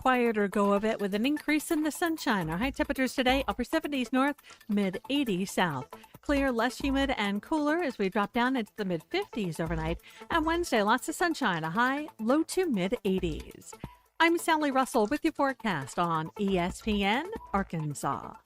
quieter go of it with an increase in the sunshine. Our high temperatures today, upper 70s north, mid 80s south. Clear, less humid, and cooler as we drop down into the mid 50s overnight. And Wednesday, lots of sunshine, a high low to mid 80s. I'm Sally Russell with your forecast on ESPN Arkansas.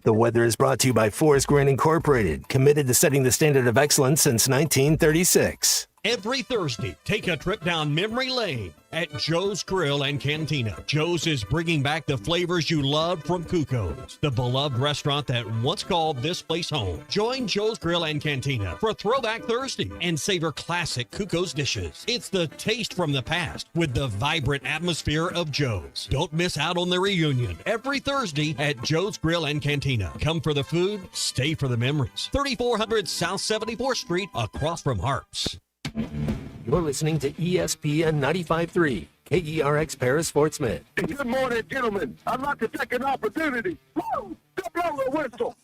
The weather is brought to you by Forest Green Incorporated, committed to setting the standard of excellence since 1936. Every Thursday, take a trip down memory lane at Joe's Grill and Cantina. Joe's is bringing back the flavors you loved from Cuco's, the beloved restaurant that once called this place home. Join Joe's Grill and Cantina for Throwback Thursday and savor classic Cuco's dishes. It's the taste from the past with the vibrant atmosphere of Joe's. Don't miss out on the reunion every Thursday at Joe's Grill and Cantina. Come for the food, stay for the memories. 3400 South 74th Street, across from Harps. You're listening to ESPN 95.3, KERX Paris Fort Smith. Good morning, gentlemen. I'd like to take an opportunity. Woo! To blow the whistle.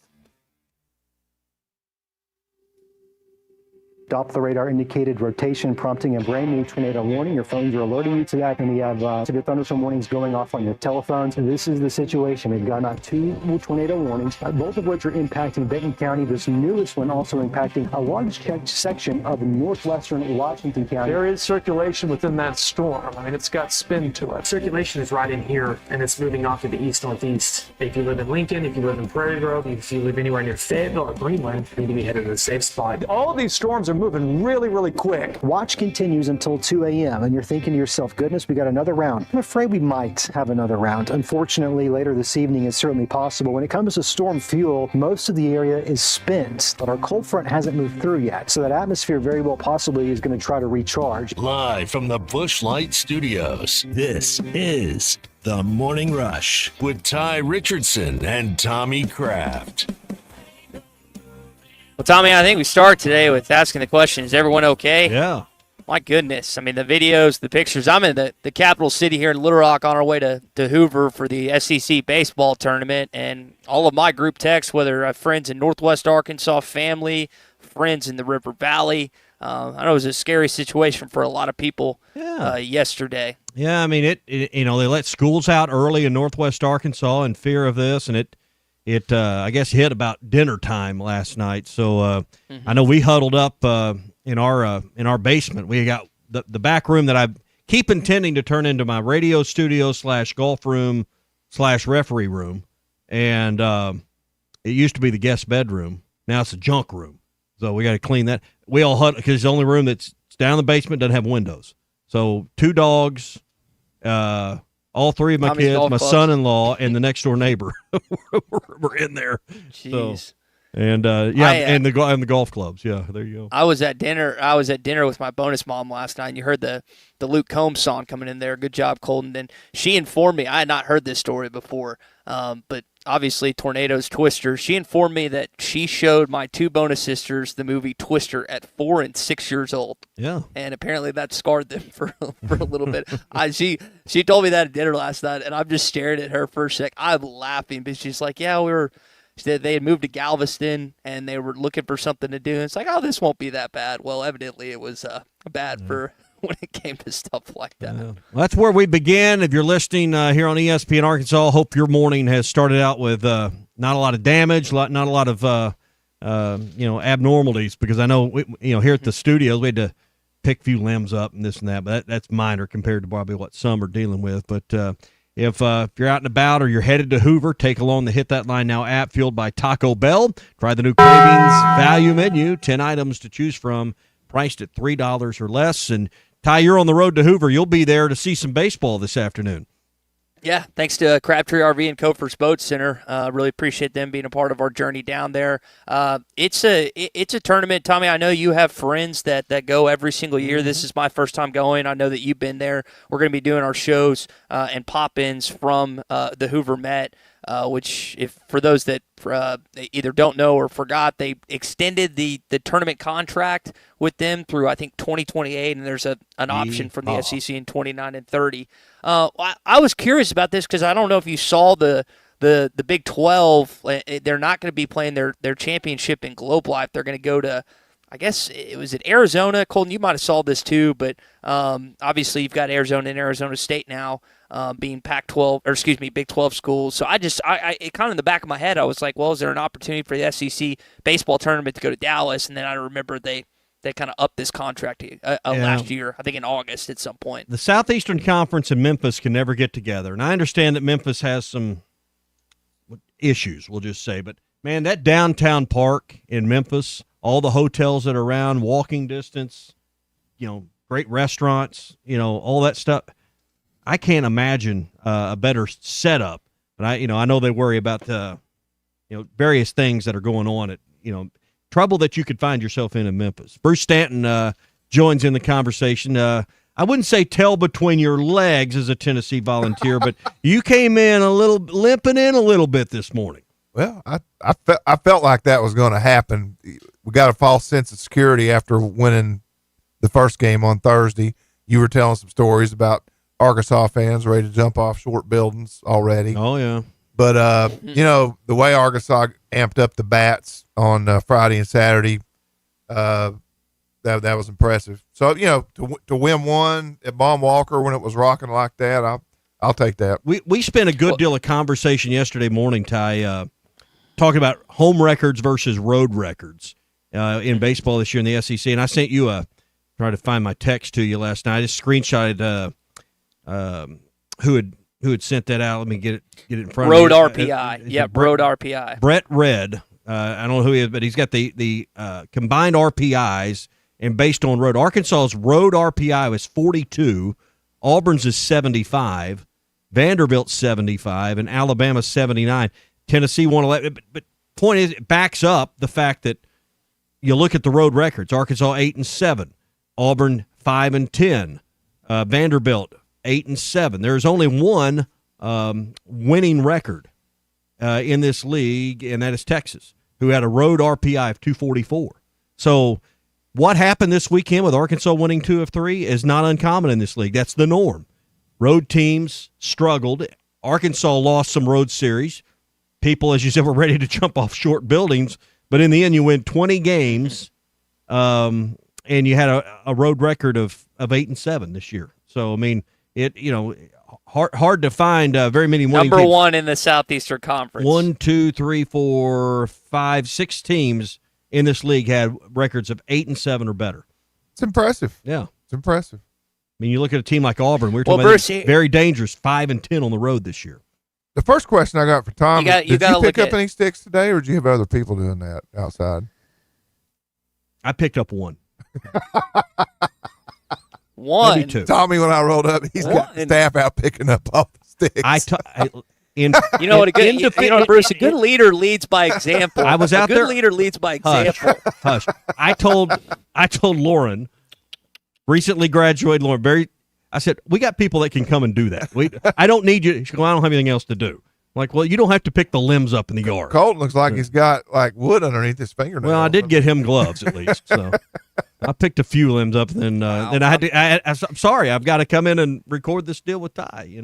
Doppler radar indicated rotation prompting a brand new tornado warning. Your phones are alerting you to that, and we have severe thunderstorm warnings going off on your telephones. And this is the situation. We've got two tornado warnings, both of which are impacting Benton County. This newest one also impacting a large section of northwestern Washington County. There is circulation within that storm. I mean, it's got spin to it. Circulation is right in here, and it's moving off to the east-northeast. If you live in Lincoln, if you live in Prairie Grove, if you live anywhere near Fayetteville or Greenland, you need to be headed to the safe spot. All of these storms are moving really, really quick. Watch continues until 2 a.m. and you're thinking to yourself, goodness, we got another round. I'm afraid we might have another round. Unfortunately, later this evening is certainly possible. When it comes to storm fuel, most of the area is spent, but our cold front hasn't moved through yet. So that atmosphere very well possibly is going to try to recharge. Live from the Busch Light Studios, this is The Morning Rush with Ty Richardson and Tommy Kraft. Well, Tommy, I think we start today with asking the question, is everyone okay? Yeah. My goodness. I mean, the videos, the pictures. I'm in the capital city here in Little Rock on our way to Hoover for the SEC baseball tournament, and all of my group texts, whether I have friends in Northwest Arkansas, family, friends in the River Valley. I know it was a scary situation for a lot of people yesterday. Yeah, I mean, it they let schools out early in Northwest Arkansas in fear of this, and it I guess hit about dinner time last night. So I know we huddled up in our basement. We got the back room that I keep intending to turn into my radio studio / golf room / referee room, and it used to be the guest bedroom. Now it's a junk room. So we got to clean that. We all huddle because it's the only room that's down in the basement, doesn't have windows. So 2 dogs. All 3 of my Tommy's kids, my clubs. son-in-law, and the next door neighbor were in there. Jeez. So, and and the golf clubs. Yeah, there you go. I was at dinner with my bonus mom last night, and you heard the Luke Combs song coming in there. Good job, Colton. And she informed me, I had not heard this story before, but obviously Tornadoes, Twister. She informed me that she showed my 2 bonus sisters the movie Twister at 4 and 6 years old. Yeah. And apparently that scarred them for a little bit. She told me that at dinner last night, and I'm just staring at her for a sec. I'm laughing, but she's like, yeah, they had moved to Galveston, and they were looking for something to do. And it's like, oh, this won't be that bad. Well, evidently it was bad for when it came to stuff like that. Yeah. Well, that's where we begin. If you're listening here on ESPN Arkansas, hope your morning has started out with not a lot of damage, not a lot of abnormalities. Because I know here at the studios we had to pick a few limbs up and this and that, but that's minor compared to probably what some are dealing with. But if you're out and about or you're headed to Hoover, take along the Hit That Line Now app fueled by Taco Bell. Try the new Cravings Value Menu, 10 items to choose from, priced at $3 or less. And Ty, you're on the road to Hoover. You'll be there to see some baseball this afternoon. Yeah, thanks to Crabtree RV and Cofer's Boat Center. Really appreciate them being a part of our journey down there. It's a tournament, Tommy. I know you have friends that go every single year. This is my first time going. I know that you've been there. We're going to be doing our shows and pop-ins from the Hoover Met, which, if for those that either don't know or forgot, they extended the tournament contract with them through, I think, 2028, and there's an option from the SEC in 29 and 30. I was curious about this because I don't know if you saw the Big 12. They're not going to be playing their championship in Globe Life. They're going to go to, I guess it was at Arizona. Colton, you might have saw this too, but obviously you've got Arizona and Arizona State now being Pac-12 or excuse me, Big 12 schools. So I it kind of in the back of my head, I was like, well, is there an opportunity for the SEC baseball tournament to go to Dallas? And then I remember they kind of upped this contract last year, I think in August at some point. The Southeastern Conference and Memphis can never get together, and I understand that Memphis has some issues, we'll just say, but man, that downtown park in Memphis, all the hotels that are around, walking distance, great restaurants, all that stuff. I can't imagine a better setup. But I know they worry about various things that are going on at trouble that you could find yourself in Memphis. Bruce Stanton joins in the conversation. I wouldn't say tail between your legs as a Tennessee Volunteer, but you came in limping in a little bit this morning. Well, I felt like that was going to happen. We got a false sense of security after winning the first game on Thursday. You were telling some stories about Arkansas fans ready to jump off short buildings already. Oh, yeah. But, the way Arkansas amped up the bats on Friday and Saturday, that was impressive. So, to win one at Baum Walker when it was rocking like that, I'll take that. We spent a good deal of conversation yesterday morning, Ty, talking about home records versus road records in baseball this year in the SEC. And I sent you trying to find my text to you last night. I just screenshotted who had sent that out. Let me get it in front Road of me. RPI. Road RPI. Brett Red. I don't know who he is, but he's got the combined RPIs and based on road. Arkansas's road RPI was 42. Auburn's is 75. Vanderbilt's 75. And Alabama's 79. Tennessee 111. But point is, it backs up the fact that you look at the road records. Arkansas 8-7. Auburn 5-10. Vanderbilt 8-7. There's only one winning record in this league, and that is Texas, who had a road RPI of 244. So what happened this weekend with Arkansas winning 2 of 3 is not uncommon in this league. That's the norm. Road teams struggled. Arkansas lost some road series. People, as you said, were ready to jump off short buildings, but in the end you win 20 games, and you had a road record of 8-7 this year. So, I mean, hard to find very many winning Number teams. one in the Southeastern Conference. 1, 2, 3, 4, 5, 6 teams in this league had records of 8-7 or better. It's impressive. Yeah. It's impressive. I mean, you look at a team like Auburn. We were talking about very dangerous, 5-10 on the road this year. The first question I got for Tom, did you pick up at any sticks today, or did you have other people doing that outside? I picked up one. One. Maybe 2. Tommy, when I rolled up, he's got staff out picking up all the sticks. You know what, Bruce, a good leader leads by example. I was out there. A good leader leads by example. Hush. I told Lauren, recently graduated Lauren, I said, we got people that can come and do that. I don't need you. She goes, I don't have anything else to do. I'm like, well, you don't have to pick the limbs up in the yard. Colton looks like he's got like wood underneath his fingernails. Well, I did get him gloves at least, so I picked a few limbs up. Then I had to. I'm sorry, I've got to come in and record this deal with Ty.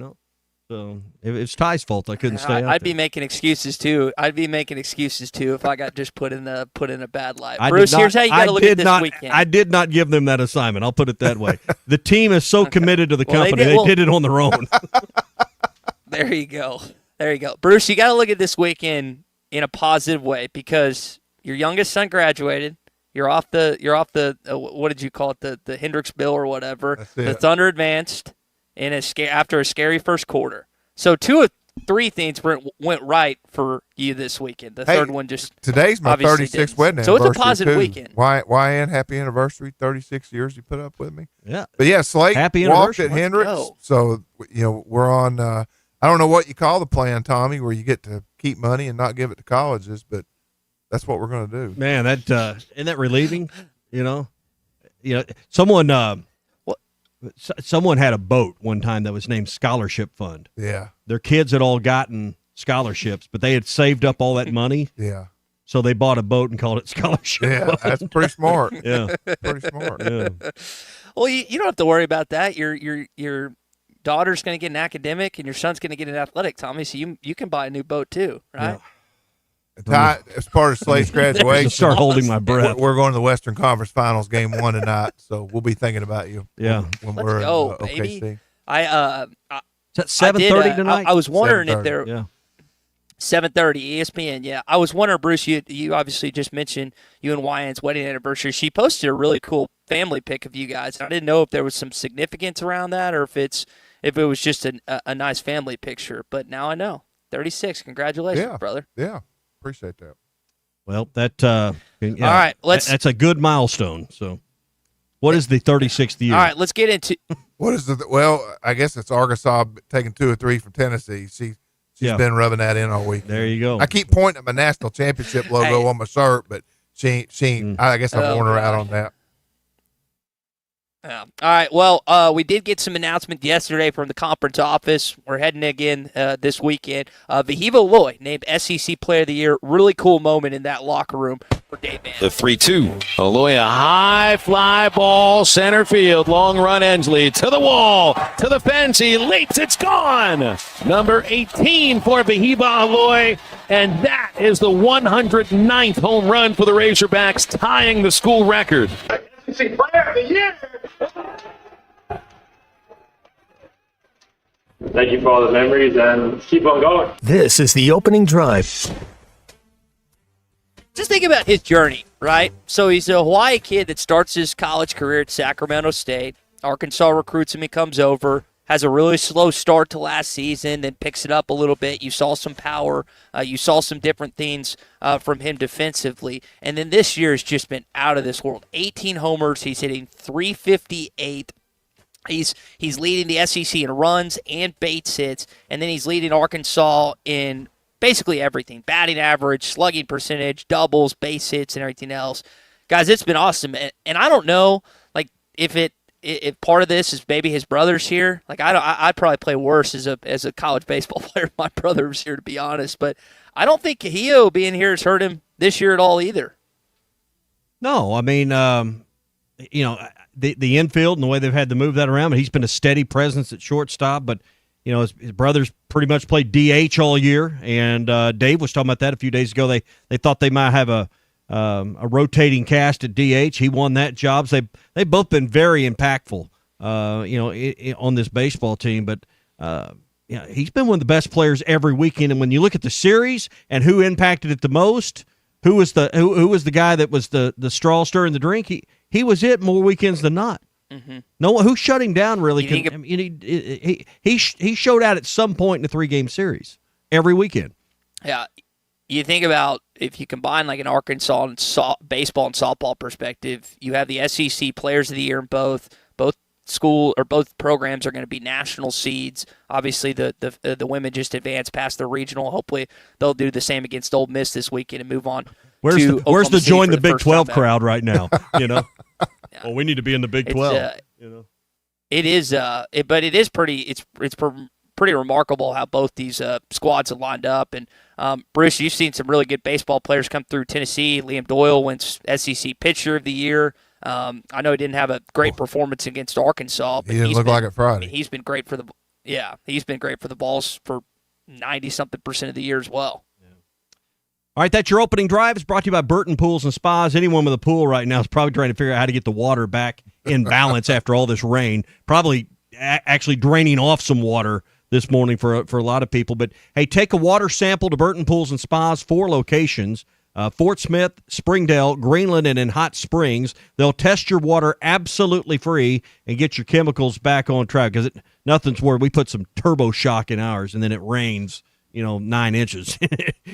So it's Ty's fault I couldn't stay out I'd there. be making excuses too. If I got just put in a bad light. I Bruce, did not- here's how you got to look at this not- weekend. I did not give them that assignment. I'll put it that way. The team is so committed to the Well, company, they did it on their own. There you go. Bruce, you got to look at this weekend in a positive way because your youngest son graduated. You're off the what did you call it? The Hendricks Bill or whatever. The Thunder advanced after a scary first quarter. So 2 of 3 things went right for you this weekend. The third one just today's my obviously 36th didn't. wedding So anniversary. it's a positive weekend. YN, happy anniversary! 36 years you put up with me. Yeah, but yeah, Slate happy walked anniversary. at Hendricks. go. So we're on. I don't know what you call the plan, Tommy, where you get to keep money and not give it to colleges, but that's what we're going to do. Man, that isn't that relieving? Someone someone had a boat one time that was named Scholarship Fund. Yeah, their kids had all gotten scholarships, but they had saved up all that money. Yeah, so they bought a boat and called it Scholarship Yeah, Fund. that's pretty smart. Yeah, pretty smart. Yeah. Well, you don't have to worry about that. Your daughter's going to get an academic, and your son's going to get an athletic, Tommy. So you can buy a new boat too, right? Ty, as part of Slate's graduation, Start holding my breath. We're going to the Western Conference Finals game 1 tonight, so we'll be thinking about you. Yeah, when Let's we're go, in baby. OKC. Is that 7:30 tonight? I was wondering if they're 7:30 ESPN. Yeah, I was wondering, Bruce. You obviously just mentioned you and Wyann's wedding anniversary. She posted a really cool family pic of you guys. I didn't know if there was some significance around that, or if it was just a nice family picture. But now I know. 36. Congratulations, brother. Yeah, appreciate that. Well, that all right. That's a good milestone. So, what is the 36th year? All right, let's get into. What is the? Well, I guess it's Arkansas taking 2 or 3 from Tennessee. She's been rubbing that in all week. There you go. I keep pointing at my national championship logo on my shirt, but she ain't. I guess I'm worn her out on that. Yeah. All right. Well, we did get some announcement yesterday from the conference office. We're heading again this weekend. Vahiva Loy named SEC Player of the Year. Really cool moment in that locker room for Dave Mann. The 3-2. Aloy, a high fly ball, center field, long run, Ensley to the wall, to the fence. He leaps. It's gone. Number 18 for Vahiva Aloy. And that is the 109th home run for the Razorbacks, tying the school record. SEC Player of the Year. Thank you for all the memories and keep on going. This is the opening drive. Just think about his journey, right? So he's a Hawaii kid that starts his college career at Sacramento State. Arkansas recruits him, he comes over, has a really slow start to last season, then picks it up a little bit. You saw some power. You saw some different things from him defensively. And then this year has just been out of this world. 18 homers. He's hitting .358. He's leading the SEC in runs and base hits, and then he's leading Arkansas in basically everything. Batting average, slugging percentage, doubles, base hits, and everything else. Guys, it's been awesome. And I don't know, like, if part of this is maybe his brother's here. Like, I'd probably play worse as a college baseball player if my brother was here, to be honest. But I don't think Kahio being here has hurt him this year at all either. No, I mean, the infield and the way they've had to move that around, but he's been a steady presence at shortstop. But, his brothers pretty much played DH all year, and Dave was talking about that a few days ago. They thought they might have a rotating cast at DH. He won that job. So they've both been very impactful, on this baseball team. But he's been one of the best players every weekend. And when you look at the series and who impacted it the most, who was the guy that was the straw stirring the drink? He was it more weekends than not. Mm-hmm. No one who shut him down really. He showed out at some point in a 3-game series every weekend. Yeah. You think about if you combine like an Arkansas and baseball and softball perspective, you have the SEC Players of the Year in both school or both programs are going to be national seeds. Obviously, the women just advanced past the regional. Hopefully, they'll do the same against Ole Miss this weekend and move on. Where's the join the Big 12 crowd right now? Yeah. Well, we need to be in the Big 12. It is, but it is pretty. It's pretty remarkable how both these squads have lined up. And Bruce, you've seen some really good baseball players come through Tennessee. Liam Doyle wins SEC Pitcher of the Year. I know he didn't have a great performance against Arkansas, but he didn't look like it Friday. He's been great for the balls for 90-something% of the year as well. All right, that's your opening drive. It's brought to you by Burton Pools and Spas. Anyone with a pool right now is probably trying to figure out how to get the water back in balance after all this rain. Probably actually draining off some water this morning for a lot of people. But, hey, take a water sample to Burton Pools and Spas, 4 locations, Fort Smith, Springdale, Greenland, and in Hot Springs. They'll test your water absolutely free and get your chemicals back on track because nothing's where we put some turbo shock in ours and then it rains 9 inches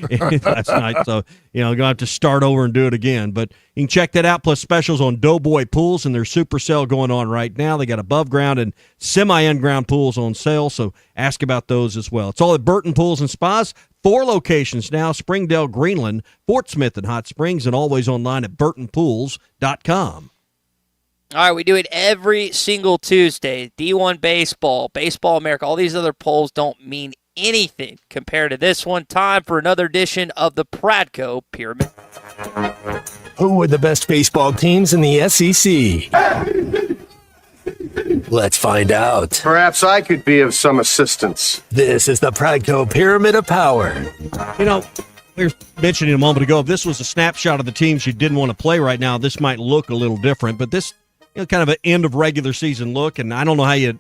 last night. So, going to have to start over and do it again. But you can check that out, plus specials on Doughboy Pools and their super sale going on right now. They got above ground and semi-in-ground pools on sale, so ask about those as well. It's all at Burton Pools and Spas. 4 locations now, Springdale, Greenland, Fort Smith, and Hot Springs, and always online at burtonpools.com. All right, we do it every single Tuesday. D1 Baseball, Baseball America, all these other polls don't mean anything compared to this one. Time for another edition of the Pradco Pyramid. Who are the best baseball teams in the SEC? Let's find out. Perhaps I could be of some assistance. This is the Pradco Pyramid of Power. We were mentioning a moment ago, if this was a snapshot of the teams you didn't want to play right now, this might look a little different. But this, kind of an end of regular season look, and I don't know how you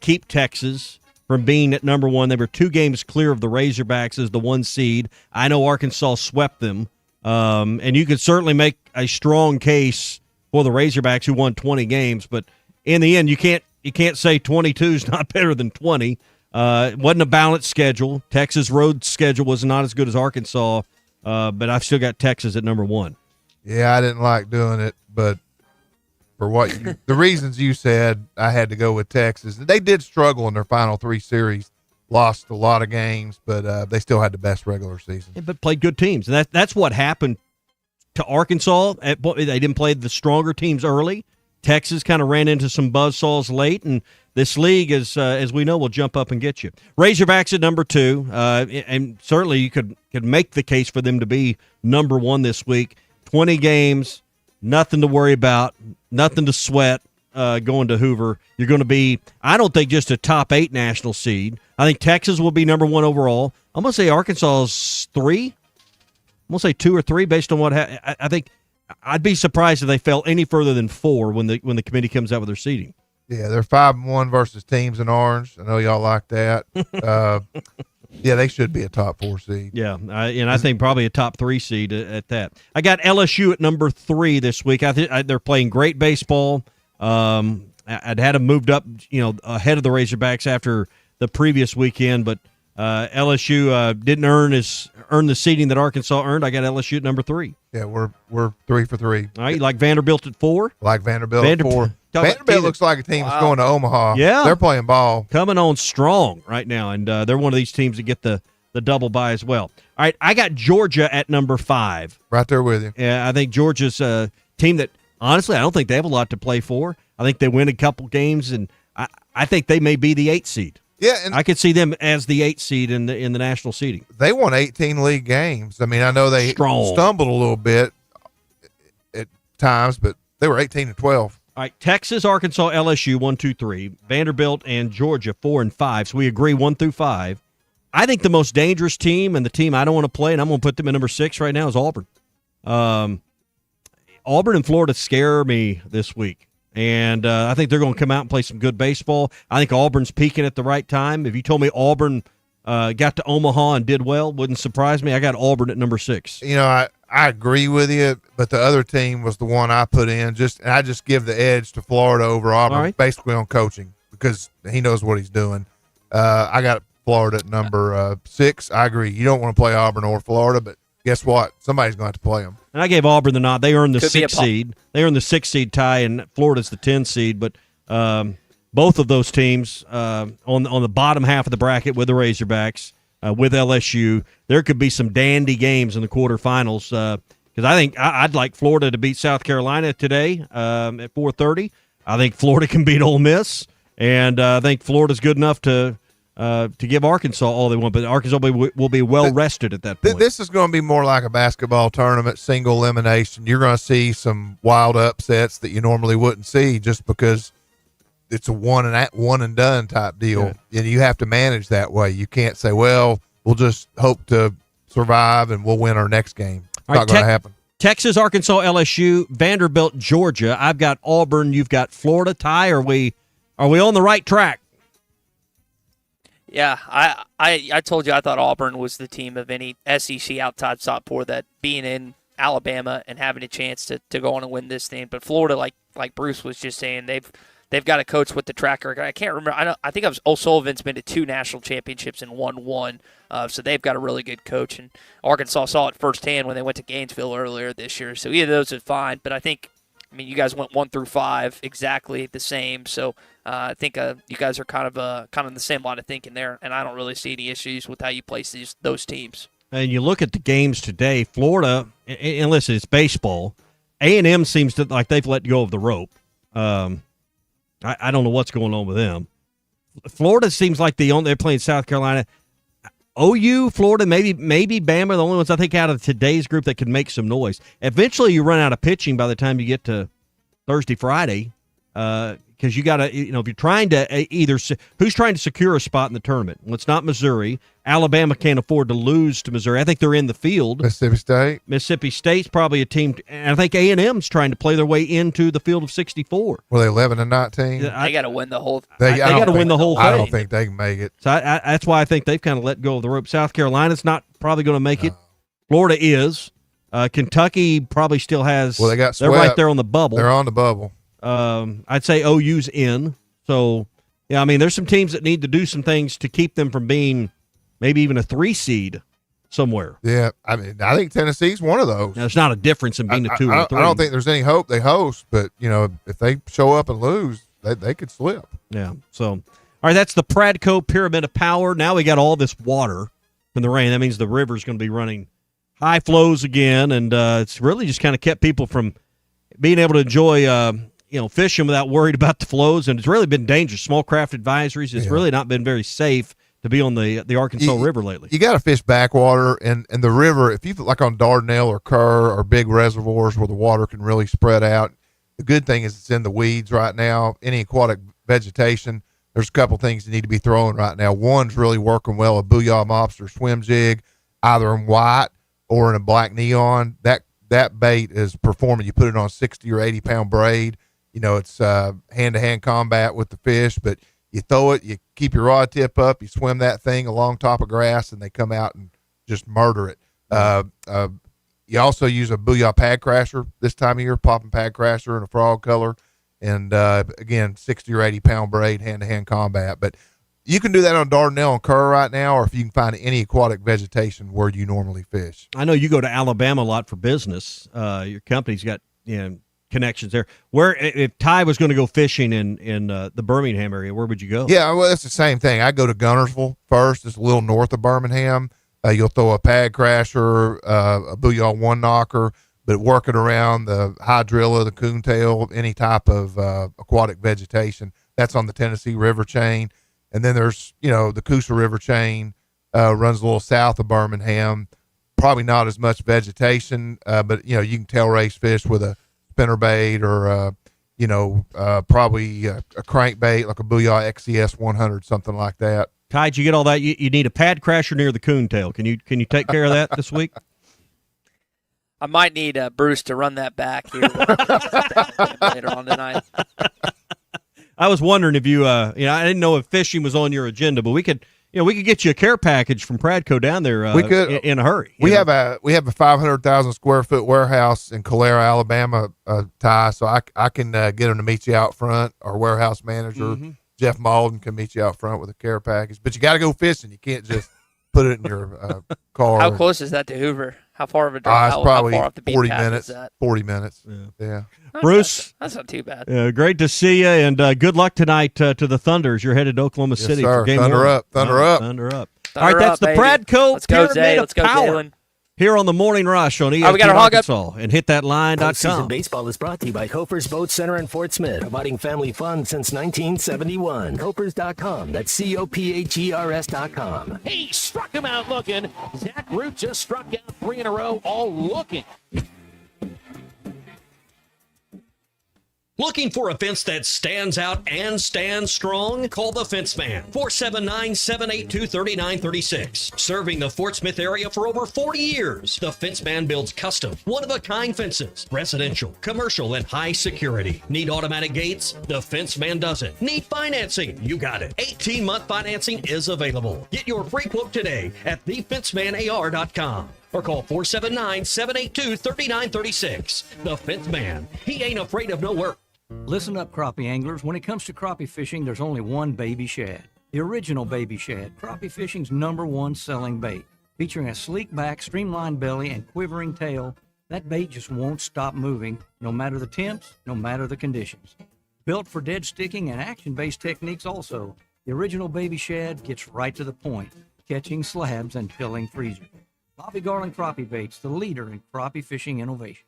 keep Texas. from being at number one. They were 2 games clear of the Razorbacks as the 1 seed. I know Arkansas swept them, and you could certainly make a strong case for the Razorbacks who won 20 games. But in the end, you can't say 22 is not better than 20. It wasn't a balanced schedule. Texas' road schedule was not as good as Arkansas, but I've still got Texas at number 1. Yeah, I didn't like doing it, but for the reasons you said, I had to go with Texas. They did struggle in their final 3 series, lost a lot of games, but they still had the best regular season. Yeah, but played good teams, and that's what happened to Arkansas. They didn't play the stronger teams early. Texas kind of ran into some buzzsaws late, and this league, as we know, will jump up and get you. Razorbacks at number 2, and certainly you could make the case for them to be number 1 this week. 20 games, nothing to worry about, nothing to sweat going to Hoover. You're going to be, I don't think, just a top 8 national seed. I think Texas will be number 1 overall. I'm going to say Arkansas is 3. I'm going to say 2 or 3 based on what I think. I'd be surprised if they fell any further than 4 when the committee comes out with their seeding. Yeah, they're 5-1 versus teams in orange. I know y'all like that. Yeah, they should be a top 4 seed. Yeah, and I think probably a top 3 seed at that. I got LSU at number 3 this week. I think they're playing great baseball. I'd had them moved up, ahead of the Razorbacks after the previous weekend, but LSU didn't earn the seeding that Arkansas earned. I got LSU at number 3. Yeah, we're 3 for 3. All right, you like Vanderbilt at 4? Like Vanderbilt at 4. Vanderbilt looks like a team that's going to Omaha. Yeah. They're playing ball. Coming on strong right now, and they're one of these teams that get the double bye as well. All right, I got Georgia at number 5. Right there with you. Yeah, I think Georgia's a team that, honestly, I don't think they have a lot to play for. I think they win a couple games, and I think they may be the 8th seed. Yeah, and I could see them as the 8th seed in the national seeding. They won 18 league games. I mean, I know they stumbled a little bit at times, but they were 18-12. All right, Texas, Arkansas, LSU 1, 2, 3, Vanderbilt and Georgia 4 and 5. So we agree 1 through 5. I think the most dangerous team and the team I don't want to play, and I'm going to put them at number 6 right now, is Auburn. Auburn and Florida scare me this week. And I think they're going to come out and play some good baseball. I think Auburn's peaking at the right time. If you told me Auburn got to Omaha and did well, wouldn't surprise me. I got Auburn at number 6. I agree with you, but the other team was the one I put in. I just give the edge to Florida over Auburn, basically on coaching, because he knows what he's doing. I got Florida at number 6. I agree. You don't want to play Auburn or Florida, but guess what? Somebody's going to have to play them. And I gave Auburn the nod. They earned the 6th seed. They earned the 6th seed tie, and Florida's the 10th seed. But both of those teams on the bottom half of the bracket with the Razorbacks, with LSU, there could be some dandy games in the quarterfinals. Because I think I'd like Florida to beat South Carolina today at 4:30. I think Florida can beat Ole Miss, and I think Florida's good enough to give Arkansas all they want, but Arkansas will be well rested at that point. This is going to be more like a basketball tournament, single elimination. You're going to see some wild upsets that you normally wouldn't see just because it's a one and done type deal, and you have to manage that way. You can't say, "Well, we'll just hope to survive and we'll win our next game." It's not going to happen. Texas, Arkansas, LSU, Vanderbilt, Georgia. I've got Auburn. You've got Florida. Ty, are we on the right track? Yeah, I told you I thought Auburn was the team of any SEC outside top 4 that being in Alabama and having a chance to go on and win this thing. But Florida, like Bruce was just saying, they've got a coach with the track record. I can't remember. I think O'Sullivan's been to 2 national championships and won 1. So they've got a really good coach. And Arkansas saw it firsthand when they went to Gainesville earlier this year. So either of those are fine. But I mean, you guys went 1 through 5 exactly the same. So I think you guys are kind of the same line of thinking there. And I don't really see any issues with how you place those teams. And you look at the games today, Florida, and listen, it's baseball. A&M seems to like they've let go of the rope. I don't know what's going on with them. Florida seems like they're playing South Carolina. OU, Florida, maybe Bama, the only ones I think out of today's group that can make some noise. Eventually you run out of pitching by the time you get to Thursday, Friday, because because you got to, if you're trying to who's trying to secure a spot in the tournament? Well, it's not Missouri. Alabama can't afford to lose to Missouri. I think they're in the field. Mississippi State. Mississippi State's probably a team, and I think A&M's trying to play their way into the field of 64. Were they 11-19? They got to win the whole. They got to win the whole thing. I don't think they can make it. So that's why I think they've kind of let go of the rope. South Carolina's not probably going to make it. Florida is. Kentucky probably still has. Well, they're right there on the bubble. They're on the bubble. I'd say OU's in. So, yeah, I mean, there's some teams that need to do some things to keep them from being maybe even a 3 seed somewhere. Yeah, I mean, I think Tennessee's one of those. Now, it's not a difference in being a 2 or 3. I don't think there's any hope they host, but, if they show up and lose, they could slip. Yeah, so, all right, that's the Pradco Pyramid of Power. Now we got all this water from the rain. That means the river's going to be running high flows again, and it's really just kind of kept people from being able to enjoy fishing without worried about the flows, and it's really been dangerous. Small craft advisories. It's really not been very safe to be on the Arkansas River lately. You got to fish backwater, and the river, if you like on Dardanelle or Kerr or big reservoirs where the water can really spread out, the good thing is it's in the weeds right now. Any aquatic vegetation, there's a couple things that need to be thrown right now. One's really working well, a Booyah Mobster swim jig, either in white or in a black neon. That bait is performing. You put it on 60 or 80 pound braid. It's hand-to-hand combat with the fish, but you throw it, you keep your rod tip up, you swim that thing along top of grass, and they come out and just murder it. You also use a Booyah Pad Crasher this time of year, popping Pad Crasher in a frog color, and again, 60 or 80 pound braid, hand-to-hand combat. But you can do that on Dardanelle and Kerr right now, or if you can find any aquatic vegetation where you normally fish. I know you go to Alabama a lot for business. Your company's got connections there. Where if Ty was going to go fishing in the Birmingham area, where would you go? Yeah, well, it's the same thing. I go to Gunnersville first. It's a little north of Birmingham. You'll throw a Pad Crasher, a Booyah one knocker, but working around the hydrilla, the coontail, any type of aquatic vegetation. That's on the Tennessee River chain. And then there's, the Coosa River chain runs a little south of Birmingham. Probably not as much vegetation, but, you can tail race fish with a spinnerbait or, probably a crankbait like a Booyah XCS 100, something like that. Ty, did you get all that? You need a Pad Crasher near the coontail. Can you take care of that this week? I might need Bruce to run that back here later on tonight. I was wondering if you, I didn't know if fishing was on your agenda, but we could get you a care package from Pradco down there. We could in a hurry. We have a 500,000 square foot warehouse in Calera, Alabama, Ty. So I can get them to meet you out front. Our warehouse manager, Jeff Malden, can meet you out front with a care package. But you got to go fishing. You can't just put it in your car. How close is that to Hoover? How far of a drive? It's probably how far off the 40 path minutes. is that? 40 minutes. Yeah. Bruce, that's not too bad. Great to see you, and good luck tonight to the Thunders. You're headed to Oklahoma City sir. for game Thunder 1. up. Thunder up. Thunder up. Thunder all right, that's up, the baby. Pradco Let's go, Pyramid Zay. of Let's go, Power Jalen. here on the Morning Rush on ESPN we got our hog up. Arkansas, and hitthatline.com. Postseason baseball is brought to you by Hofer's Boat Center in Fort Smith, providing family fun since 1971. Hopers.com. That's COPHERS.com. He struck him out looking. Zach Root just struck out 3 in a row, all looking. Looking for a fence that stands out and stands strong? Call the Fence Man, 479-782-3936. Serving the Fort Smith area for over 40 years, the Fence Man builds custom, one-of-a-kind fences, residential, commercial, and high security. Need automatic gates? The Fence Man does it. Need financing? You got it. 18-month financing is available. Get your free quote today at thefencemanar.com. Or call 479-782-3936. The Fence Man. He ain't afraid of no work. Listen up, crappie anglers. When it comes to crappie fishing, there's only one Baby Shad. The original Baby Shad, crappie fishing's #1 selling bait. Featuring a sleek back, streamlined belly, and quivering tail, that bait just won't stop moving, no matter the temps, no matter the conditions. Built for dead sticking and action-based techniques also, the original Baby Shad gets right to the point, catching slabs and filling freezers. Bobby Garland Crappie Baits, the leader in crappie fishing innovation.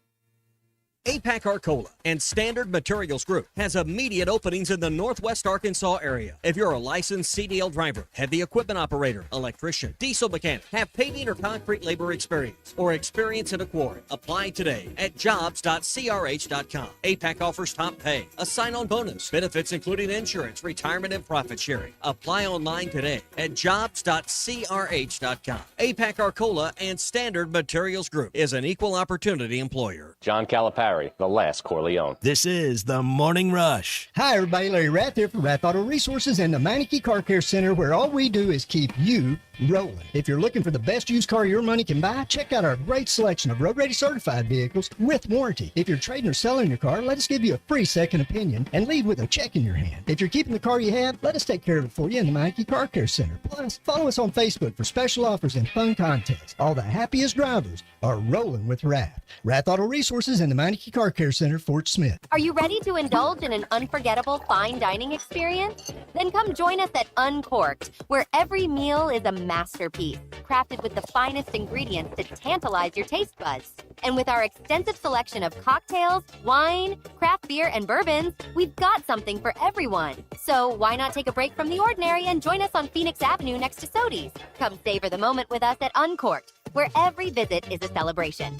APAC Arcola and Standard Materials Group has immediate openings in the Northwest Arkansas area. If you're a licensed CDL driver, heavy equipment operator, electrician, diesel mechanic, have paving or concrete labor experience, or experience in a quarry, apply today at jobs.crh.com. APAC offers top pay, a sign-on bonus, benefits including insurance, retirement, and profit sharing. Apply online today at jobs.crh.com. APAC Arcola and Standard Materials Group is an equal opportunity employer. John Calipari, the last Corleone. This is the Morning Rush. Hi, everybody. Larry Rath here from Rath Auto Resources and the Meineke Car Care Center, where all we do is keep you rolling. If you're looking for the best used car your money can buy, check out our great selection of road-ready certified vehicles with warranty. If you're trading or selling your car, let us give you a free second opinion and leave with a check in your hand. If you're keeping the car you have, let us take care of it for you in the Meineke Car Care Center. Plus, follow us on Facebook for special offers and fun contests. All the happiest drivers are rolling with Rath. Rath Auto Resources and the Meineke Car Care Center, Fort Smith. Are you ready to indulge in an unforgettable fine dining experience? Then come join us at Uncorked, where every meal is a masterpiece, crafted with the finest ingredients to tantalize your taste buds. And with our extensive selection of cocktails, wine, craft beer, and bourbons, we've got something for everyone. So why not take a break from the ordinary and join us on Phoenix Avenue next to Sodi's? Come savor the moment with us at Uncorked, where every visit is a celebration.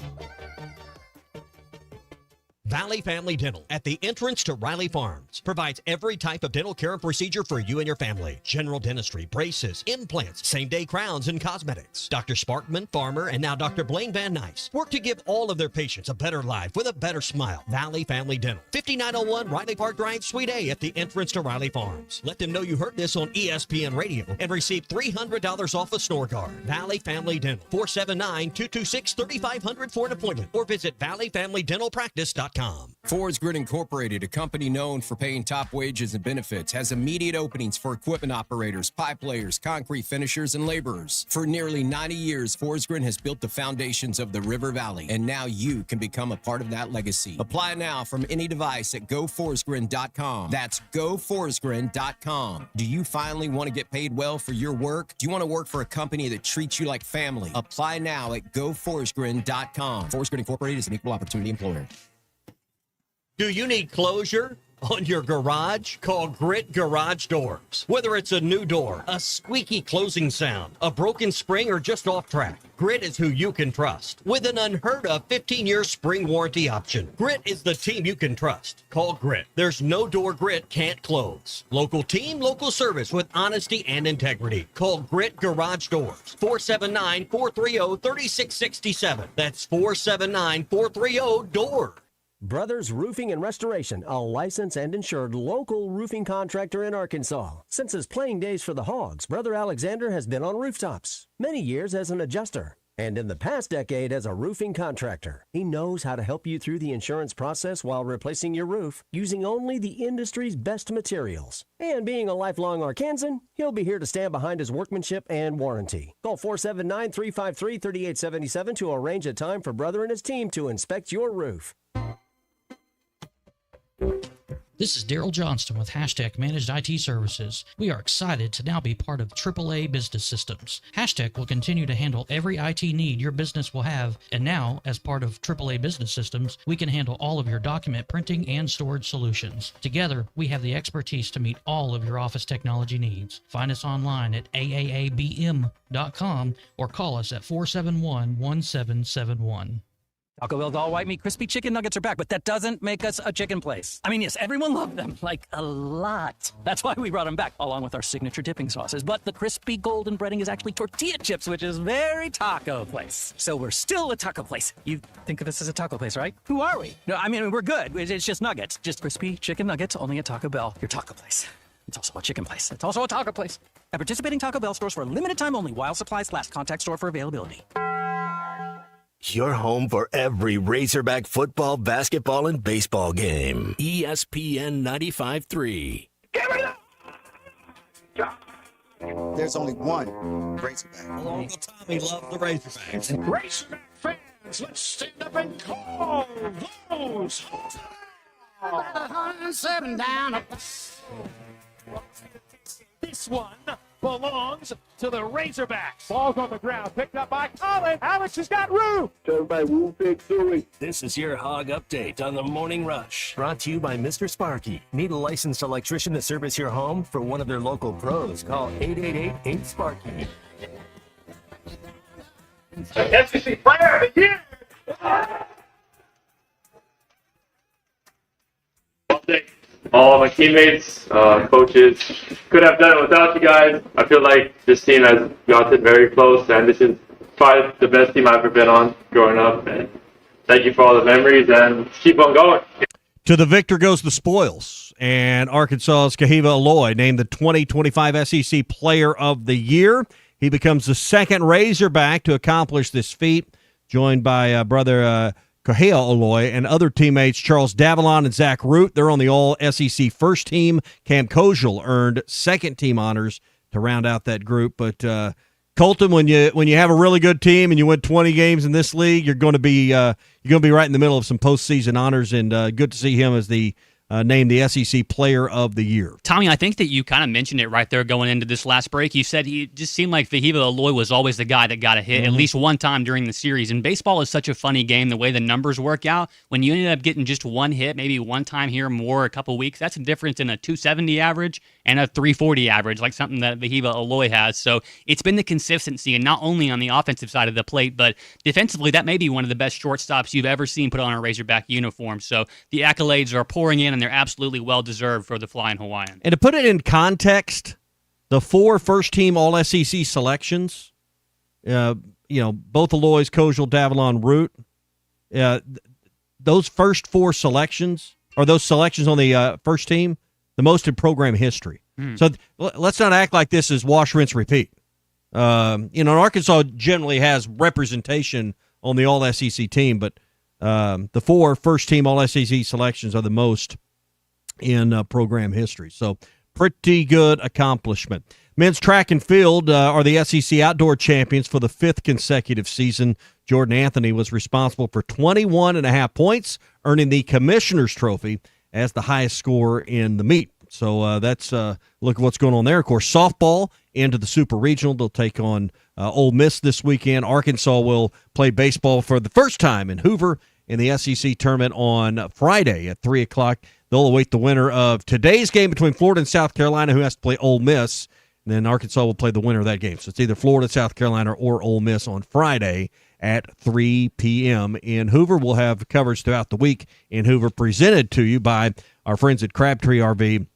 Valley Family Dental at the entrance to Riley Farms provides every type of dental care and procedure for you and your family. General dentistry, braces, implants, same-day crowns, and cosmetics. Dr. Sparkman, Farmer, and now Dr. Blaine Van Nice work to give all of their patients a better life with a better smile. Valley Family Dental, 5901 Riley Park Drive, Suite A at the entrance to Riley Farms. Let them know you heard this on ESPN Radio and receive $300 off a store card. Valley Family Dental, 479-226-3500 for an appointment or visit valleyfamilydentalpractice.com. Fords Grid Incorporated, a company known for paying top wages and benefits, has immediate openings for equipment operators, pipe layers, concrete finishers, and laborers. For nearly 90 years, Fords Grid has built the foundations of the River Valley, and now you can become a part of that legacy. Apply now from any device at GoFordsGrid.com. That's GoFordsGrid.com. Do you finally want to get paid well for your work? Do you want to work for a company that treats you like family? Apply now at GoFordsGrid.com. Fords Grid Incorporated is an equal opportunity employer. Do you need closure on your garage? Call Grit Garage Doors. Whether it's a new door, a squeaky closing sound, a broken spring, or just off track, Grit is who you can trust. With an unheard of 15-year spring warranty option, Grit is the team you can trust. Call Grit. There's no door Grit can't close. Local team, local service with honesty and integrity. Call Grit Garage Doors. 479-430-3667. That's 479-430-DOOR. Brothers Roofing and Restoration, a licensed and insured local roofing contractor in Arkansas. Since his playing days for the Hogs, Brother Alexander has been on rooftops, many years as an adjuster, and in the past decade as a roofing contractor. He knows how to help you through the insurance process while replacing your roof using only the industry's best materials. And being a lifelong Arkansan, he'll be here to stand behind his workmanship and warranty. Call 479-353-3877 to arrange a time for Brother and his team to inspect your roof. This is Daryl Johnston with Hashtag Managed IT Services. We are excited to now be part of AAA Business Systems. Hashtag will continue to handle every IT need your business will have, and now, as part of AAA Business Systems, we can handle all of your document printing and storage solutions. Together, we have the expertise to meet all of your office technology needs. Find us online at aaabm.com or call us at 471-1771. Taco Bell's all white meat crispy chicken nuggets are back, but that doesn't make us a chicken place. I mean, yes, everyone loved them, like a lot. That's why we brought them back, along with our signature dipping sauces. But the crispy golden breading is actually tortilla chips, which is very taco place. So we're still a taco place. You think of us as a taco place, right? Who are we? No, I mean, we're good. It's just nuggets. Just crispy chicken nuggets, only at Taco Bell, your taco place. It's also a chicken place. It's also a taco place. At participating Taco Bell stores for a limited time only while supplies last. Contact store for availability. Your home for every Razorback football, basketball, and baseball game. ESPN 95.3. There's only one Razorback. Uncle Tommy loves the Razorbacks. Razorback fans, let's stand up and call those. 107 down. This one belongs to the Razorbacks. Ball's on the ground, picked up by Collins. Alex has got room. Everybody, woo big Suey. This is your Hog Update on the Morning Rush. Brought to you by Mr. Sparky. Need a licensed electrician to service your home? For one of their local pros, call 888-8-SPARKY. SEC Player of the Year. All my teammates, coaches, could have done it without you guys. I feel like this team has gotten very close, and this is probably the best team I've ever been on growing up. And thank you for all the memories, and keep on going. To the victor goes the spoils, and Arkansas's Kahiva Aloy named the 2025 SEC Player of the Year. He becomes the second Razorback to accomplish this feat, joined by brother Kahea Aloy and other teammates Charles Davalon and Zach Root. They're on the All-SEC first team. Cam Koziel earned second team honors to round out that group. But Colton, when you have a really good team and you win 20 games in this league, you're going to be right in the middle of some postseason honors. And good to see him as the named the SEC Player of the Year. Tommy, I think that you kind of mentioned it right there going into this last break. You said he just seemed like Vahiva Aloy was always the guy that got a hit at least one time during the series. And baseball is such a funny game, the way the numbers work out. When you ended up getting just one hit, maybe one time here more a couple weeks, that's a difference in a 270 average and a 340 average, like something that Vahiva Aloy has. So it's been the consistency, and not only on the offensive side of the plate, but defensively, that may be one of the best shortstops you've ever seen put on a Razorback uniform. So the accolades are pouring in, and they're absolutely well-deserved for the Flying Hawaiian. And to put it in context, the 4 first-team All-SEC selections, both Aloy's, Koziel, Davalon, Root, those first 4 selections, or those selections on the first team, the most in program history. So let's not act like this is wash, rinse, repeat. Arkansas generally has representation on the All-SEC team, but the 4 first-team All-SEC selections are the most in program history. So pretty good accomplishment. Men's track and field are the SEC outdoor champions for the 5th consecutive season. Jordan Anthony was responsible for 21.5 points, earning the Commissioner's Trophy as the highest scorer in the meet. So that's look at what's going on there. Of course, softball into the Super Regional. They'll take on Ole Miss this weekend. Arkansas will play baseball for the first time in Hoover in the SEC tournament on Friday at 3 o'clock. They'll await the winner of today's game between Florida and South Carolina, who has to play Ole Miss. And then Arkansas will play the winner of that game. So it's either Florida, South Carolina, or Ole Miss on Friday at 3 p.m. in Hoover. We'll have coverage throughout the week in Hoover presented to you by our friends at Crabtree RV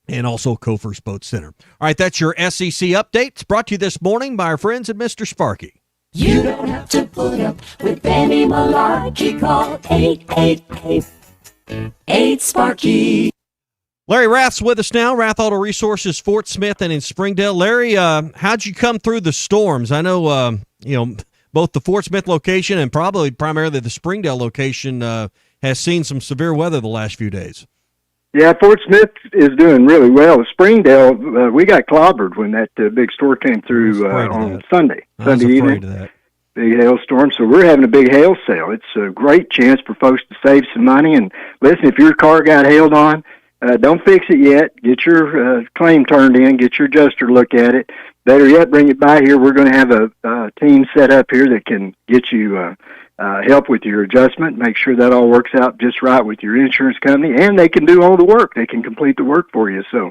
and also Cofer's Boat Center. All right, that's your SEC update. It's brought to you this morning by our friends at Mr. Sparky. You don't have to put up with any malarkey. Call 888-8-SPARKY. Larry Rath's with us now. Rath Auto Resources, Fort Smith and in Springdale. Larry, how'd you come through the storms? I know, both the Fort Smith location and probably primarily the Springdale location has seen some severe weather the last few days. Yeah, Fort Smith is doing really well. Springdale, we got clobbered when that big storm came through on Sunday evening. Big hailstorm. So we're having a big hail sale. It's a great chance for folks to save some money. And listen, if your car got hailed on, don't fix it yet. Get your claim turned in. Get your adjuster look at it. Better yet, bring it by here. We're going to have a team set up here that can get you help with your adjustment, make sure that all works out just right with your insurance company, and they can do all the work. They can complete the work for you. So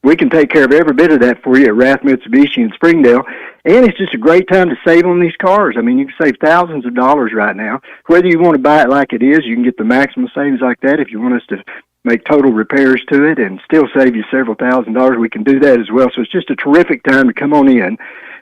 we can take care of every bit of that for you at Rath Mitsubishi in Springdale. And it's just a great time to save on these cars. I mean, you can save thousands of dollars right now. Whether you want to buy it like it is, you can get the maximum savings like that. If you want us to make total repairs to it and still save you several $1,000s, we can do that as well. So it's just a terrific time to come on in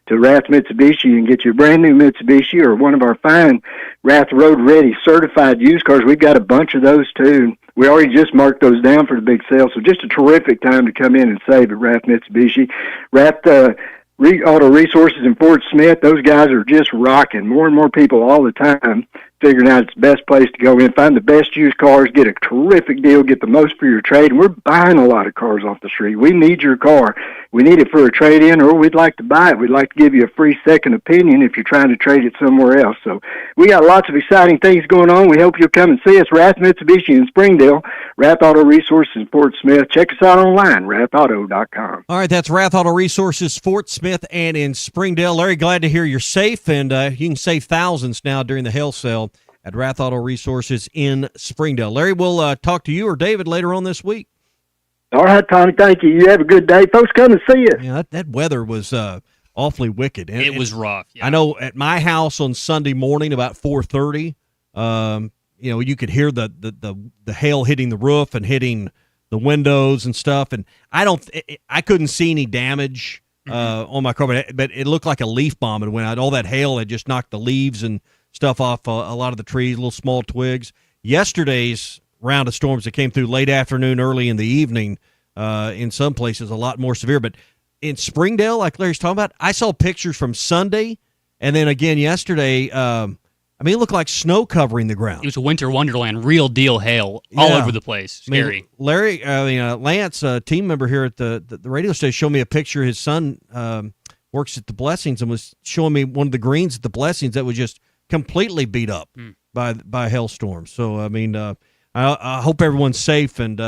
to Rath Mitsubishi and get you a brand new Mitsubishi or one of our fine Rath Road Ready certified used cars. We've got a bunch of those too. We already just marked those down for the big sale. So just a terrific time to come in and save at Rath Mitsubishi. Rath Auto Resources in Fort Smith, those guys are just rocking. More and more people all the time figuring out it's the best place to go in, find the best used cars, get a terrific deal, get the most for your trade. And we're buying a lot of cars off the street. We need your car. We need it for a trade-in, or we'd like to buy it. We'd like to give you a free second opinion if you're trying to trade it somewhere else. So we got lots of exciting things going on. We hope you'll come and see us. Rath Mitsubishi in Springdale, Rath Auto Resources in Fort Smith. Check us out online, rathauto.com. All right, that's Rath Auto Resources, Fort Smith, and in Springdale. Larry, glad to hear you're safe, and you can save thousands now during the hail sale at Rath Auto Resources in Springdale. Larry, we'll talk to you or David later on this week. All right, Tommy, thank you. You have a good day. Folks, come and see us. Yeah, that weather was awfully wicked. It was rough. Yeah. I know at my house on Sunday morning about 4:30, you could hear the hail hitting the roof and hitting the windows and stuff, and I couldn't see any damage on my car, but it looked like a leaf bomb had went out. All that hail had just knocked the leaves and stuff off a lot of the trees, little small twigs. Yesterday's round of storms that came through late afternoon, early in the evening, in some places a lot more severe. But in Springdale, like Larry's talking about, I saw pictures from Sunday and then again yesterday. It looked like snow covering the ground. It was a winter wonderland, real deal hail all over the place. Scary. Larry, Lance, a team member here at the radio station, showed me a picture. His son works at the Blessings and was showing me one of the greens at the Blessings that was just completely beat up by hailstorms. So, I hope everyone's safe and,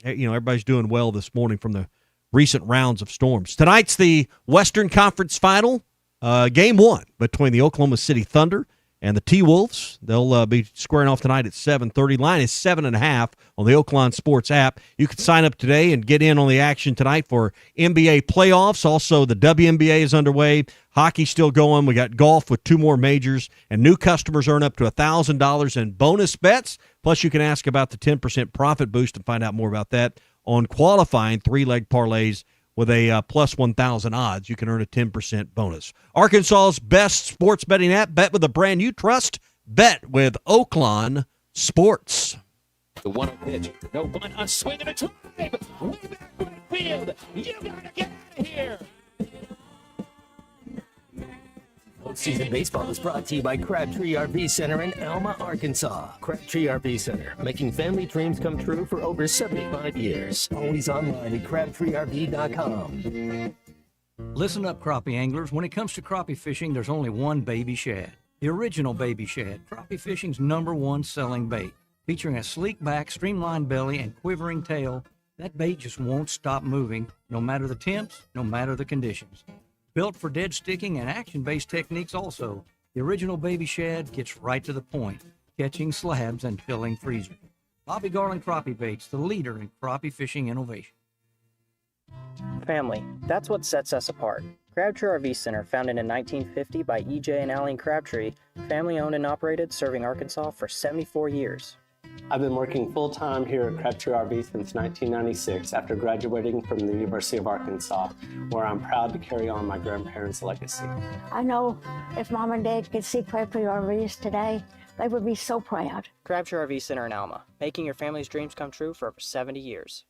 everybody's doing well this morning from the recent rounds of storms. Tonight's the Western Conference Final, Game 1 between the Oklahoma City Thunder and the T-Wolves. They'll be squaring off tonight at 7:30. Line is 7.5 on the Oaklawn Sports app. You can sign up today and get in on the action tonight for NBA playoffs. Also, the WNBA is underway. Hockey's still going. We got golf with 2 more majors. And new customers earn up to $1,000 in bonus bets. Plus, you can ask about the 10% profit boost and find out more about that on qualifying 3-leg parlays with a plus 1,000 odds. You can earn a 10% bonus. Arkansas's best sports betting app. Bet with a brand you trust. Bet with Oaklawn Sports. The 1-0 pitch. No one, a swing and a drive. Way back right field. You gotta get out of here. Postseason baseball is brought to you by Crabtree RV Center in Alma, Arkansas. Crabtree RV Center, making family dreams come true for over 75 years. Always online at crabtreerv.com. Listen up, crappie anglers. When it comes to crappie fishing, there's only one baby shad. The original baby shad, crappie fishing's #1 selling bait. Featuring a sleek back, streamlined belly, and quivering tail, that bait just won't stop moving, no matter the temps, no matter the conditions. Built for dead sticking and action-based techniques also, the original baby shad gets right to the point, catching slabs and filling freezers. Bobby Garland Crappie Baits, the leader in crappie fishing innovation. Family, that's what sets us apart. Crabtree RV Center, founded in 1950 by E.J. and Aline Crabtree, family-owned and operated, serving Arkansas for 74 years. I've been working full-time here at Crabtree RV since 1996 after graduating from the University of Arkansas, where I'm proud to carry on my grandparents' legacy. I know if Mom and Dad could see Crabtree RVs today, they would be so proud. Crabtree RV Center in Alma, making your family's dreams come true for over 70 years.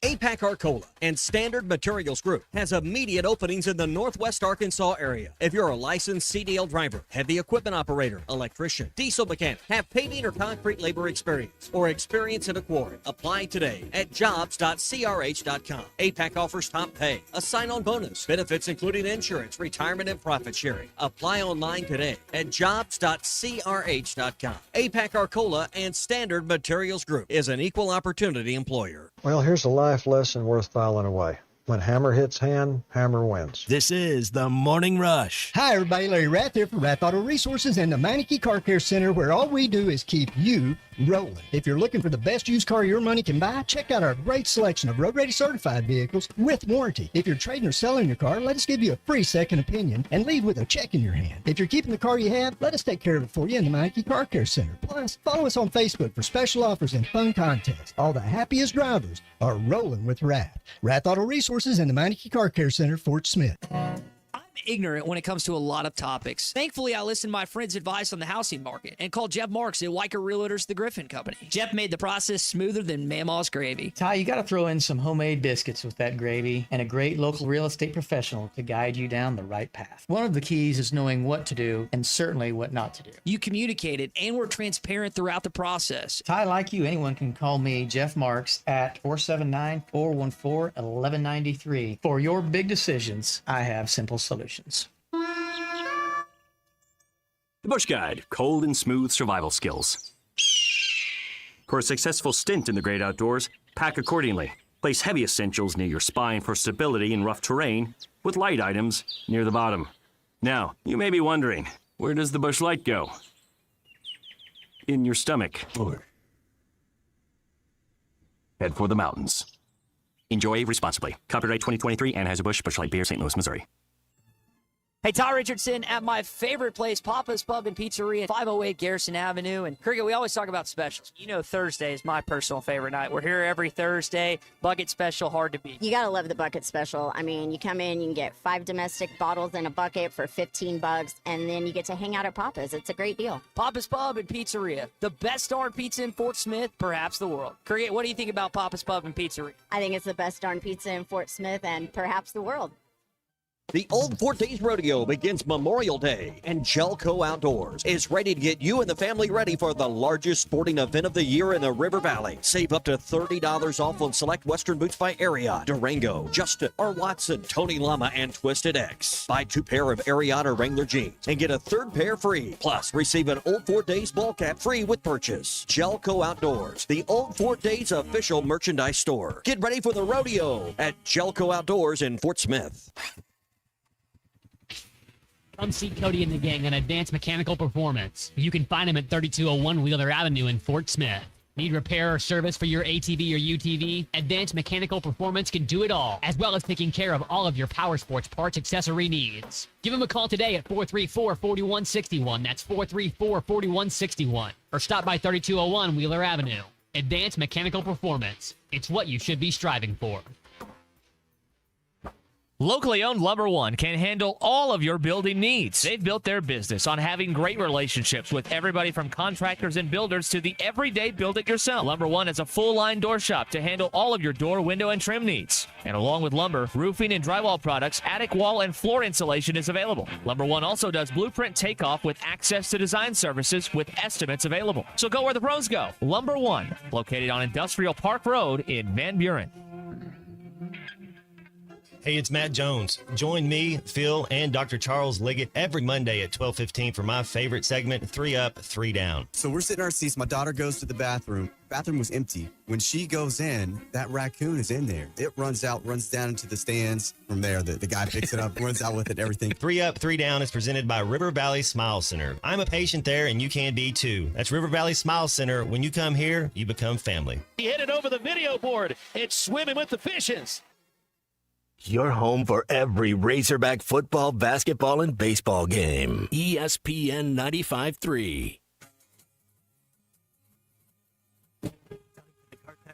APAC Arcola and Standard Materials Group has immediate openings in the Northwest Arkansas area. If you're a licensed CDL driver, heavy equipment operator, electrician, diesel mechanic, have paving or concrete labor experience, or experience in a quarry, apply today at jobs.crh.com. APAC offers top pay, a sign-on bonus, benefits including insurance, retirement, and profit sharing. Apply online today at jobs.crh.com. APAC Arcola and Standard Materials Group is an equal opportunity employer. Well, here's a life lesson worth filing away. When hammer hits hand, hammer wins. This is the Morning Rush. Hi, everybody. Larry Rath here from Rath Auto Resources and the Meineke Car Care Center, where all we do is keep you rolling. If you're looking for the best used car your money can buy, check out our great selection of road-ready certified vehicles with warranty. If you're trading or selling your car, let us give you a free second opinion and leave with a check in your hand. If you're keeping the car you have, let us take care of it for you in the Meineke Car Care Center. Plus, follow us on Facebook for special offers and fun contests. All the happiest drivers are rolling with Rath. Rath Auto Resources and the Meineke Car Care Center, Fort Smith. ignorant when it comes to a lot of topics. Thankfully, I listened to my friend's advice on the housing market and called Jeff Marks at Weicker Realtors, the Griffin Company. Jeff made the process smoother than Mamaw's gravy. Ty, you got to throw in some homemade biscuits with that gravy and a great local real estate professional to guide you down the right path. One of the keys is knowing what to do and certainly what not to do. You communicated and were transparent throughout the process. Ty, like you, anyone can call me, Jeff Marks, at 479-414-1193. For your big decisions, I have simple solutions. The Bush Guide, cold and smooth survival skills. For a successful stint in the great outdoors, pack accordingly. Place heavy essentials near your spine for stability in rough terrain, with light items near the bottom. Now, you may be wondering, where does the Bush Light go? In your stomach. Head for the mountains. Enjoy responsibly. Copyright 2023, Anheuser-Busch, Busch Light Beer, St. Louis, Missouri. Hey, Ty Richardson at my favorite place, Papa's Pub and Pizzeria, 508 Garrison Avenue. And Cricket, we always talk about specials. You know Thursday is my personal favorite night. We're here every Thursday. Bucket special, hard to beat. You gotta love the bucket special. I mean, you come in, you can get 5 domestic bottles in a bucket for $15, and then you get to hang out at Papa's. It's a great deal. Papa's Pub and Pizzeria, the best darn pizza in Fort Smith, perhaps the world. Cricket, what do you think about Papa's Pub and Pizzeria? I think it's the best darn pizza in Fort Smith and perhaps the world. The Old Fort Days Rodeo begins Memorial Day, and Jelco Outdoors is ready to get you and the family ready for the largest sporting event of the year in the River Valley. Save up to $30 off on select Western boots by Ariat, Durango, Justin, or Watson, Tony Lama, and Twisted X. Buy 2 pair of Ariat or Wrangler jeans and get a 3rd pair free. Plus, receive an Old Fort Days ball cap free with purchase. Jelco Outdoors, the Old Fort Days official merchandise store. Get ready for the rodeo at Jelco Outdoors in Fort Smith. Come see Cody and the gang on Advanced Mechanical Performance. You can find him at 3201 Wheeler Avenue in Fort Smith. Need repair or service for your ATV or UTV? Advanced Mechanical Performance can do it all, as well as taking care of all of your power sports parts accessory needs. Give him a call today at 434-4161. That's 434-4161. Or stop by 3201 Wheeler Avenue. Advanced Mechanical Performance. It's what you should be striving for. Locally owned Lumber One can handle all of your building needs. They've built their business on having great relationships with everybody from contractors and builders to the everyday build-it-yourself. Lumber One is a full-line door shop to handle all of your door, window, and trim needs. And along with lumber, roofing and drywall products, attic wall and floor insulation is available. Lumber One also does blueprint takeoff with access to design services with estimates available. So go where the pros go. Lumber One, located on Industrial Park Road in Van Buren. Hey, it's Matt Jones. Join me, Phil, and Dr. Charles Liggett every Monday at 12:15 for my favorite segment, 3 Up, 3 Down. So we're sitting in our seats. My daughter goes to the bathroom. Bathroom was empty. When she goes in, that raccoon is in there. It runs out, runs down into the stands. From there, the guy picks it up, runs out with it, everything. 3 Up, 3 Down is presented by River Valley Smile Center. I'm a patient there, and you can be too. That's River Valley Smile Center. When you come here, you become family. He hit it over the video board. It's swimming with the fishes. Your home for every Razorback football, basketball, and baseball game. ESPN 95.3.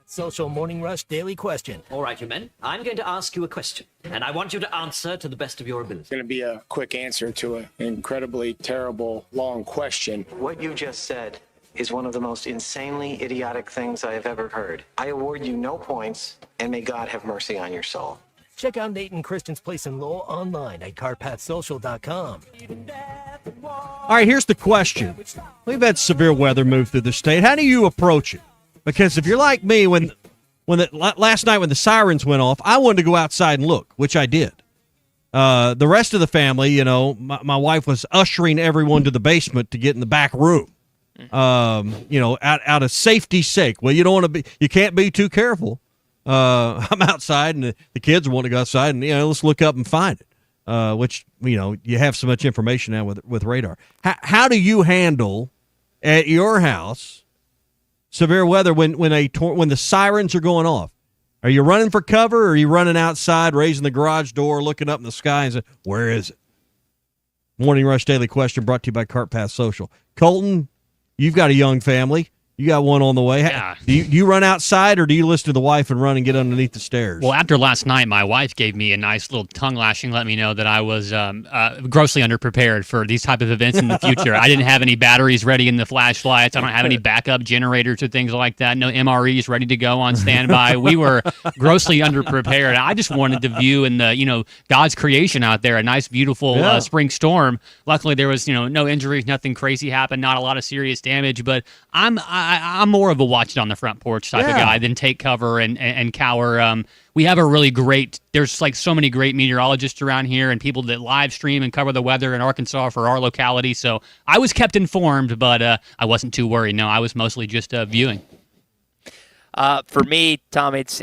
Social Morning Rush Daily Question. All right, you men. I'm going to ask you a question, and I want you to answer to the best of your ability. It's going to be a quick answer to an incredibly terrible, long question. What you just said is one of the most insanely idiotic things I have ever heard. I award you no points, and may God have mercy on your soul. Check out Nate and Christian's Place in Lowell online at carpathsocial.com. All right, here's the question. We've had severe weather move through the state. How do you approach it? Because if you're like me, last night when the sirens went off, I wanted to go outside and look, which I did. The rest of the family, you know, my wife was ushering everyone to the basement to get in the back room, you know, out of safety's sake. Well, you can't be too careful. I'm outside, and the kids want to go outside, and, you know, let's look up and find it, which, you know, you have so much information now with radar. How do you handle at your house severe weather when the sirens are going off? Are you running for cover, or are you running outside, raising the garage door, looking up in the sky and saying, where is it? Morning Rush Daily Question brought to you by Cart Path Social. Colton, you've got a young family. You got one on the way. Yeah. Do you run outside, or do you listen to the wife and run and get underneath the stairs? Well, after last night, my wife gave me a nice little tongue lashing, let me know that I was grossly underprepared for these type of events in the future. I didn't have any batteries ready in the flashlights. I don't have any backup generators or things like that. No MREs ready to go on standby. We were grossly underprepared. I just wanted to view in the, God's creation out there, a nice, beautiful spring storm. Luckily, there was, no injuries, nothing crazy happened, not a lot of serious damage. But I'm more of a watch it on the front porch type of guy than take cover and cower. We have a really great, there's like so many great meteorologists around here and people that live stream and cover the weather in Arkansas for our locality. So I was kept informed, but I wasn't too worried. No, I was mostly just viewing. For me, Tom, it's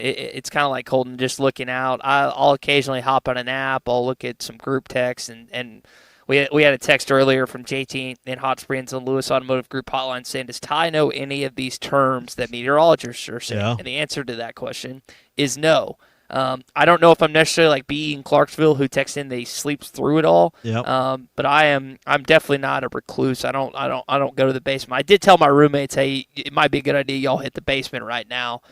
kind of like Colton, just looking out. I'll occasionally hop on an app. I'll look at some group texts, and we had a text earlier from JT in Hot Springs on Lewis Automotive Group hotline saying, does Ty know any of these terms that meteorologists are saying? Yeah. And the answer to that question is no. I don't know if I'm necessarily like B in Clarksville who texts in that he sleeps through it all. Yep. But I'm definitely not a recluse. I don't go to the basement. I did tell my roommates, hey, it might be a good idea y'all hit the basement right now.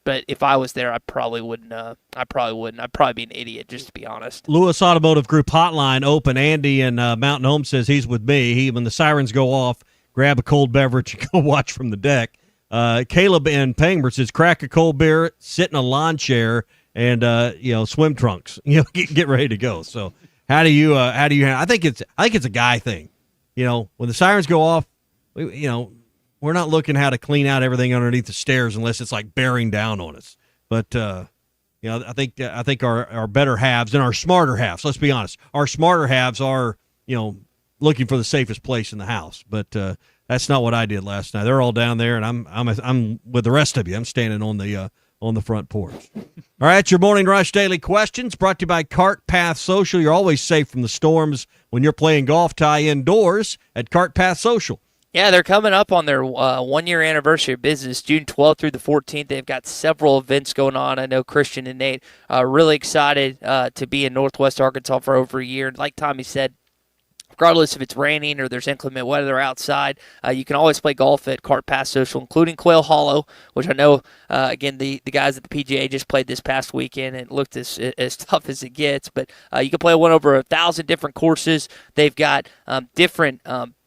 But if I was there, I probably wouldn't. I'd probably be an idiot, just to be honest. Lewis Automotive Group hotline open. Andy in Mountain Home says he's with me. When the sirens go off, grab a cold beverage and go watch from the deck. Caleb in Pangburn says crack a cold beer, sit in a lawn chair, and swim trunks. Get ready to go. So how do you I think it's a guy thing. When the sirens go off, we're not looking how to clean out everything underneath the stairs unless it's like bearing down on us. But I think our better halves and our smarter halves. Let's be honest, our smarter halves are looking for the safest place in the house. But that's not what I did last night. They're all down there, and I'm with the rest of you. I'm standing on the front porch. All right, your Morning Rush Daily Questions brought to you by Cart Path Social. You're always safe from the storms when you're playing golf tie indoors at Cart Path Social. Yeah, they're coming up on their one-year anniversary of business, June 12th through the 14th. They've got several events going on. I know Christian and Nate are really excited to be in Northwest Arkansas for over a year. And like Tommy said, regardless if it's raining or there's inclement weather outside, you can always play golf at Cart Path Social, including Quail Hollow, which I know, again, the guys at the PGA just played this past weekend and it looked as tough as it gets. But you can play one over 1,000 different courses. They've got different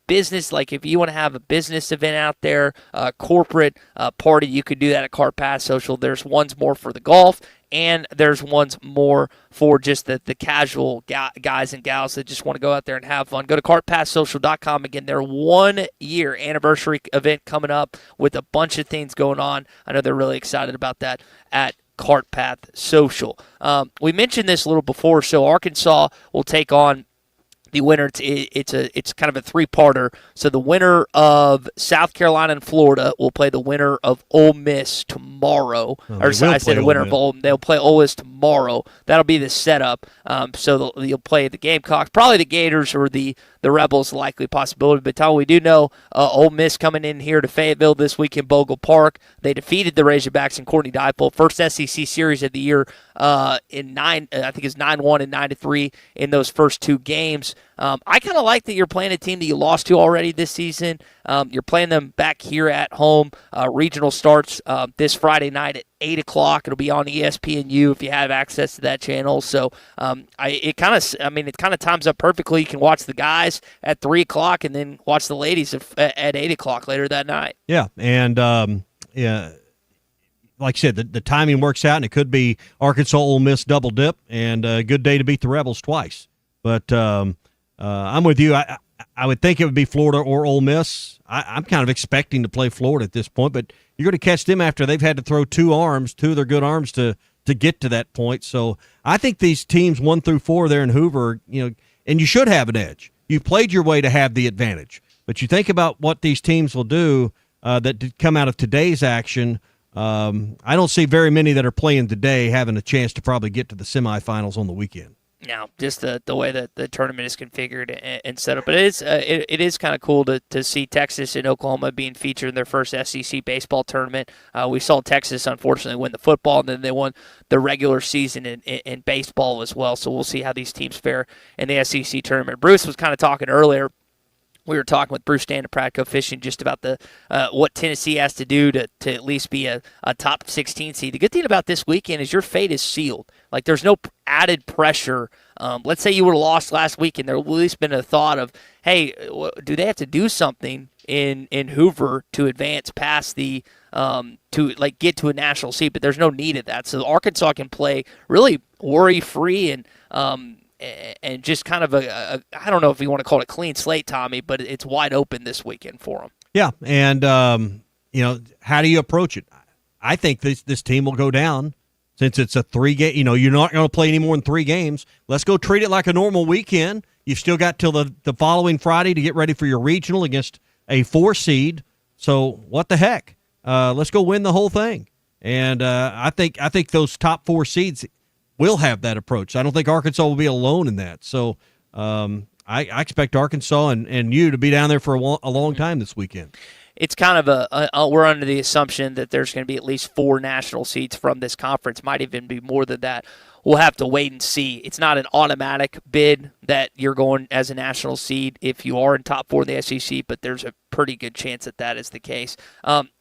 business, like if you want to have a business event out there, corporate party, you could do that at Cart Path Social. There's ones more for the golf, and there's ones more for just the casual guys and gals that just want to go out there and have fun. Go to cartpathsocial.com. Again, their 1 year anniversary event coming up with a bunch of things going on. I know they're really excited about that at Cart Path Social. We mentioned this a little before, so Arkansas will take on the winner. It's kind of a three-parter. So the winner of South Carolina and Florida will play the winner of Ole Miss tomorrow. They'll play Ole Miss tomorrow. That'll be the setup. So you'll play the Gamecocks, probably the Gators or the Rebels, likely possibility. But Tom, we do know Ole Miss coming in here to Fayetteville this week in Bogle Park. They defeated the Razorbacks in Courtney Dipole. First SEC series of the year in 9, I think it's 9-1 and 9-3 in those first two games. I kind of like that you're playing a team that you lost to already this season. You're playing them back here at home. Regional starts this Friday night at 8 o'clock. It'll be on ESPNU if you have access to that channel. So it kind of times up perfectly. You can watch the guys at 3 o'clock and then watch the ladies at 8 o'clock later that night. Yeah, and like I said, the timing works out, and it could be Arkansas Ole Miss double dip, and a good day to beat the Rebels twice. But I'm with you. I would think it would be Florida or Ole Miss. I'm kind of expecting to play Florida at this point, but you're going to catch them after they've had to throw two of their good arms to get to that point. So I think these teams 1 through 4 there in Hoover, and you should have an edge. You've played your way to have the advantage. But you think about what these teams will do that did come out of today's action. I don't see very many that are playing today having a chance to probably get to the semifinals on the weekend. Now, just the way that the tournament is configured and set up. But it is kind of cool to see Texas and Oklahoma being featured in their first SEC baseball tournament. We saw Texas, unfortunately, win the football, and then they won the regular season in baseball as well. So we'll see how these teams fare in the SEC tournament. Bruce was kind of talking earlier we were talking with Bruce Stan of Pratco Fishing just about the what Tennessee has to do to at least be a top 16 seed. The good thing about this weekend is your fate is sealed. Like, there's no added pressure. Let's say you would have lost last weekend. There would at least been a thought of, hey, do they have to do something in Hoover to advance past the to like get to a national seed? But there's no need of that. So Arkansas can play really worry-free and just kind of I don't know if you want to call it a clean slate, Tommy, but it's wide open this weekend for them. Yeah, and how do you approach it? I think this team will go down since it's a 3-game. You're not going to play any more than 3 games. Let's go treat it like a normal weekend. You've still got till the following Friday to get ready for your regional against a 4 seed. So what the heck? Let's go win the whole thing. And I think those top 4 seeds will have that approach. I don't think Arkansas will be alone in that. So I expect Arkansas and you to be down there for a long time this weekend. It's kind of we're under the assumption that there's going to be at least 4 national seeds from this conference. Might even be more than that. We'll have to wait and see. It's not an automatic bid that you're going as a national seed if you are in top 4 in the SEC, but there's a pretty good chance that is the case.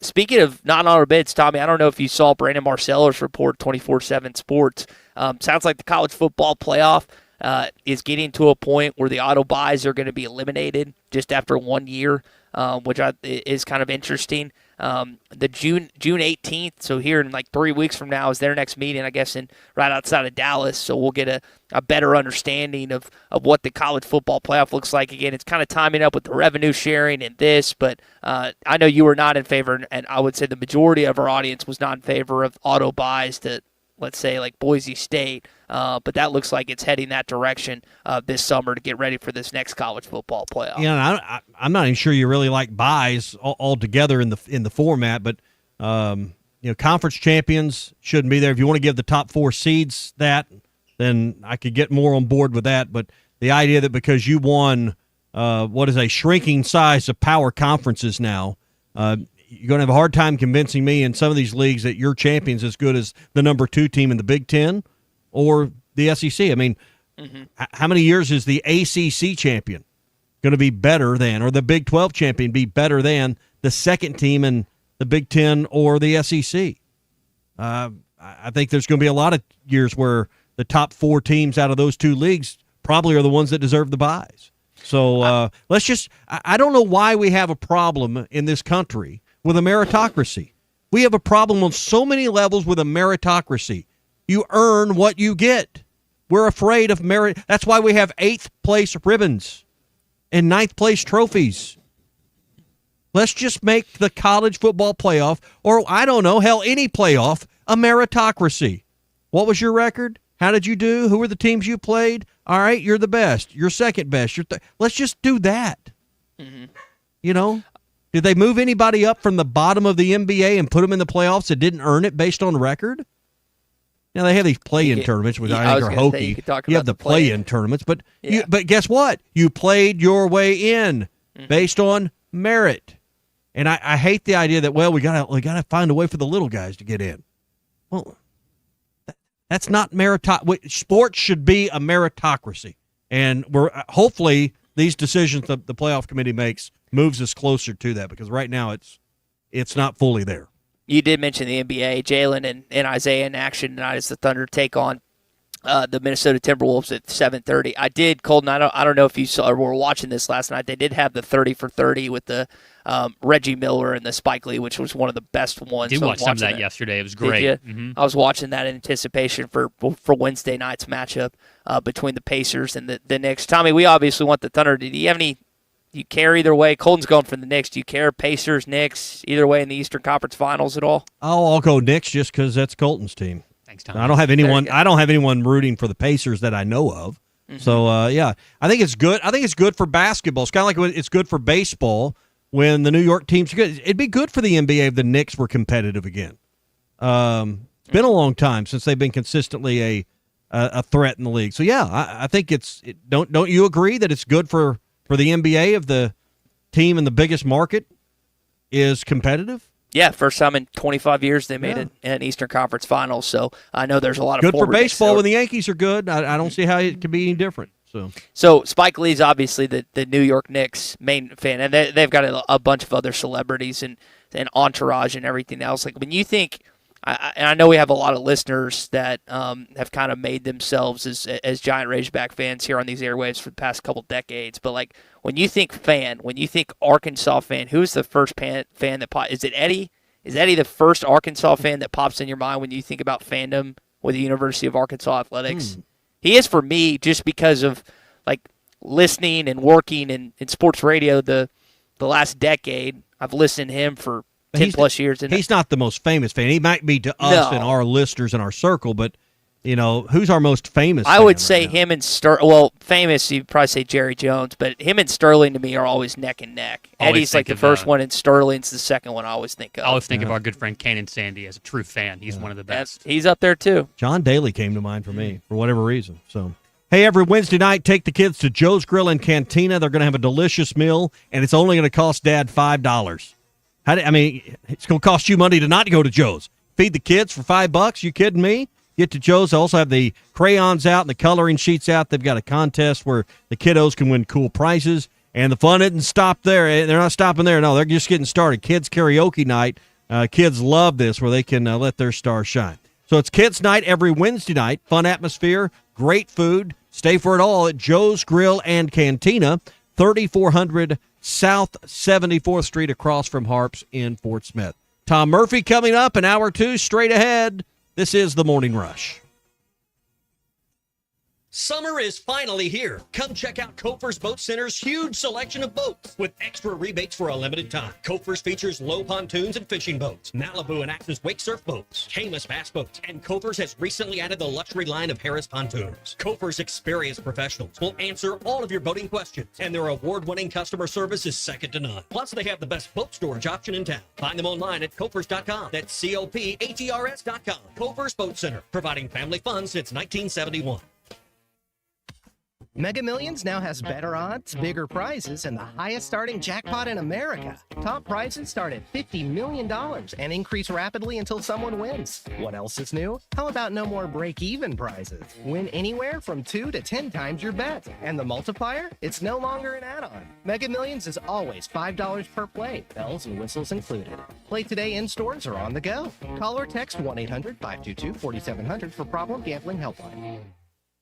Speaking of non-honor bids, Tommy, I don't know if you saw Brandon Marcello's report, 24/7 Sports. Sounds like the college football playoff is getting to a point where the auto buys are going to be eliminated just after 1 year, which is kind of interesting. The June 18th, so here in like 3 weeks from now, is their next meeting, I guess, right outside of Dallas. So we'll get a better understanding of what the college football playoff looks like. Again, it's kind of timing up with the revenue sharing and this, but I know you were not in favor, and I would say the majority of our audience was not in favor of auto buys to, let's say, like Boise State, but that looks like it's heading that direction this summer to get ready for this next college football playoff. Yeah, I'm not even sure you really like buys altogether in the format, but conference champions shouldn't be there. If you want to give the top 4 seeds that, then I could get more on board with that. But the idea that because you won what is a shrinking size of power conferences now, you're going to have a hard time convincing me in some of these leagues that your champion's as good as the number 2 team in the Big Ten or the SEC. I mean, how many years is the ACC champion going to be better than, or the Big 12 champion be better than the second team in the Big Ten or the SEC? I think there's going to be a lot of years where the top 4 teams out of those 2 leagues probably are the ones that deserve the buys. So let's just – I don't know why we have a problem in this country with a meritocracy. We have a problem on so many levels with a meritocracy. You earn what you get. We're afraid of merit. That's why we have 8th place ribbons and 9th place trophies. Let's just make the college football playoff, or I don't know, hell, any playoff, a meritocracy. What was your record? How did you do? Who were the teams you played? All right, you're the best. You're second best. Let's just do that. Did they move anybody up from the bottom of the NBA and put them in the playoffs that didn't earn it based on record? Now, they have these play-in tournaments, which I think are hokey. You have the play-in tournaments, but but guess what? You played your way in based on merit. And I hate the idea that, well, we gotta find a way for the little guys to get in. Well, that's not meritocracy. Sports should be a meritocracy. And we're hopefully these decisions the playoff committee makes moves us closer to that, because right now it's not fully there. You did mention the NBA. Jalen and Isaiah in action tonight as the Thunder take on the Minnesota Timberwolves at 7:30. I did, Colton, I don't know if you saw or were watching this last night. They did have the 30 for 30 with the Reggie Miller and the Spike Lee, which was one of the best ones. I did watch some of that yesterday. It was great. Did you? I was watching that in anticipation for Wednesday night's matchup between the Pacers and the Knicks. Tommy, we obviously want the Thunder. Do you have any? Do you care either way? Colton's going for the Knicks. Do you care Pacers, Knicks, either way in the Eastern Conference Finals at all? I'll go Knicks just because that's Colton's team. Thanks, Tom. I don't have anyone rooting for the Pacers that I know of. So I think it's good. I think it's good for basketball. It's kind of like it's good for baseball when the New York teams are good. It'd be good for the NBA if the Knicks were competitive again. It's been a long time since they've been consistently a threat in the league. So I think don't you agree that it's good for the NBA if the team in the biggest market is competitive? Yeah, first time in 25 years they made an Eastern Conference Finals. So I know there's a lot of good for baseball when the Yankees are good. I don't see how it can be any different. So Spike Lee's obviously the New York Knicks main fan, and they've got a bunch of other celebrities and entourage and everything else. Like when you think, and I know we have a lot of listeners that have kind of made themselves as giant Razorback fans here on these airwaves for the past couple decades. But like when you think fan, when you think Arkansas fan, who's the first fan that is it Eddie? Is Eddie the first Arkansas fan that pops in your mind when you think about fandom with the University of Arkansas athletics? He is for me just because of like listening and working in sports radio the last decade. I've listened to him for 10-plus years. And he's not the most famous fan. He might be to us and our listeners in our circle, but, who's our most famous fan? I would say him and Sterling. Well, famous, you'd probably say Jerry Jones, but him and Sterling to me are always neck and neck. Eddie's like the first one, and Sterling's the second one I always think of. I always think of our good friend Kanan Sandy as a true fan. He's one of the best. He's up there, too. John Daly came to mind for me, for whatever reason. So, hey, every Wednesday night, take the kids to Joe's Grill and Cantina. They're going to have a delicious meal, and it's only going to cost Dad $5. It's going to cost you money to not go to Joe's. Feed the kids for $5. You kidding me? Get to Joe's. They also have the crayons out and the coloring sheets out. They've got a contest where the kiddos can win cool prizes. And the fun isn't stopped there. They're not stopping there. No, they're just getting started. Kids karaoke night. Kids love this where they can let their stars shine. So it's kids night every Wednesday night. Fun atmosphere, great food. Stay for it all at Joe's Grill and Cantina, 3400 South 74th Street across from Harps in Fort Smith. Tom Murphy coming up in hour 2 straight ahead. This is The Morning Rush. Summer is finally here. Come check out Kofer's Boat Center's huge selection of boats with extra rebates for a limited time. Kofer's features low pontoons and fishing boats, Malibu and Axis wake surf boats, Caymas bass boats, and Kofer's has recently added the luxury line of Harris pontoons. Kofer's experienced professionals will answer all of your boating questions, and their award-winning customer service is second to none. Plus, they have the best boat storage option in town. Find them online at Kofers.com. That's COPHERS.com. Kofer's Boat Center, providing family fun since 1971. Mega Millions now has better odds, bigger prizes, and the highest starting jackpot in America. Top prizes start at $50 million and increase rapidly until someone wins. What else is new? How about no more break-even prizes? Win anywhere from 2 to 10 times your bet. And the multiplier? It's no longer an add-on. Mega Millions is always $5 per play, bells and whistles included. Play today in stores or on the go. Call or text 1-800-522-4700 for Problem Gambling Helpline.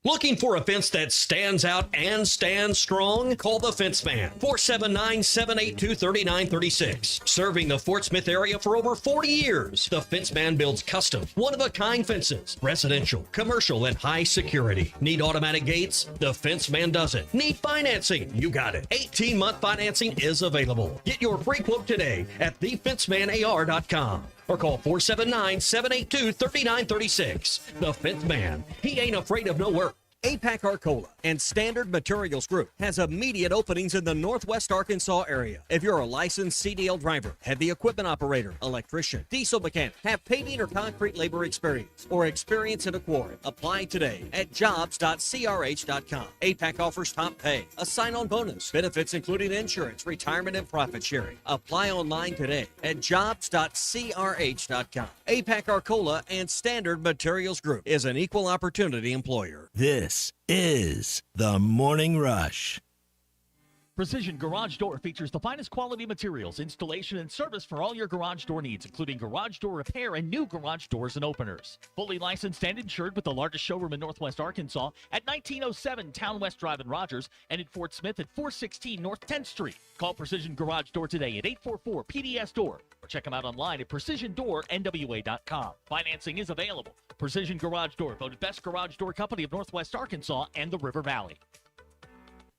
Looking for a fence that stands out and stands strong? Call the Fence Man, 479-782-3936. Serving the Fort Smith area for over 40 years, the Fence Man builds custom, one-of-a-kind fences, residential, commercial, and high security. Need automatic gates? The Fence Man does it. Need financing? You got it. 18-month financing is available. Get your free quote today at thefencemanar.com. Or call 479-782-3936. The Fifth Man. He ain't afraid of no work. APAC Arcola and Standard Materials Group has immediate openings in the Northwest Arkansas area. If you're a licensed CDL driver, heavy equipment operator, electrician, diesel mechanic, have paving or concrete labor experience, or experience in a quarry, apply today at jobs.crh.com. APAC offers top pay, a sign-on bonus, benefits including insurance, retirement, and profit sharing. Apply online today at jobs.crh.com. APAC Arcola and Standard Materials Group is an equal opportunity employer. This is The Morning Rush. Precision Garage Door features the finest quality materials, installation, and service for all your garage door needs, including garage door repair and new garage doors and openers. Fully licensed and insured with the largest showroom in Northwest Arkansas at 1907 Town West Drive in Rogers and in Fort Smith at 416 North 10th Street. Call Precision Garage Door today at 844-PDS-DOOR or check them out online at PrecisionDoorNWA.com. Financing is available. Precision Garage Door, voted best garage door company of Northwest Arkansas and the River Valley.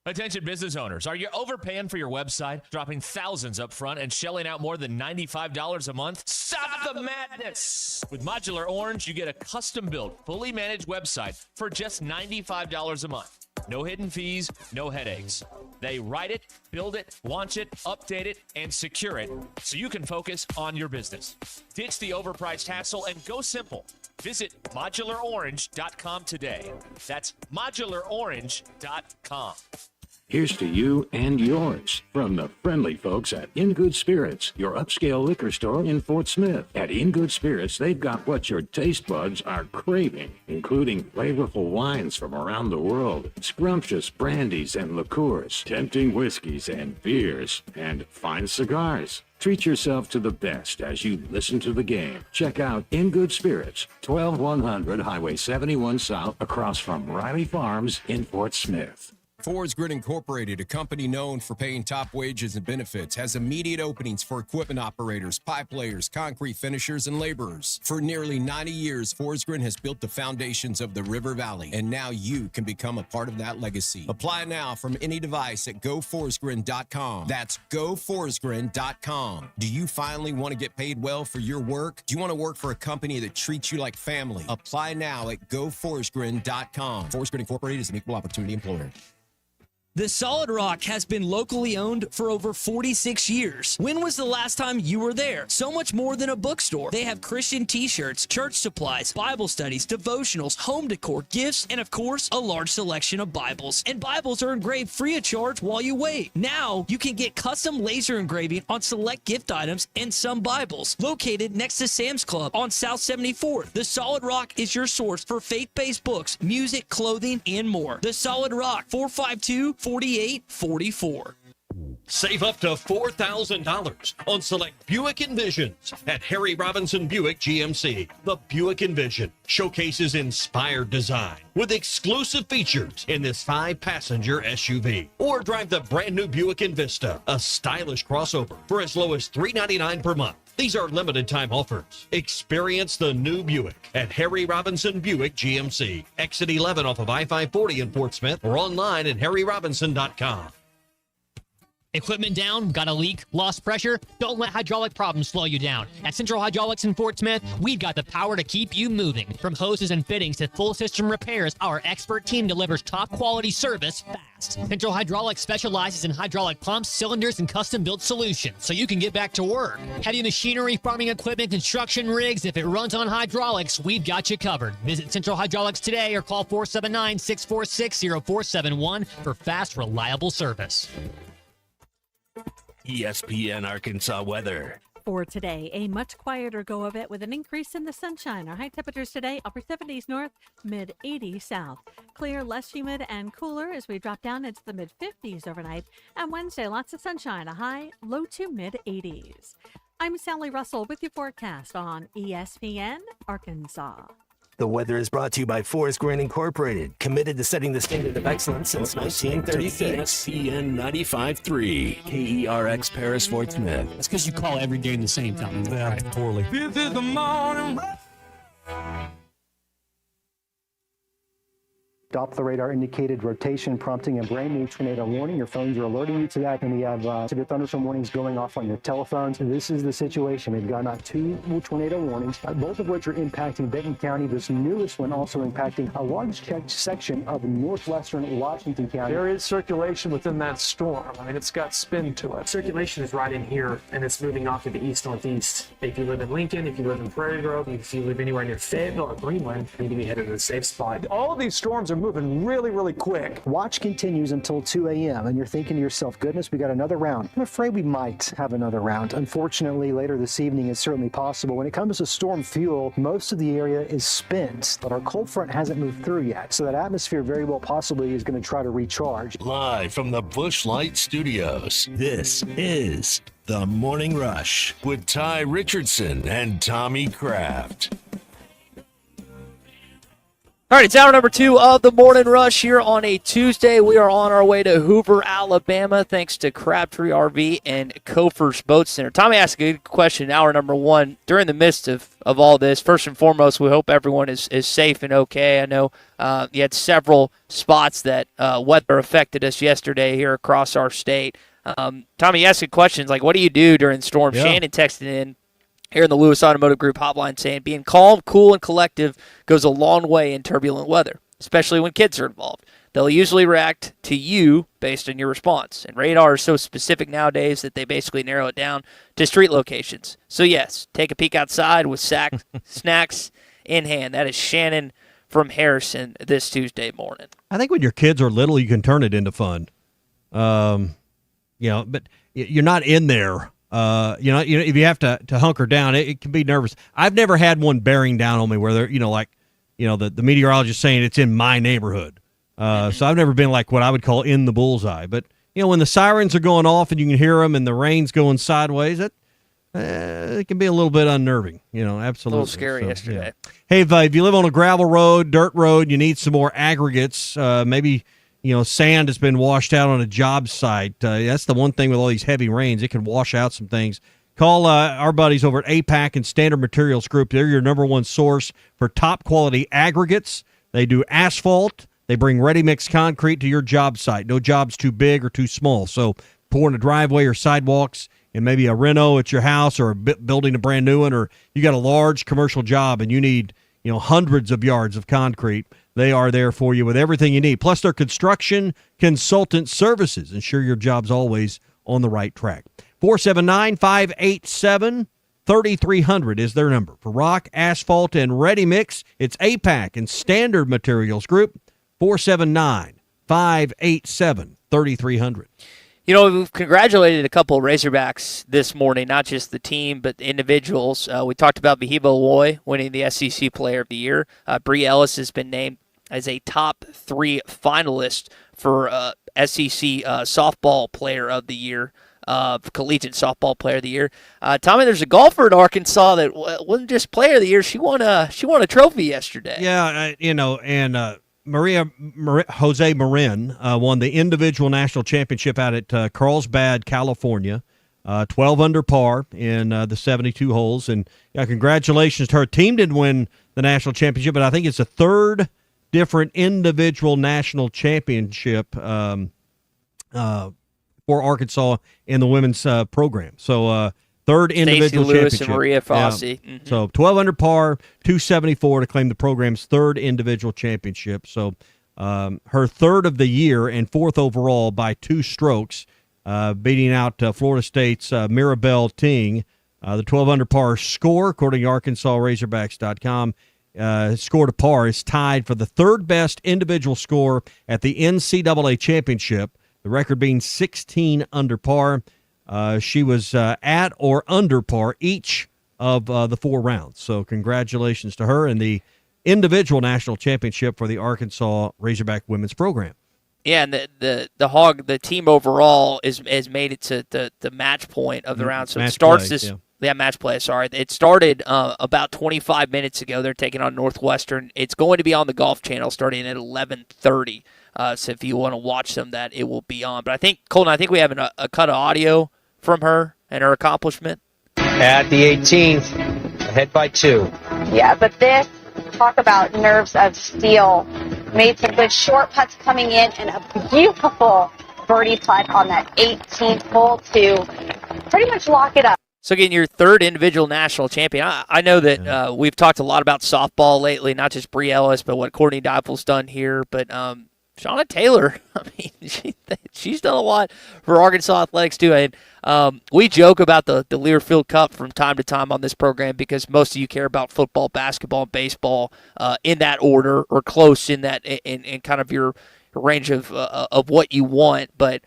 Attention business owners, are you overpaying for your website, dropping thousands up front and shelling out more than $95 a month? Stop the madness! With Modular Orange, you get a custom-built, fully managed website for just $95 a month. No hidden fees, no headaches. They write it, build it, launch it, update it, and secure it so you can focus on your business. Ditch the overpriced hassle and go simple. Visit modularorange.com today. That's modularorange.com. Here's to you and yours from the friendly folks at In Good Spirits, your upscale liquor store in Fort Smith. At In Good Spirits, they've got what your taste buds are craving, including flavorful wines from around the world, scrumptious brandies and liqueurs, tempting whiskeys and beers, and fine cigars. Treat yourself to the best as you listen to the game. Check out In Good Spirits, 12100 Highway 71 South, across from Riley Farms in Fort Smith. Fords Grid Incorporated, a company known for paying top wages and benefits, has immediate openings for equipment operators, pipe layers, concrete finishers, and laborers. For nearly 90 years, Fords Grid has built the foundations of the River Valley, and now you can become a part of that legacy. Apply now from any device at GoFordsGrid.com. That's GoFordsGrid.com. Do you finally want to get paid well for your work? Do you want to work for a company that treats you like family? Apply now at GoFordsGrid.com. Fords Grid Incorporated is an equal opportunity employer. The Solid Rock has been locally owned for over 46 years. When was the last time you were there? So much more than a bookstore. They have Christian t-shirts, church supplies, Bible studies, devotionals, home decor, gifts, and of course, a large selection of Bibles. And Bibles are engraved free of charge while you wait. Now, you can get custom laser engraving on select gift items and some Bibles. Located next to Sam's Club on South 74th, The Solid Rock is your source for faith-based books, music, clothing, and more. The Solid Rock, 452-4844. Save up to $4,000 on select Buick Envisions at Harry Robinson Buick GMC. The Buick Envision showcases inspired design with exclusive features in this 5-passenger SUV. Or drive the brand new Buick Envista, a stylish crossover for as low as $399 per month. These are limited time offers. Experience the new Buick at Harry Robinson Buick GMC. Exit 11 off of I-540 in Fort Smith or online at harryrobinson.com. Equipment down, got a leak, lost pressure? Don't let hydraulic problems slow you down. At Central Hydraulics in Fort Smith, we've got the power to keep you moving. From hoses and fittings to full system repairs, our expert team delivers top quality service fast. Central Hydraulics specializes in hydraulic pumps, cylinders, and custom-built solutions, so you can get back to work. Heavy machinery, farming equipment, construction rigs, if it runs on hydraulics, we've got you covered. Visit Central Hydraulics today or call 479-646-0471 for fast, reliable service. ESPN Arkansas weather. For today, a much quieter go of it with an increase in the sunshine. Our high temperatures today, upper 70s north, mid 80s south. Clear, less humid, and cooler as we drop down into the mid 50s overnight. And Wednesday, lots of sunshine, a high low to mid 80s. I'm Sally Russell with your forecast on ESPN Arkansas. The weather is brought to you by Forest Grid Incorporated, committed to setting the standard of excellence since 1936. ESPN 95.3, KERX Paris, Fort Smith. That's because you call every game the same time. Yeah, poorly. This is the morning. Doppler radar indicated rotation prompting a brand new tornado warning. Your phones are alerting you to that, and we have severe thunderstorm warnings going off on your telephones. And this is the situation. We've got 2 tornado warnings, both of which are impacting Benton County. This newest one also impacting a large section of northwestern Washington County. There is circulation within that storm. I mean, it's got spin to it. Circulation is right in here, and it's moving off to the east-northeast. If you live in Lincoln, if you live in Prairie Grove, if you live anywhere near Fayetteville or Greenland, you need to be headed to the safe spot. All of these storms are moving really, really quick. Watch continues until 2 a.m. and you're thinking to yourself, goodness, we got another round. I'm afraid we might have another round. Unfortunately, later this evening is certainly possible. When it comes to storm fuel, most of the area is spent, but our cold front hasn't moved through yet. So that atmosphere very well possibly is going to try to recharge. Live from the Busch Light Studios, this is The Morning Rush with Ty Richardson and Tommy Kraft. All right, it's hour number 2 of the Morning Rush here on a Tuesday. We are on our way to Hoover, Alabama, thanks to Crabtree RV and Kofer's Boat Center. Tommy asked a good question in hour number 1. During the midst of all this, first and foremost, we hope everyone is safe and okay. I know you had several spots that weather affected us yesterday here across our state. Tommy asked questions like, what do you do during storm? Yeah. Shannon texted in here in the Lewis Automotive Group hotline saying being calm, cool, and collective goes a long way in turbulent weather, especially when kids are involved. They'll usually react to you based on your response. And radar is so specific nowadays that they basically narrow it down to street locations. So, yes, take a peek outside with snacks in hand. That is Shannon from Harrison this Tuesday morning. I think when your kids are little, you can turn it into fun. But you're not in there. If you have to hunker down, it can be nervous. I've never had one bearing down on me where they're, the meteorologist saying it's in my neighborhood. So I've never been like what I would call in the bullseye. But, when the sirens are going off and you can hear them and the rain's going sideways, it can be a little bit unnerving, absolutely. A little scary yesterday. Yeah. Hey, if you live on a gravel road, dirt road, you need some more aggregates, maybe sand has been washed out on a job site. That's the one thing with all these heavy rains. It can wash out some things. Call our buddies over at APAC and Standard Materials Group. They're your number one source for top-quality aggregates. They do asphalt. They bring ready-mix concrete to your job site. No job's too big or too small. So pouring a driveway or sidewalks and maybe a reno at your house or building a brand new one, or you got a large commercial job and you need hundreds of yards of concrete, they are there for you with everything you need. Plus, their construction consultant services ensure your job's always on the right track. 479-587-3300 is their number. For rock, asphalt, and ready mix, it's APAC and Standard Materials Group, 479-587-3300. We've congratulated a couple of Razorbacks this morning, not just the team, but the individuals. We talked about Vahiba Loy winning the SEC Player of the Year. Bree Ellis has been named as a top 3 finalist for SEC Softball Player of the Year, Collegiate Softball Player of the Year. Tommy, there's a golfer in Arkansas that wasn't just Player of the Year. She won a trophy yesterday. Yeah, Maria Jose Marin won the individual national championship out at Carlsbad, California, 12 under par in the 72 holes. And congratulations to her. Team didn't win the national championship, but I think it's the third different individual national championship for Arkansas in the women's program. So third individual Stacey Lewis championship. And Maria Fossey. Yeah. Mm-hmm. So 12 under par, 274 to claim the program's third individual championship. So her third of the year and fourth overall by 2 strokes, beating out Florida State's Mirabelle Ting. The 12 under par score, according to ArkansasRazorbacks.com, score to par is tied for the third best individual score at the NCAA championship, the record being 16 under par. She was at or under par each of the 4 rounds. So congratulations to her in the individual national championship for the Arkansas Razorback women's program. Yeah, and the team overall has made it to the match point of the round. So it starts match play, sorry. It started about 25 minutes ago. They're taking on Northwestern. It's going to be on the Golf Channel starting at 11:30. So if you want to watch them, that it will be on. But I think, Colton, we have a cut of audio from her and her accomplishment. At the 18th, ahead by 2. Yeah, but this, talk about nerves of steel. Made some good short putts coming in and a beautiful birdie putt on that 18th hole to pretty much lock it up. So getting your third individual national champion. I know that we've talked a lot about softball lately, not just Bree Ellis, but what Courtney Deifel's done here. But Shauna Taylor, she's done a lot for Arkansas athletics too. And we joke about the Learfield Cup from time to time on this program because most of you care about football, basketball, and baseball in that order or close in that in kind of your range of what you want. But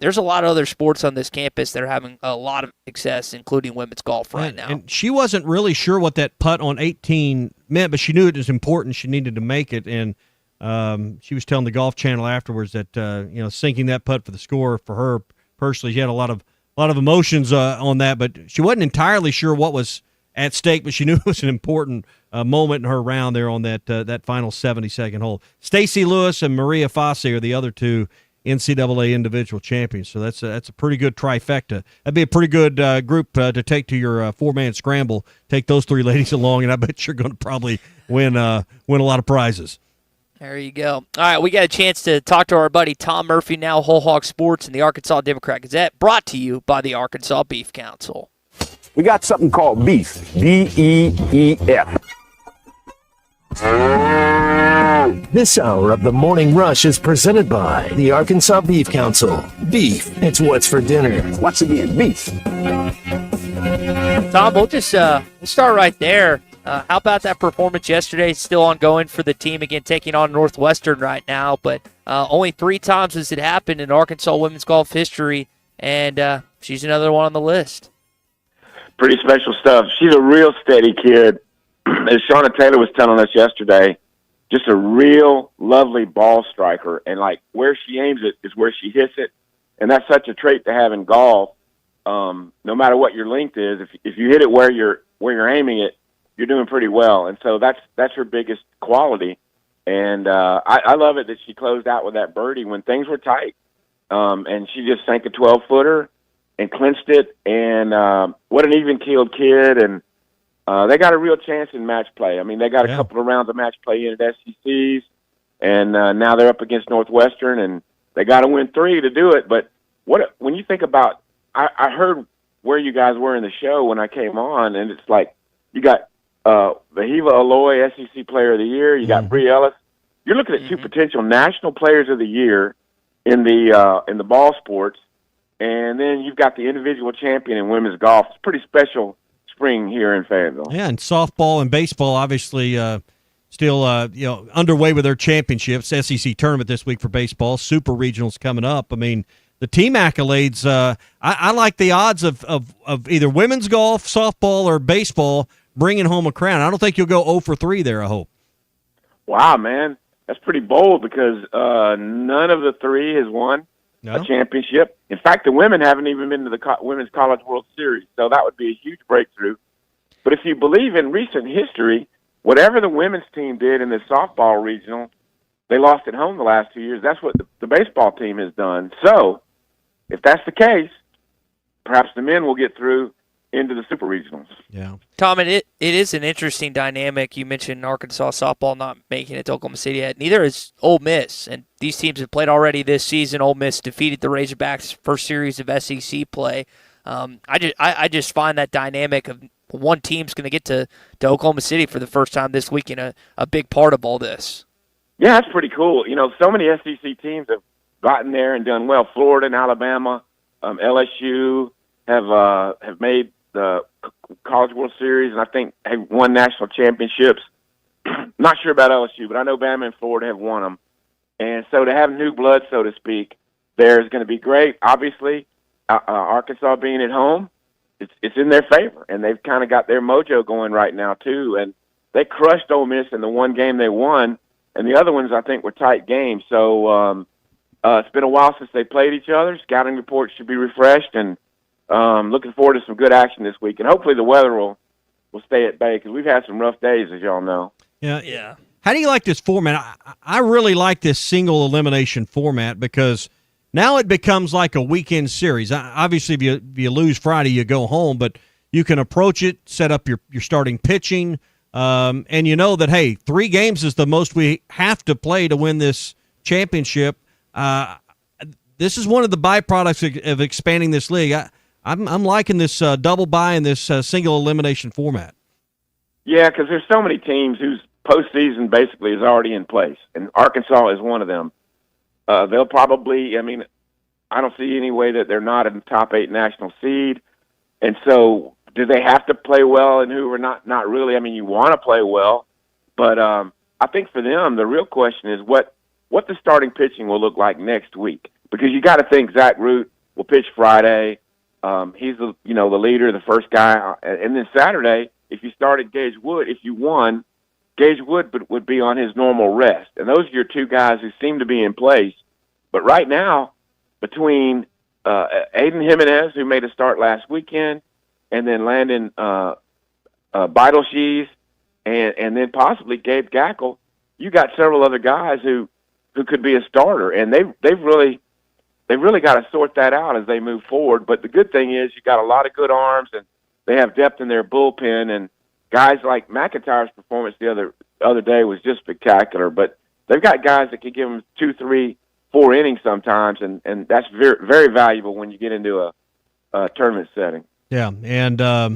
there's a lot of other sports on this campus that are having a lot of success, including women's golf right now. And she wasn't really sure what that putt on 18 meant, but she knew it was important. She needed to make it, and she was telling the Golf Channel afterwards that sinking that putt for the score for her personally, she had a lot of emotions on that, but she wasn't entirely sure what was at stake, but she knew it was an important moment in her round there on that final 72nd hole. Stacey Lewis and Maria Fossey are the other 2 NCAA individual champions, so that's a pretty good trifecta. That'd be a pretty good group to take to your 4-man scramble. Take those 3 ladies along, and I bet you're going to probably win a lot of prizes. There you go. All right, we got a chance to talk to our buddy Tom Murphy, now Whole Hog Sports and the Arkansas Democrat Gazette, brought to you by the Arkansas Beef Council. We got something called beef, B-E-E-F. This hour of the Morning Rush is presented by the Arkansas Beef Council. Beef, it's what's for dinner. Once again, beef. Tom, we'll just we'll start right there. How about that performance yesterday? Still ongoing for the team, again, taking on Northwestern right now, but only 3 times has it happened in Arkansas women's golf history, and she's another one on the list. Pretty special stuff. She's a real steady kid. As Shauna Taylor was telling us yesterday, just a real lovely ball striker, and like where she aims it is where she hits it, and that's such a trait to have in golf. No matter what your length is, if you hit it where you're aiming it, you're doing pretty well, and so that's her biggest quality. And I love it that she closed out with that birdie when things were tight, and she just sank a 12-footer and clinched it. And what an even-keeled kid, and they got a real chance in match play. I mean, they got a couple of rounds of match play in at SECs, and now they're up against Northwestern, and they got to win 3 to do it. But when you think about, I heard where you guys were in the show when I came on, and it's like you got Vahiva Aloy, SEC Player of the Year. You got Bree Ellis. You're looking at 2 potential National Players of the Year in the ball sports, and then you've got the individual champion in women's golf. It's pretty special spring here in Fayetteville. Yeah, and softball and baseball obviously still underway with their championships. SEC tournament this week for baseball. Super regionals coming up. I mean, the team accolades. I like the odds of either women's golf, softball, or baseball bringing home a crown. I don't think you'll go 0 for 3 there. I hope. Wow, man, that's pretty bold because none of the 3 has won a championship. In fact, the women haven't even been to the Women's College World Series, so that would be a huge breakthrough. But if you believe in recent history, whatever the women's team did in the softball regional, they lost at home the last 2 years. That's what the baseball team has done. So if that's the case, perhaps the men will get through into the super regionals. Yeah. Tom, it is an interesting dynamic. You mentioned Arkansas softball not making it to Oklahoma City yet. Neither is Ole Miss, and these teams have played already this season. Ole Miss defeated the Razorbacks' first series of SEC play. I just find that dynamic of one team's going to get to Oklahoma City for the first time this weekend a big part of all this. Yeah, that's pretty cool. You know, so many SEC teams have gotten there and done well. Florida and Alabama, LSU have made the College World Series, and I think have won national championships. Not sure about LSU, but I know Bama and Florida have won them. And so to have new blood, so to speak, there is going to be great. Obviously, Arkansas being at home, it's in their favor, and they've kind of got their mojo going right now too. And they crushed Ole Miss in the one game they won, and the other ones I think were tight games. So it's been a while since they played each other. Scouting reports should be refreshed, and looking forward to some good action this week. And hopefully the weather will stay at bay because we've had some rough days, as y'all know. Yeah. How do you like this format? I really like this single elimination format because now it becomes like a weekend series. Obviously, if you lose Friday, you go home, but you can approach it, set up your starting pitching, and you know that, hey, 3 games is the most we have to play to win this championship. This is one of the byproducts of expanding this league. I'm liking this double bye and this single elimination format. Yeah, because there's so many teams whose postseason basically is already in place, and Arkansas is one of them. They'll probably, I don't see any way that they're not in the top 8 national seed. And so do they have to play well and who are not? Not really. You want to play well, but I think for them, the real question is what the starting pitching will look like next week. Because you got to think Zach Root will pitch Friday. He's the leader, the first guy. And then Saturday, if you started Gage Wood, if you won, Gage Wood would be on his normal rest. And those are your 2 guys who seem to be in place. But right now, between Aiden Jimenez, who made a start last weekend, and then Landon Beidelshees, and then possibly Gabe Gackle, you got several other guys who could be a starter. And they've really got to sort that out as they move forward. But the good thing is you got a lot of good arms, and they have depth in their bullpen. And guys like McIntyre's performance the other day was just spectacular. But they've got guys that can give them 2, 3, 4 innings sometimes, and that's very, very valuable when you get into a tournament setting. Yeah, and I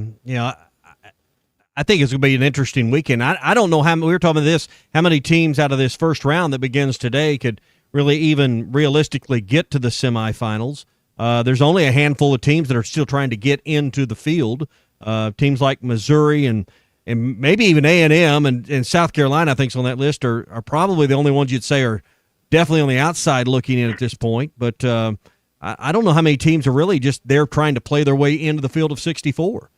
think it's going to be an interesting weekend. I don't know we were talking about this, how many teams out of this first round that begins today could really even realistically get to the semifinals. There's only a handful of teams that are still trying to get into the field. Teams like Missouri and and maybe even A&M and South Carolina, I think, is on that list, are probably the only ones you'd say are definitely on the outside looking in at this point. But I don't know how many teams are really just there trying to play their way into the field of 64.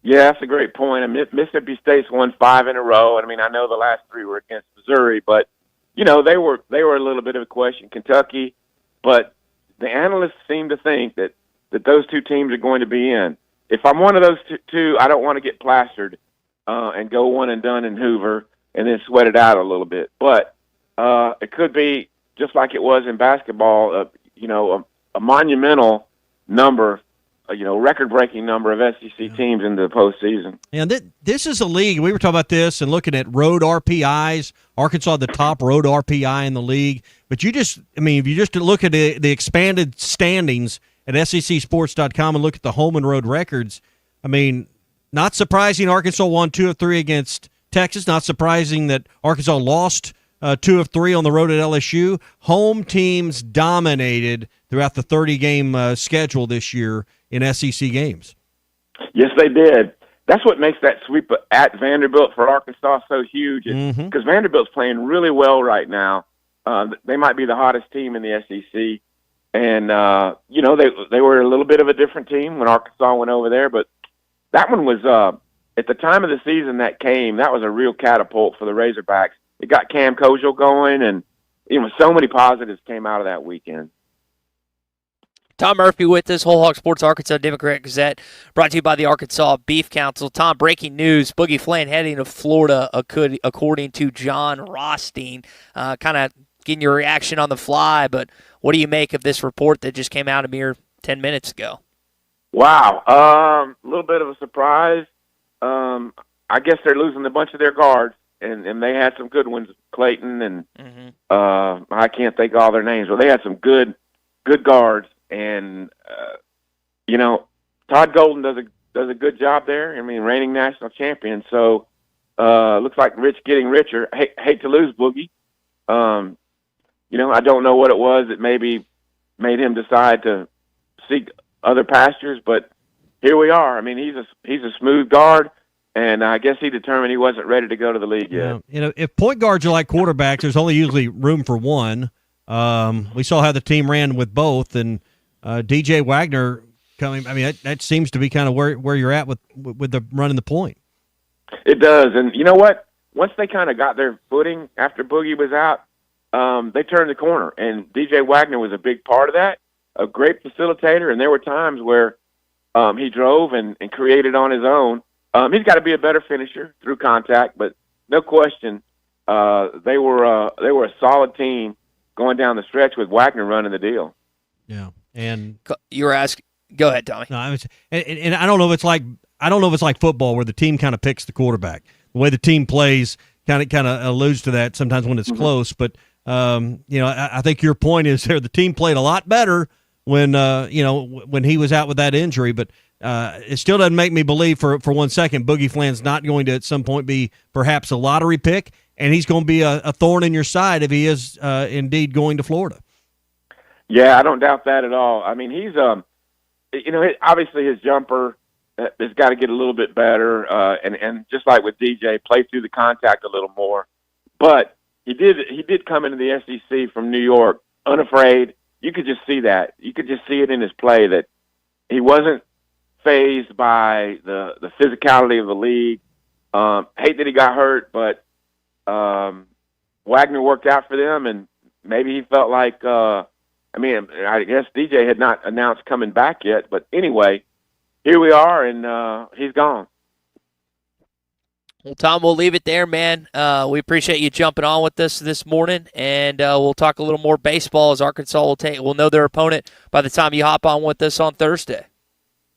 Yeah, that's a great point. I mean, Mississippi State's won 5 in a row. I mean, I know the last 3 were against Missouri, but you know they were a little bit of a question. Kentucky, but the analysts seem to think that those 2 teams are going to be in. If I'm one of those two, I don't want to get plastered and go one and done in Hoover and then sweat it out a little bit. But it could be just like it was in basketball. A monumental number, record-breaking number of SEC teams in the postseason. And this is a league. We were talking about this and looking at road RPIs. Arkansas, the top road RPI in the league. But if you just look at the expanded standings at SECsports.com and look at the home and road records, I mean, not surprising Arkansas won 2 of 3 against Texas. Not surprising that Arkansas lost 2 of 3 on the road at LSU. Home teams dominated throughout the 30-game schedule this year in SEC games. Yes, they did. That's what makes that sweep at Vanderbilt for Arkansas so huge, because Vanderbilt's playing really well right now. They might be the hottest team in the SEC, and they were a little bit of a different team when Arkansas went over there. But that one was at the time of the season that was a real catapult for the Razorbacks. It got Cam Kojo going, and so many positives came out of that weekend. Tom Murphy with us, Whole Hog Sports Arkansas Democrat Gazette, brought to you by the Arkansas Beef Council. Tom, breaking news, Boogie Flynn heading to Florida, according to John Rothstein. Kind of getting your reaction on the fly, but what do you make of this report that just came out a mere 10 minutes ago? Wow. A little bit of a surprise. I guess they're losing a bunch of their guards, and they had some good ones, Clayton, and I can't think of all their names, but they had some good guards. And Todd Golden does a good job there. I mean, reigning national champion. So looks like Rich getting richer. Hate to lose Boogie. I don't know what it was that maybe made him decide to seek other pastures, but here we are. I mean, he's a smooth guard, and I guess he determined he wasn't ready to go to the league yet. If point guards are like quarterbacks, there's only usually room for one. We saw how the team ran with both, and DJ Wagner coming. I mean, that seems to be kind of where you're at with the running the point. It does, and you know what? Once they kind of got their footing after Boogie was out, they turned the corner, and DJ Wagner was a big part of that. A great facilitator, and there were times where he drove and created on his own. He's got to be a better finisher through contact, but no question, they were a solid team going down the stretch with Wagner running the deal. Yeah. And you were asking. Go ahead, Tommy. No, and I don't know if it's like football where the team kind of picks the quarterback. The way the team plays kind of alludes to that sometimes when it's close. But I think your point is there. The team played a lot better when he was out with that injury. But it still doesn't make me believe for 1 second Boogie Flynn's not going to at some point be perhaps a lottery pick, and he's going to be a thorn in your side if he is indeed going to Florida. Yeah, I don't doubt that at all. I mean, he's, obviously his jumper has got to get a little bit better, and just like with DJ, play through the contact a little more. But he did come into the SEC from New York unafraid. You could just see that. You could just see it in his play that he wasn't fazed by the physicality of the league. Hate that he got hurt, but Wagner worked out for them, and maybe he felt like I guess DJ had not announced coming back yet, but anyway, here we are, and he's gone. Well, Tom, we'll leave it there, man. We appreciate you jumping on with us this morning, and we'll talk a little more baseball as Arkansas will know their opponent by the time you hop on with us on Thursday.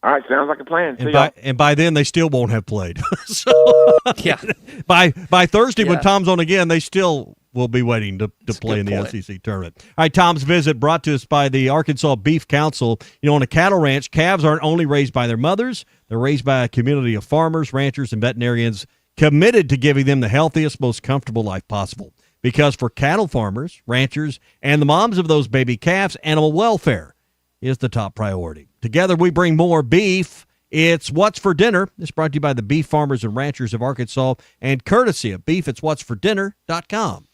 All right, sounds like a plan. And by then, they still won't have played. So yeah, by Thursday when Tom's on again, they still will be waiting to play in the SEC tournament. All right, Tom's visit brought to us by the Arkansas Beef Council. On a cattle ranch, calves aren't only raised by their mothers; they're raised by a community of farmers, ranchers, and veterinarians committed to giving them the healthiest, most comfortable life possible. Because for cattle farmers, ranchers, and the moms of those baby calves, animal welfare is the top priority. Together we bring more beef It's What's for Dinner. This is brought to you by the Beef Farmers and Ranchers of Arkansas and courtesy of beefit'swhatsfordinner.com.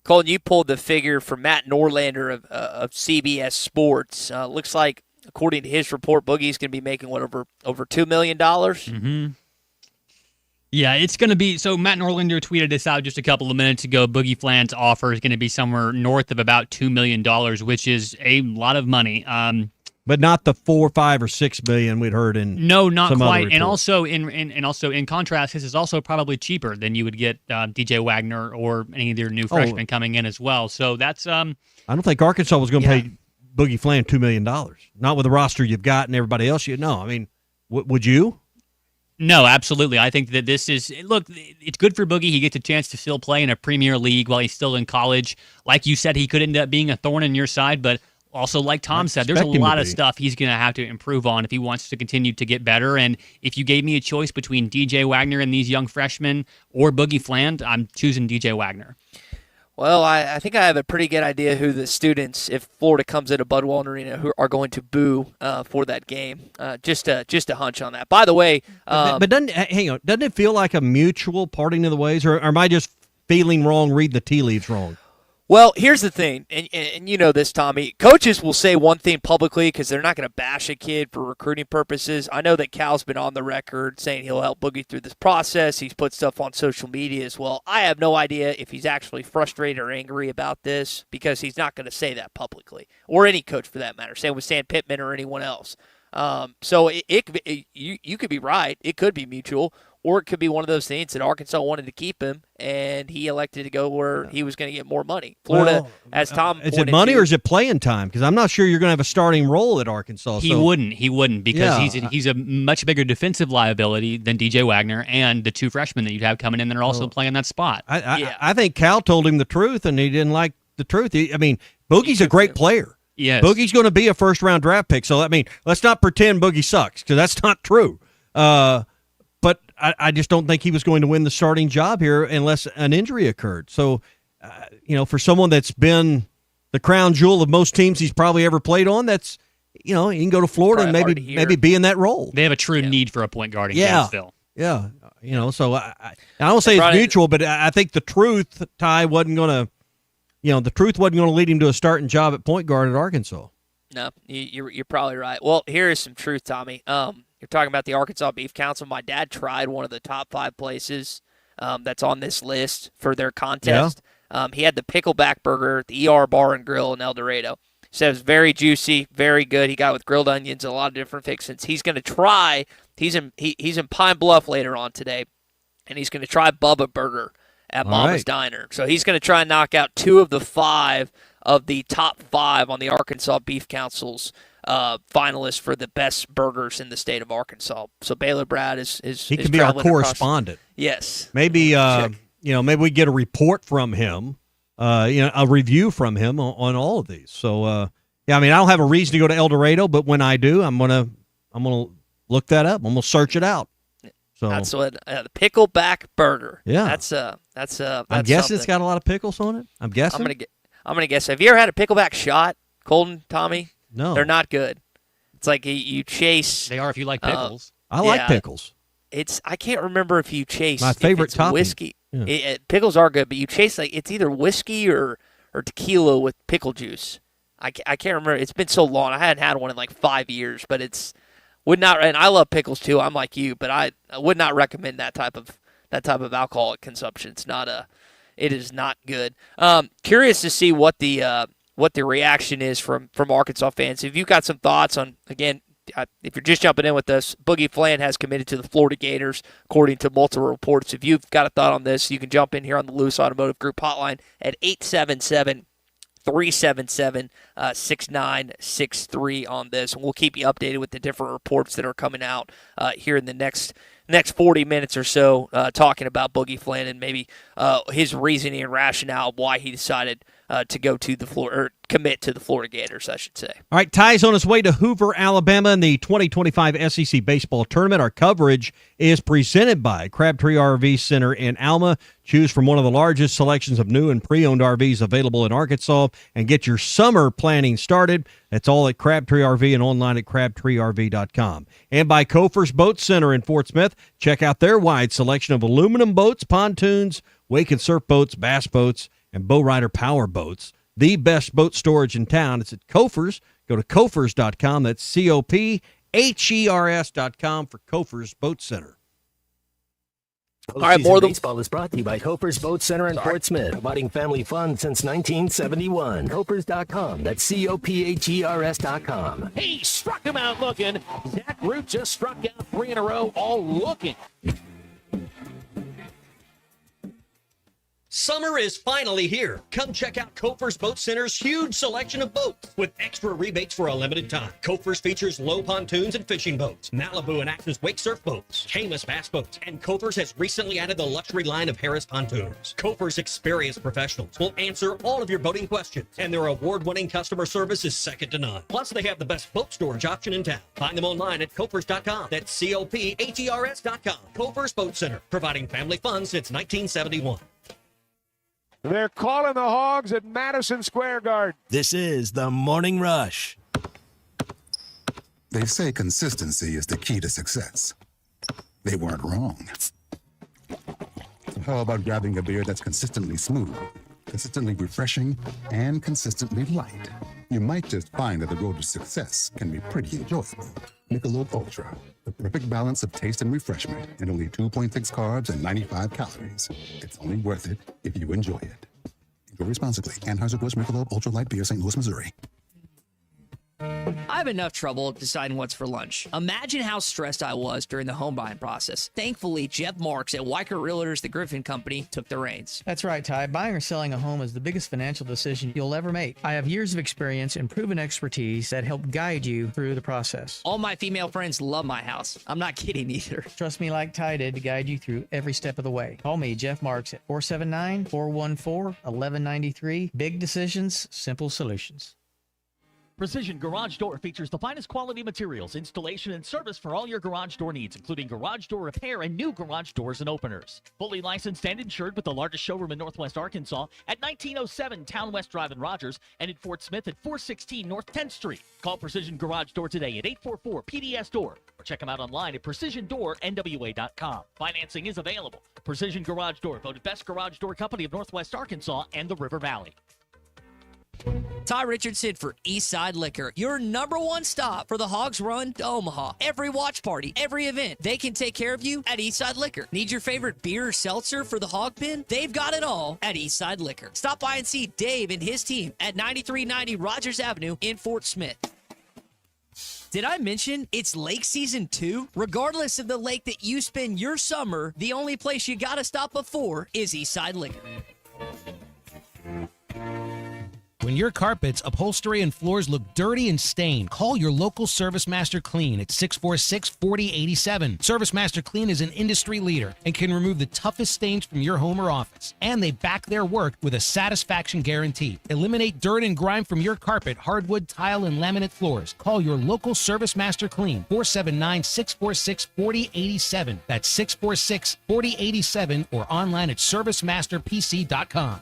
Colin, you pulled the figure from Matt Norlander of CBS Sports. Looks like, according to his report, Boogie's going to be making, over $2 million? Mm-hmm. Yeah, it's going to be – so Matt Norlander tweeted this out just a couple of minutes ago. Boogie Flan's offer is going to be somewhere north of about $2 million, which is a lot of money. But not the 4, 5, or 6 million we'd heard in no, not some quite. Other and also in contrast, this is also probably cheaper than you would get DJ Wagner or any of their new freshmen coming in as well. So that's I don't think Arkansas was going to pay Boogie Flan $2 million. Not with the roster you've got and everybody else you know. I mean, would you? No, absolutely. I think that this is – look, it's good for Boogie. He gets a chance to still play in a Premier League while he's still in college. Like you said, he could end up being a thorn in your side, but also like Tom said, there's a lot of stuff he's going to have to improve on if he wants to continue to get better. And if you gave me a choice between DJ Wagner and these young freshmen or Boogie Flan, I'm choosing DJ Wagner. Well, I think I have a pretty good idea who the students, if Florida comes into Bud Walton Arena, who are going to boo for that game. Just a hunch on that. By the way, but doesn't it feel like a mutual parting of the ways, or am I just feeling wrong? Read the tea leaves wrong. Well, here's the thing, and you know this, Tommy. Coaches will say one thing publicly because they're not going to bash a kid for recruiting purposes. I know that Cal's been on the record saying he'll help Boogie through this process. He's put stuff on social media as well. I have no idea if he's actually frustrated or angry about this because he's not going to say that publicly, or any coach for that matter. Same with Sam Pittman or anyone else. So you could be right. It could be mutual. Or it could be one of those things that Arkansas wanted to keep him, and he elected to go where he was going to get more money. Florida, as Tom is it money or is it playing time? Because I'm not sure you're going to have a starting role at Arkansas. He wouldn't because he's a much bigger defensive liability than DJ Wagner and the two freshmen that you'd have coming in that are also playing that spot. I think Cal told him the truth, and he didn't like the truth. Boogie's a great player. Yes. Boogie's going to be a first-round draft pick. So, let's not pretend Boogie sucks because that's not true. But I just don't think he was going to win the starting job here unless an injury occurred. So, for someone that's been the crown jewel of most teams he's probably ever played on, that's, he can go to Florida and maybe be in that role. They have a true need for a point guard in Gainesville. Yeah. So I don't say it's mutual, but I think the truth, Ty, wasn't going to lead him to a starting job at point guard at Arkansas. No, you're probably right. Well, here is some truth, Tommy. You're talking about the Arkansas Beef Council. My dad tried one of the top 5 places that's on this list for their contest. Yeah. He had the Pickleback Burger at the ER Bar and Grill in El Dorado. Said it was very juicy, very good. He got it with grilled onions and a lot of different fixings. He's going to try. He's in Pine Bluff later on today, and he's going to try Bubba Burger at Mama's Diner. So he's going to try and knock out 2 of the 5 of the top 5 on the Arkansas Beef Council's finalists for the best burgers in the state of Arkansas. So Baylor Brad is he can be our correspondent. Yes. Maybe maybe we get a report from him, a review from him on all of these. So I don't have a reason to go to El Dorado, but when I do, I'm gonna look that up. I'm gonna search it out. So that's what the Pickleback Burger. Yeah. That's I'm guessing something. It's got a lot of pickles on it. I'm guessing. I'm gonna guess. Have you ever had a pickleback shot, Colton, Tommy? No. They're not good. It's like you chase. They are if you like pickles. I like pickles. I can't remember if you chase. My favorite topping. Whiskey. Yeah. Pickles are good, but you chase it's either whiskey or tequila with pickle juice. I can't remember. It's been so long. I hadn't had one in like 5 years, but and I love pickles too. I'm like you, but I would not recommend that type of alcoholic consumption. It is not good. Curious to see what the reaction is from Arkansas fans. If you've got some thoughts on, again, if you're just jumping in with us, Boogie Flan has committed to the Florida Gators, according to multiple reports. If you've got a thought on this, you can jump in here on the Lewis Automotive Group hotline at 877-377-6963 on this. And we'll keep you updated with the different reports that are coming out here in the next 40 minutes or so, talking about Boogie Flan and maybe his reasoning and rationale of why he decided to go to the Florida, or commit to the Florida Gators, I should say. All right, Ty's on his way to Hoover, Alabama in the 2025 SEC Baseball Tournament. Our coverage is presented by Crabtree RV Center in Alma. Choose from one of the largest selections of new and pre-owned RVs available in Arkansas and get your summer planning started. That's all at Crabtree RV and online at crabtreerv.com. And by Kofer's Boat Center in Fort Smith. Check out their wide selection of aluminum boats, pontoons, wake and surf boats, bass boats, and Bow Rider power boats. The best boat storage in town. It's at Kofer's. Go to Kofer's.com. That's COPHERS.com for Kofer's Boat Center. All right, more baseball is brought to you by Kofer's Boat Center in Fort Smith, providing family fun since 1971. Kofer's.com. That's COPHERS.com. He struck him out looking. Zach Root just struck out 3 in a row, all looking. Summer is finally here. Come check out Kofer's Boat Center's huge selection of boats with extra rebates for a limited time. Kofer's features low pontoons and fishing boats, Malibu and Axis wake surf boats, Camus bass boats, and Kofer's has recently added the luxury line of Harris pontoons. Kofer's experienced professionals will answer all of your boating questions, and their award-winning customer service is second to none. Plus, they have the best boat storage option in town. Find them online at Kofer's.com. That's COPHERS.com. Kofer's Boat Center, providing family fun since 1971. They're calling the Hogs at Madison Square Garden. This is the Morning Rush. They say consistency is the key to success. They weren't wrong. How about grabbing a beer that's consistently smooth, consistently refreshing, and consistently light? You might just find that the road to success can be pretty enjoyable. Michelob Ultra, the perfect balance of taste and refreshment, and only 2.6 carbs and 95 calories. It's only worth it if you enjoy it. Enjoy responsibly. Anheuser-Busch Michelob Ultra Light Beer, St. Louis, Missouri. I have enough trouble deciding what's for lunch. Imagine how stressed I was during the home buying process. Thankfully, Jeff Marks at Weichert Realtors, the Griffin Company, took the reins. That's right, Ty. Buying or selling a home is the biggest financial decision you'll ever make. I have years of experience and proven expertise that help guide you through the process. All my female friends love my house. I'm not kidding either. Trust me like Ty did to guide you through every step of the way. Call me, Jeff Marks, at 479-414-1193. Big decisions, simple solutions. Precision Garage Door features the finest quality materials, installation, and service for all your garage door needs, including garage door repair and new garage doors and openers. Fully licensed and insured with the largest showroom in Northwest Arkansas at 1907 Town West Drive in Rogers and in Fort Smith at 416 North 10th Street. Call Precision Garage Door today at 844-PDS-DOOR or check them out online at PrecisionDoorNWA.com. Financing is available. Precision Garage Door, voted best garage door company of Northwest Arkansas and the River Valley. Ty Richardson for Eastside Liquor, your number one stop for the Hogs Run to Omaha. Every watch party, every event, they can take care of you at Eastside Liquor. Need your favorite beer or seltzer for the Hog Pen? They've got it all at Eastside Liquor. Stop by and see Dave and his team at 9390 Rogers Avenue in Fort Smith. Did I mention it's lake season 2? Regardless of the lake that you spend your summer, the only place you gotta stop before is Eastside Liquor. When your carpets, upholstery, and floors look dirty and stained, call your local Service Master Clean at 646-4087. Service Master Clean is an industry leader and can remove the toughest stains from your home or office. And they back their work with a satisfaction guarantee. Eliminate dirt and grime from your carpet, hardwood, tile, and laminate floors. Call your local Service Master Clean, 479-646-4087. That's 646-4087 or online at servicemasterpc.com.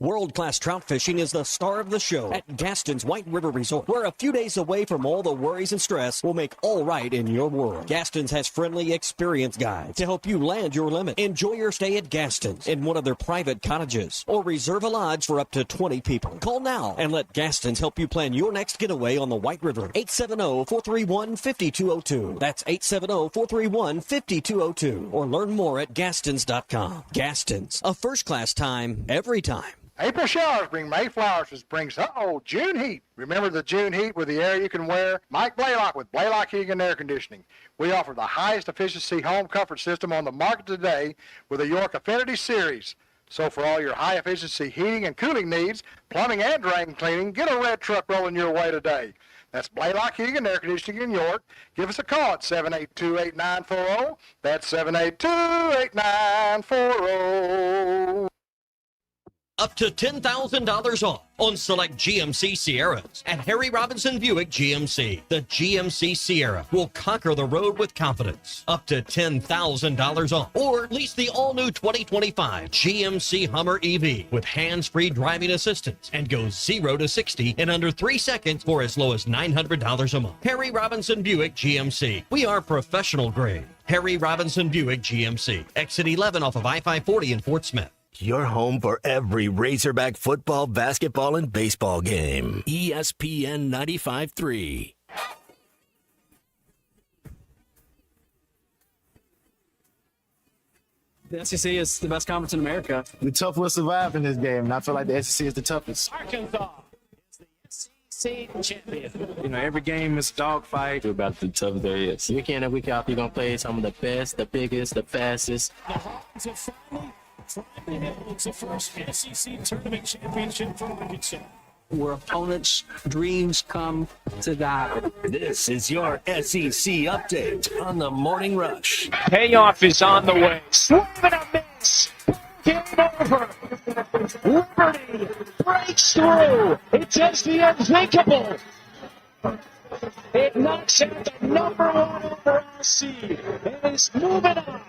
World-class trout fishing is the star of the show at Gaston's White River Resort, where a few days away from all the worries and stress will make all right in your world. Gaston's has friendly, experienced guides to help you land your limit. Enjoy your stay at Gaston's in one of their private cottages or reserve a lodge for up to 20 people. Call now and let Gaston's help you plan your next getaway on the White River. 870-431-5202. That's 870-431-5202. Or learn more at Gastons.com. Gaston's, a first-class time, every time. April showers bring May flowers to springs. June heat. Remember the June heat with the air you can wear? Mike Blaylock with Blaylock Heating and Air Conditioning. We offer the highest efficiency home comfort system on the market today with the York Affinity Series. So for all your high efficiency heating and cooling needs, plumbing and drain cleaning, get a red truck rolling your way today. That's Blaylock Heating and Air Conditioning in York. Give us a call at 782-8940. That's 782-8940. up to $10,000 off on select GMC Sierras at Harry Robinson Buick GMC. The GMC Sierra will conquer the road with confidence. Up to $10,000 off. Or lease the all-new 2025 GMC Hummer EV with hands-free driving assistance and go 0 to 60 in under 3 seconds for as low as $900 a month. Harry Robinson Buick GMC. We are professional grade. Harry Robinson Buick GMC. Exit 11 off of I-540 in Fort Smith. Your home for every Razorback football, basketball, and baseball game. ESPN 95.3. The SEC is the best conference in America. The tough will survive in this game, and I feel like the SEC is the toughest. Arkansas is the SEC champion. You know, every game is a dogfight. About the tough there is. Week in and week out, you're going to play some of the best, the biggest, the fastest. The Hawks have finally climbed the hill. It's the first SEC tournament championship for Arkansas. Where opponents' dreams come to die. This is your SEC update on the Morning Rush. Payoff is on the way. Swing and a miss. Game over. Liberty breaks through. It does the unthinkable. It knocks out the number 1 overall seed and is moving on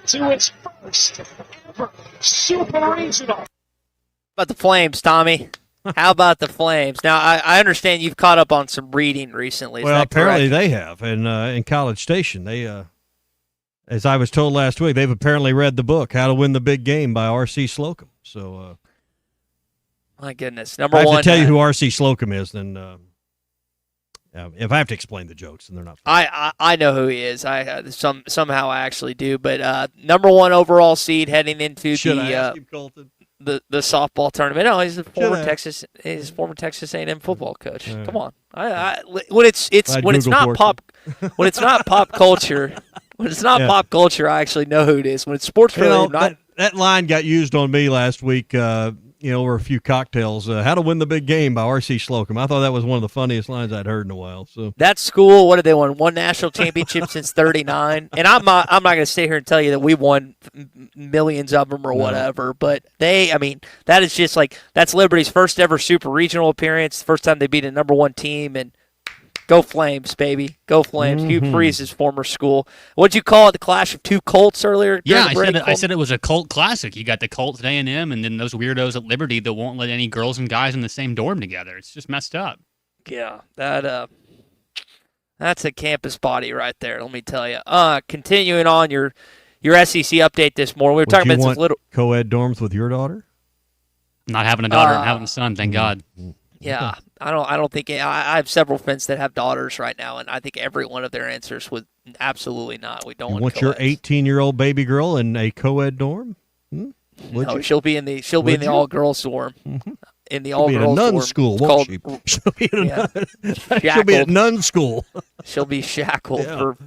to its first ever Super Regional. About the Flames, Tommy. How about the Flames? Now, I understand you've caught up on some reading recently. Is Well, that apparently correct? they have. And in College Station, they, as I was told last week, they've apparently read the book, How to Win the Big Game by R.C. Slocum. So, My goodness. Number I have one. to tell you who R.C. Slocum is, then if I have to explain the jokes, then they're not funny. I know who he is. Somehow I actually do. But number 1 overall seed heading into Should I ask him, Colton? the softball tournament. No, he's a former I? Texas. He's a former Texas A&M football coach. Yeah. Come on. When it's when it's not pop when it's not pop culture. When it's not pop culture, I actually know who it is. When it's sports related, that line got used on me last week. Over a few cocktails. How to Win the Big Game by R.C. Slocum. I thought that was one of the funniest lines I'd heard in a while. So that school, what did they won? One national championship since '39. And I'm not going to sit here and tell you that we won millions of them or whatever. But that is just that's Liberty's first ever Super Regional appearance. First time they beat a number 1 team, and go Flames, baby. Go Flames. Hugh Freeze's former school. What'd you call it? The clash of two Colts earlier? Yeah, I said it was a cult classic. You got the Colts at A&M and then those weirdos at Liberty that won't let any girls and guys in the same dorm together. It's just messed up. Yeah, that's a campus body right there, let me tell you. Continuing on your SEC update this morning. We were talking about some little co-ed dorms with your daughter? Not having a daughter and having a son, thank God. Yeah, I don't think I have several friends that have daughters right now, and I think every one of their answers would absolutely not. We don't want What's your 18-year-old baby girl in a co-ed dorm? No, she'll be in the all girls dorm. In the all girls dorm. Nun school, won't she? She'll be at nun school. She'll be shackled for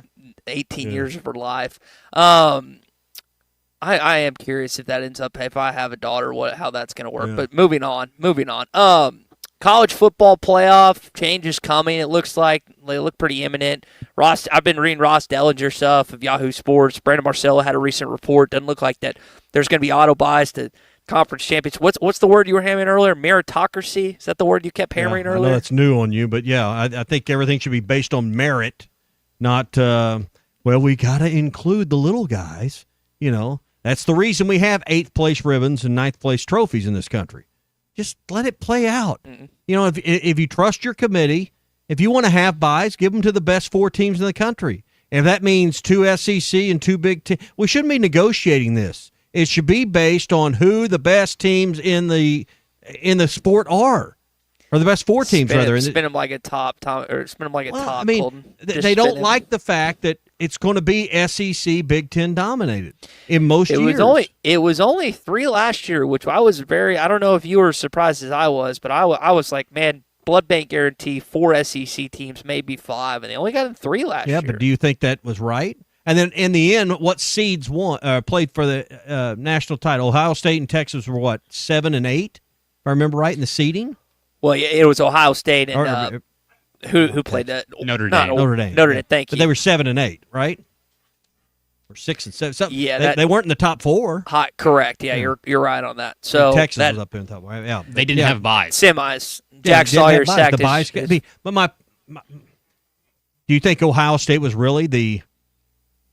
18 years of her life. I am curious if that ends up, if I have a daughter, how that's going to work. But moving on. College football playoff change is coming. It looks like they look pretty imminent. I've been reading Ross Dellinger stuff of Yahoo Sports. Brandon Marcello had a recent report. Doesn't look like that there's going to be auto buys to conference champions. What's the word you were hammering earlier? Meritocracy? Is that the word you kept hammering I earlier? know that's new on you, but I think everything should be based on merit, not we got to include the little guys. That's the reason we have 8th place ribbons and 9th place trophies in this country. Just let it play out. If you trust your committee, if you want to have buys, give them to the best 4 teams in the country. If that means 2 SEC and 2 Big Ten, we shouldn't be negotiating this. It should be based on who the best teams in the sport are, or the best 4 teams rather. Spin them like a top, or spin them like a top. They don't like the fact that it's going to be SEC Big Ten dominated in most years. It was only 3 last year, which I was I don't know if you were surprised as I was, but I was like, man, blood bank guarantee 4 SEC teams, maybe 5, and they only got in 3 last year. Yeah, but do you think that was right? And then in the end, what seeds played for the national title? Ohio State and Texas were what, 7 and 8, if I remember right, in the seeding? Well, it was Ohio State and who played that? Notre Dame. Notre Dame. Thank you. But they were 7 and 8, right? or 6 and 7. Something. Yeah, they weren't in the top 4. Hot, correct. Yeah, you're right on that. So Texas that, was up in the top 4. Yeah, They didn't have buys. Semis. Yeah, Jack Sawyer the sacked buys. But my, do you think Ohio State was really the,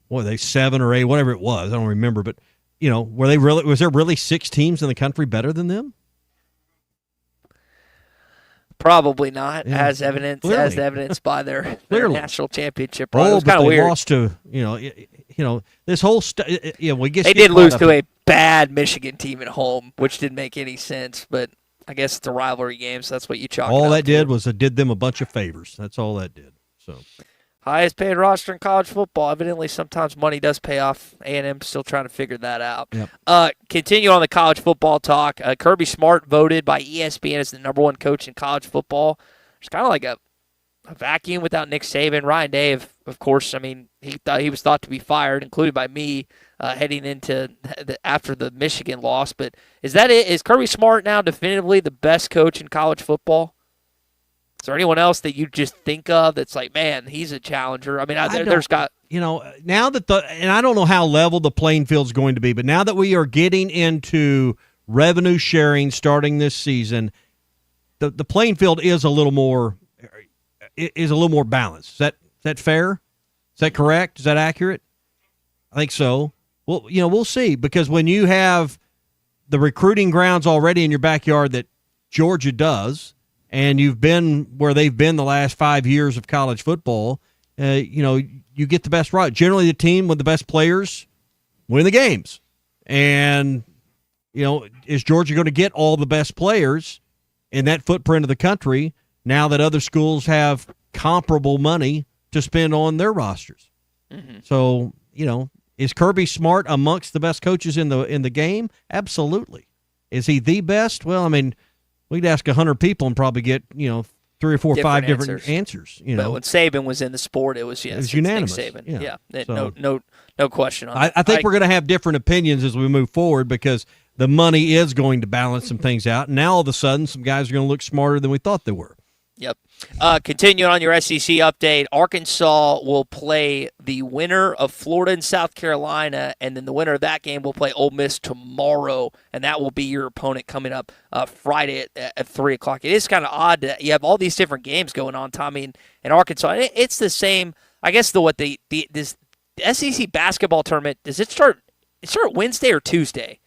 what were they, 7 or 8, whatever it was? I don't remember. But was there really 6 teams in the country better than them? Probably not, Yeah. as evidenced by their national championship run. It Oh, was but kind of they weird. lost to this whole we get. They did lose to a bad Michigan team at home, which didn't make any sense. But I guess it's a rivalry game, so that's what you chalk. All it up that to. did was it did them a bunch of favors. That's all that did. So Highest paid roster in college football. Evidently, sometimes money does pay off. A&M still trying to figure that out. Yep. Continue on the college football talk. Kirby Smart voted by ESPN as the #1 coach in college football. It's kind of like a vacuum without Nick Saban. Ryan Day, of course, I mean, he was thought to be fired, including by me, heading into after the Michigan loss. But is that it? Is Kirby Smart now definitively the best coach in college football? Is there anyone else that you just think of that's like, man, he's a challenger? I mean, there's got now that and I don't know how level the playing field's going to be, but now that we are getting into revenue sharing starting this season, the playing field is a little more balanced. Is that fair? Is that correct? Is that accurate? I think so. Well, we'll see, because when you have the recruiting grounds already in your backyard that Georgia does, and you've been where they've been the last 5 years of college football, you get the best route. Generally, the team with the best players win the games. And, is Georgia going to get all the best players in that footprint of the country now that other schools have comparable money to spend on their rosters? Mm-hmm. So, is Kirby Smart amongst the best coaches in the game? Absolutely. Is he the best? Well, I mean, we'd ask 100 people and probably get 3 or 4 or 5 different answers. But when Saban was in the sport, it was unanimous. Nick Saban. Yeah. So, no question on that. I think we're going to have different opinions as we move forward, because the money is going to balance some things out. And now all of a sudden, some guys are going to look smarter than we thought they were. Yep. Continuing on your SEC update, Arkansas will play the winner of Florida and South Carolina, and then the winner of that game will play Ole Miss tomorrow, and that will be your opponent coming up Friday at 3 o'clock. It is kind of odd that you have all these different games going on, Tommy, in Arkansas. And it's the same, I guess, this SEC basketball tournament, does it start Wednesday or Tuesday?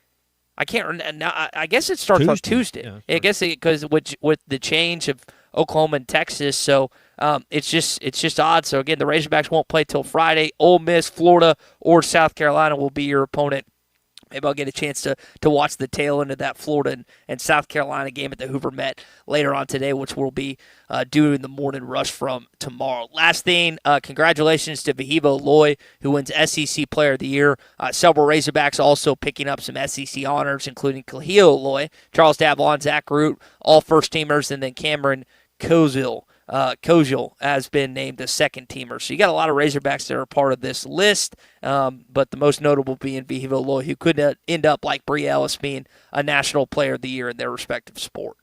I can't remember. I guess it starts on Tuesday. Yeah, I guess because with the change of Oklahoma and Texas, so it's just odd. So again, the Razorbacks won't play till Friday. Ole Miss, Florida, or South Carolina will be your opponent. Maybe I'll get a chance to watch the tail end of that Florida and South Carolina game at the Hoover Met later on today, which will be due in the morning rush from tomorrow. Last thing, congratulations to Vahivo Loy, who wins SEC Player of the Year. Several Razorbacks also picking up some SEC honors, including Kahio Loy, Charles Davlon, Zach Root, all first-teamers, and then Cameron Koziel has been named a second-teamer. So you got a lot of Razorbacks that are part of this list, but the most notable being Vahivo Loy, who could end up, like Bree Ellis, being a National Player of the Year in their respective sport.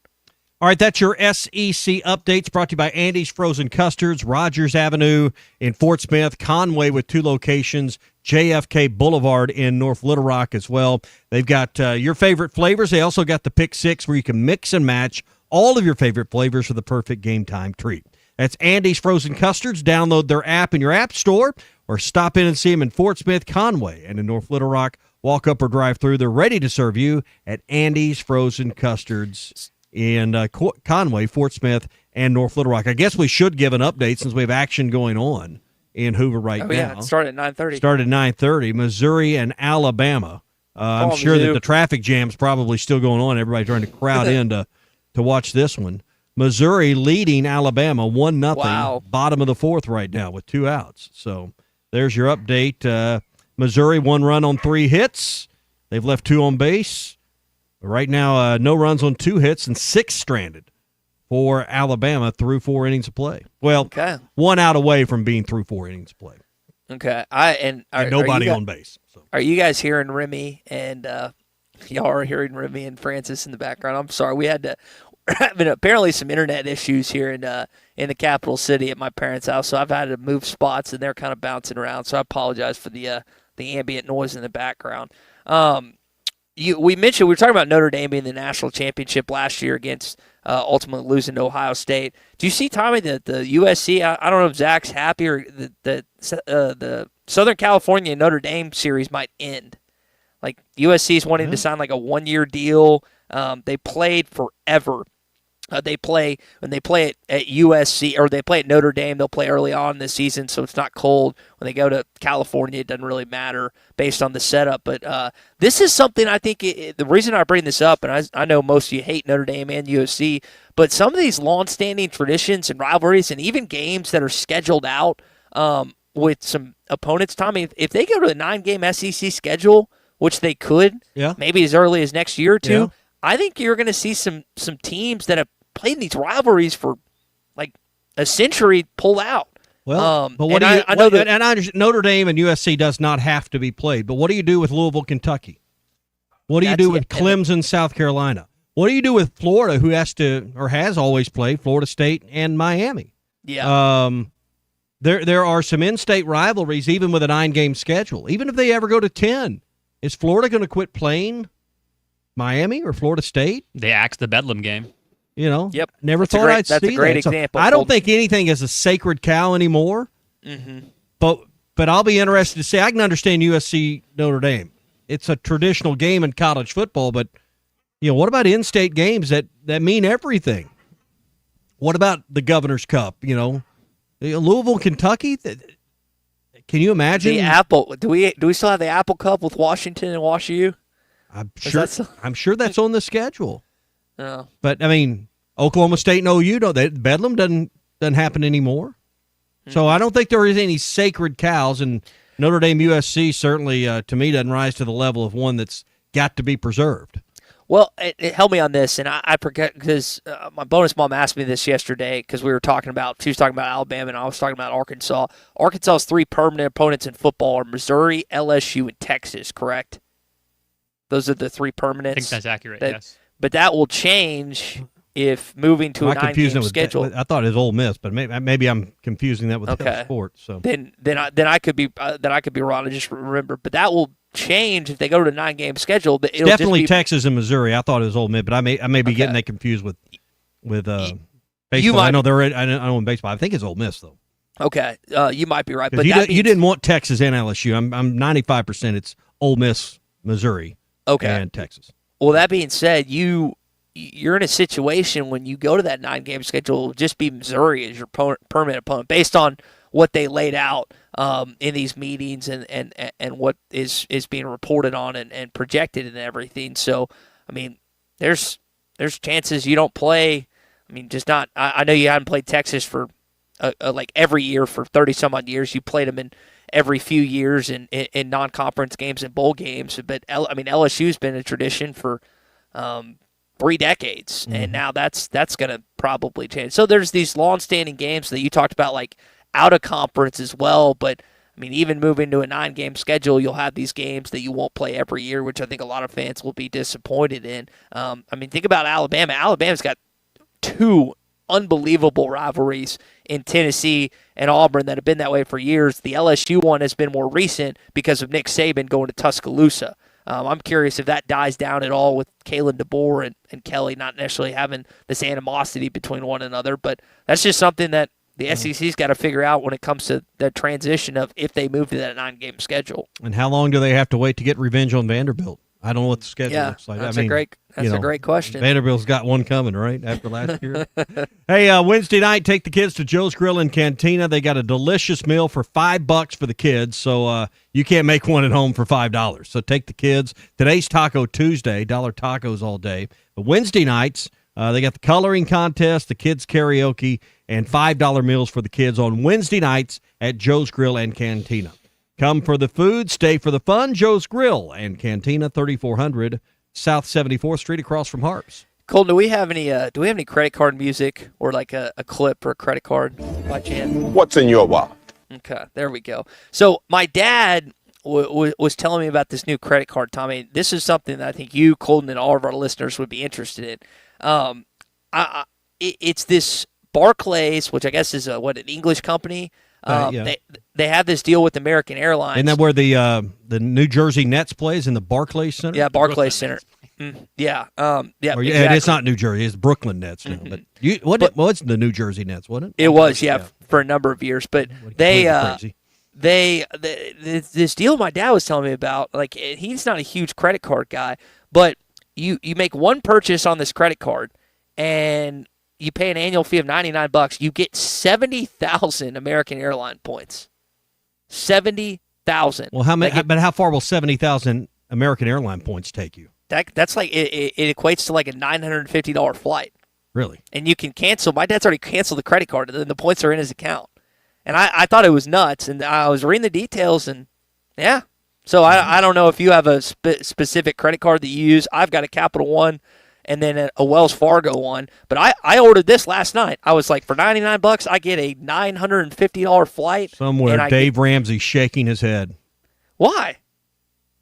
All right, that's your SEC updates brought to you by Andy's Frozen Custards, Rogers Avenue in Fort Smith, Conway with 2 locations, JFK Boulevard in North Little Rock as well. They've got your favorite flavors. They also got the Pick 6 where you can mix and match all of your favorite flavors for the perfect game time treat. That's Andy's Frozen Custards. Download their app in your app store or stop in and see them in Fort Smith, Conway, and in North Little Rock. Walk up or drive through. They're ready to serve you at Andy's Frozen Custards in Conway, Fort Smith, and North Little Rock. I guess we should give an update since we have action going on in Hoover now. Yeah, it started at 9:30. Started at 9:30. Missouri and Alabama. I'm sure that the traffic jam's probably still going on. Everybody trying to crowd in to watch this one. Missouri leading Alabama 1-0. Wow. Bottom of the 4th right now with 2 outs. So there's your update. Missouri 1 run on 3 hits. They've left 2 on base. Right now, no runs on 2 hits and 6 stranded for Alabama through 4 innings of play. Well, 1 out away from being through 4 innings of play. Okay. And nobody on base. So. Are you guys hearing Remy and y'all are hearing Remy and Francis in the background? I'm sorry. We had to having apparently some internet issues here in the capital city at my parents' house, so I've had to move spots and they're kind of bouncing around. So I apologize for the the ambient noise in the background. We were talking about Notre Dame being the national championship last year against ultimately losing to Ohio State. Do you see, Tommy, that the USC, I don't know if Zach's happy or the Southern California Notre Dame series might end? Like USC is wanting to sign like a 1-year deal. They played forever. When they play at USC or they play at Notre Dame, they'll play early on this season, so it's not cold. When they go to California, it doesn't really matter based on the setup. But this is something I think the reason I bring this up, and I know most of you hate Notre Dame and USC, but some of these long-standing traditions and rivalries and even games that are scheduled out with some opponents, Tommy, if they go to a 9-game SEC schedule, which they could, maybe as early as next year or two, I think you're going to see some teams that have played in these rivalries for like a century pull out. Well, but what do you? I know that, and Notre Dame and USC does not have to be played. But what do you do with Louisville, Kentucky? What do you do with Clemson, South Carolina? What do you do with Florida, who has always played Florida State and Miami? Yeah. There are some in-state rivalries, even with a 9-game schedule. Even if they ever go to 10, is Florida going to quit playing Miami or Florida State? They axed the Bedlam game. Yep. Never thought I'd see that. That's a great example. I don't think anything is a sacred cow anymore. Mm-hmm. But I'll be interested to see. I can understand USC Notre Dame. It's a traditional game in college football, but what about in-state games that mean everything? What about the Governor's Cup? Louisville, Kentucky. Can you imagine the Apple? Do we still have the Apple Cup with Washington and WashU? I'm sure that's on the schedule. No. But I mean, Oklahoma State and OU Bedlam doesn't happen anymore. So I don't think there is any sacred cows, and Notre Dame USC certainly to me doesn't rise to the level of one that's got to be preserved. Well, it helped me on this, and I forget because my bonus mom asked me this yesterday because she was talking about Alabama and I was talking about Arkansas. Arkansas's 3 permanent opponents in football are Missouri, LSU, and Texas, correct? Those are the 3 permanents. I think that's accurate, yes. But that will change if moving to a 9-game schedule. I thought it was Ole Miss, but maybe I'm confusing that with the other sports. So then I could be wrong. I just remember, but that will change if they go to a 9-game schedule. But it'll definitely just be, Texas and Missouri. I thought it was Ole Miss, but I may be getting that confused with baseball. I know I know in baseball. I think it's Ole Miss though. Okay, you might be right. But you didn't want Texas and LSU. I'm 95%. It's Ole Miss, Missouri, and Texas. Well, that being said, you're in a situation when you go to that 9-game schedule, it'll just be Missouri as your permanent opponent based on what they laid out in these meetings and what is being reported on and projected and everything. So, I mean, there's chances you don't play. I mean, just not. I know you haven't played Texas for like every year for 30-some-odd years. You played them in every few years in non-conference games and bowl games. But, LSU's been a tradition for 3 decades, and now that's going to probably change. So there's these long-standing games that you talked about, like out of conference as well. But, I mean, even moving to a 9-game schedule, you'll have these games that you won't play every year, which I think a lot of fans will be disappointed in. Think about Alabama. Alabama's got 2 unbelievable rivalries in Tennessee and Auburn that have been that way for years. The LSU one has been more recent because of Nick Saban going to Tuscaloosa. I'm curious if that dies down at all with Kalen DeBoer and Kelly not necessarily having this animosity between one another, but that's just something that the SEC's got to figure out when it comes to the transition of if they move to that 9-game schedule. And how long do they have to wait to get revenge on Vanderbilt? I don't know what the schedule looks like. That's a great question. Vanderbilt's got one coming, right, after last year? Hey, Wednesday night, take the kids to Joe's Grill and Cantina. They got a delicious meal for $5 for the kids, so you can't make one at home for $5. So take the kids. Today's Taco Tuesday, dollar tacos all day. But Wednesday nights, they got the coloring contest, the kids karaoke, and $5 meals for the kids on Wednesday nights at Joe's Grill and Cantina. Come for the food, stay for the fun. Joe's Grill and Cantina, 3400 South 74th Street, across from Harps. Colton, do we have any credit card music or like a clip for a credit card by chance? What's in your wallet? Okay, there we go. So my dad was telling me about this new credit card, Tommy. This is something that I think you, Colton, and all of our listeners would be interested in. It's this Barclays, which I guess is an English company. Yeah. They have this deal with American Airlines. Isn't that where the New Jersey Nets plays in the Barclays Center? Yeah, Barclays Center. Yeah, Or, exactly. it's not New Jersey; it's Brooklyn Nets now. But it was the New Jersey Nets, wasn't it? It was, for a number of years. But this deal my dad was telling me about, like, he's not a huge credit card guy, but you make one purchase on this credit card, and you pay an annual fee of $99. You get 70,000 American Airline points. 70,000. Well, how many? But how far will 70,000 American Airline points take you? That's like it equates to like a $950 flight. Really? And you can cancel. My dad's already canceled the credit card, and the points are in his account. And I thought it was nuts, and I was reading the details, and yeah. So I don't know if you have a specific credit card that you use. I've got a Capital One and then a Wells Fargo one. But I ordered this last night. I was like, for $99, I get a $950 flight. Somewhere, Dave Ramsey shaking his head. Why?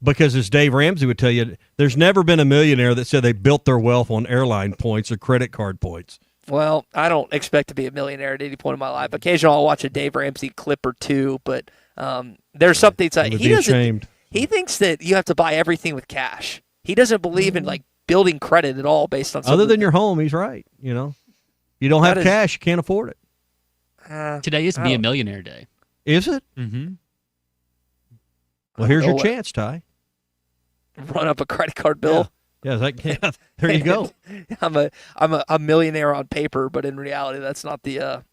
Because as Dave Ramsey would tell you, there's never been a millionaire that said they built their wealth on airline points or credit card points. Well, I don't expect to be a millionaire at any point in my life. Occasionally I'll watch a Dave Ramsey clip or two, but there's something he thinks that you have to buy everything with cash. He doesn't believe in like building credit at all based on something. Other than your home, he's right. You know, you don't have cash, you can't afford it. Today is Be a Millionaire Day. Is it? Mm-hmm. Well, here's your chance, Ty. Run up a credit card bill. Yeah, there you go. I'm a millionaire on paper, but in reality, that's not the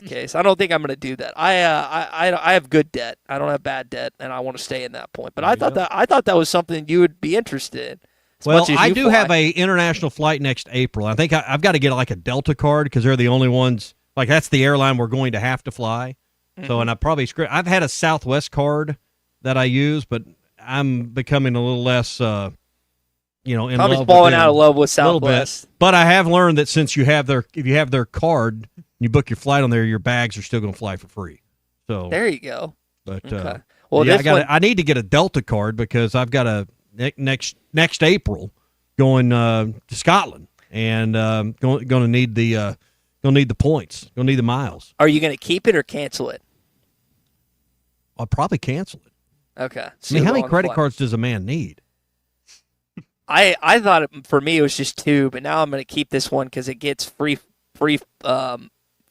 case. I don't think I'm going to do that. I have good debt. I don't have bad debt, and I want to stay in that point. But I thought that was something you would be interested in. Well, I do have a international flight next April. I think I've got to get like a Delta card because they're the only ones. Like that's the airline we're going to have to fly. Mm-hmm. So, and I've had a Southwest card that I use, but I'm becoming a little less. In love falling out of love with Southwest. But I have learned that if you have their card, you book your flight on there, your bags are still going to fly for free. So there you go. But okay. Well, I need to get a Delta card because I've got a next April going to Scotland and going to need the points, going to need the miles. Are you going to keep it or cancel it? I'll probably cancel it. Okay. So how many credit cards does a man need? I thought for me it was just 2, but now I'm going to keep this one because it gets free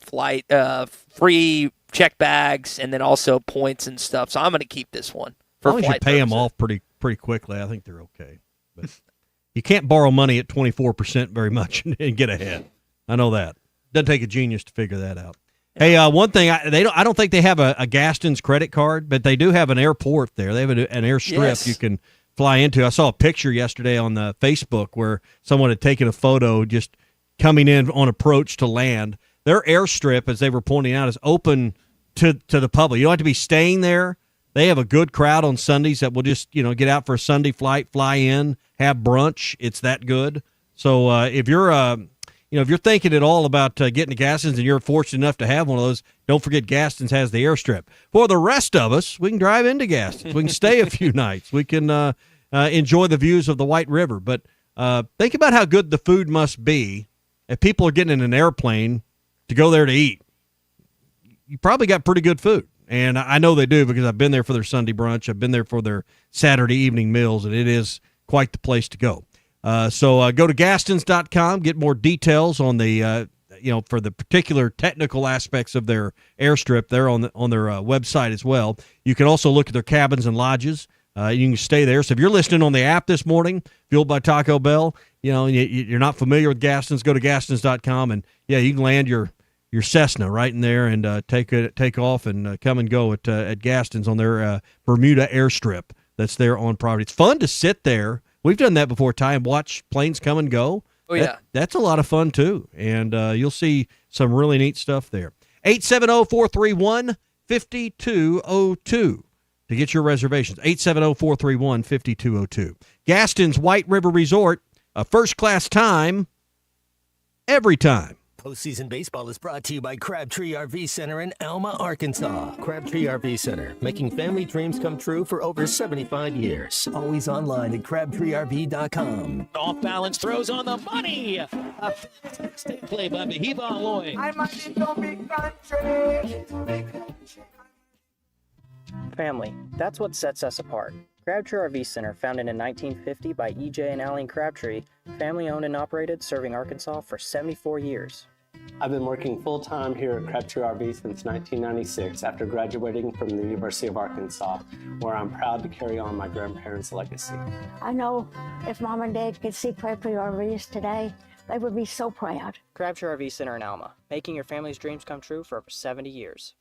flight, free check bags, and then also points and stuff. So I'm going to keep this one. As long as you pay them off pretty quickly, I think they're okay. But you can't borrow money at 24% very much and get ahead. I know that. Doesn't take a genius to figure that out. Hey, one thing I don't think they have a Gaston's credit card, but they do have an airport there. They have an airstrip you can fly into. I saw a picture yesterday on the Facebook where someone had taken a photo just coming in on approach to land. Their airstrip, as they were pointing out, is open to the public. You don't have to be staying there. They have a good crowd on Sundays that will just get out for a Sunday flight, fly in, have brunch. It's that good. So if you're if you're thinking at all about getting to Gaston's and you're fortunate enough to have one of those, don't forget Gaston's has the airstrip. For the rest of us, we can drive into Gaston's. We can stay a few nights. We can enjoy the views of the White River. But think about how good the food must be if people are getting in an airplane to go there to eat. You probably got pretty good food. And I know they do because I've been there for their Sunday brunch. I've been there for their Saturday evening meals, and it is quite the place to go. So go to Gastons.com, get more details on the, for the particular technical aspects of their airstrip. They're on their website as well. You can also look at their cabins and lodges. You can stay there. So if you're listening on the app this morning, Fueled by Taco Bell, you're not familiar with Gastons, go to Gastons.com, and you can land your Cessna right in there and take off and come and go at Gaston's on their Bermuda airstrip that's there on property. It's fun to sit there. We've done that before, Ty, and watch planes come and go. Oh, yeah. That's a lot of fun, too, and you'll see some really neat stuff there. 870-431-5202 to get your reservations. 870-431-5202. Gaston's White River Resort, a first-class time every time. Postseason baseball is brought to you by Crabtree RV Center in Alma, Arkansas. Crabtree RV Center, making family dreams come true for over 75 years. Always online at crabtreerv.com. Off balance throws on the money. A fantastic play by Mahibon Lloyd. I might in no big country. Family, that's what sets us apart. Crabtree RV Center, founded in 1950 by E.J. and Aline Crabtree, family owned and operated, serving Arkansas for 74 years. I've been working full-time here at Crabtree RV since 1996 after graduating from the University of Arkansas, where I'm proud to carry on my grandparents' legacy. I know if Mom and Dad could see Crabtree RVs today, they would be so proud. Crabtree RV Center in Alma, making your family's dreams come true for over 70 years.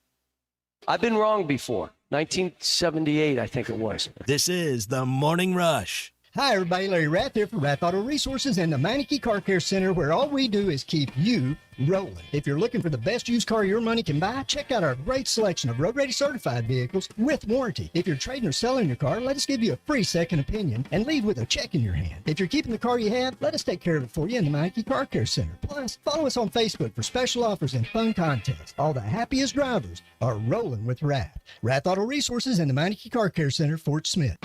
I've been wrong before. 1978, I think it was. This is the Morning Rush. Hi, everybody. Larry Rath here from Rath Auto Resources and the Meineke Car Care Center, where all we do is keep you rolling. If you're looking for the best used car your money can buy, check out our great selection of road-ready certified vehicles with warranty. If you're trading or selling your car, let us give you a free second opinion and leave with a check in your hand. If you're keeping the car you have, let us take care of it for you in the Meineke Car Care Center. Plus, follow us on Facebook for special offers and fun contests. All the happiest drivers are rolling with Rath. Rath Auto Resources and the Meineke Car Care Center, Fort Smith.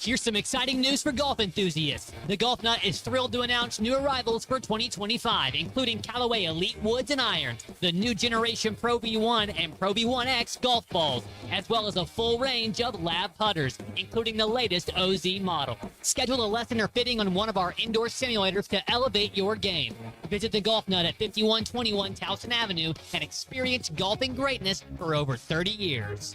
Here's some exciting news for golf enthusiasts. The Golf Nut is thrilled to announce new arrivals for 2025, including Callaway Elite Woods and Irons, the new generation Pro V1 and Pro V1X golf balls, as well as a full range of lab putters, including the latest OZ model. Schedule a lesson or fitting on one of our indoor simulators to elevate your game. Visit the Golf Nut at 5121 Towson Avenue and experience golfing greatness for over 30 years.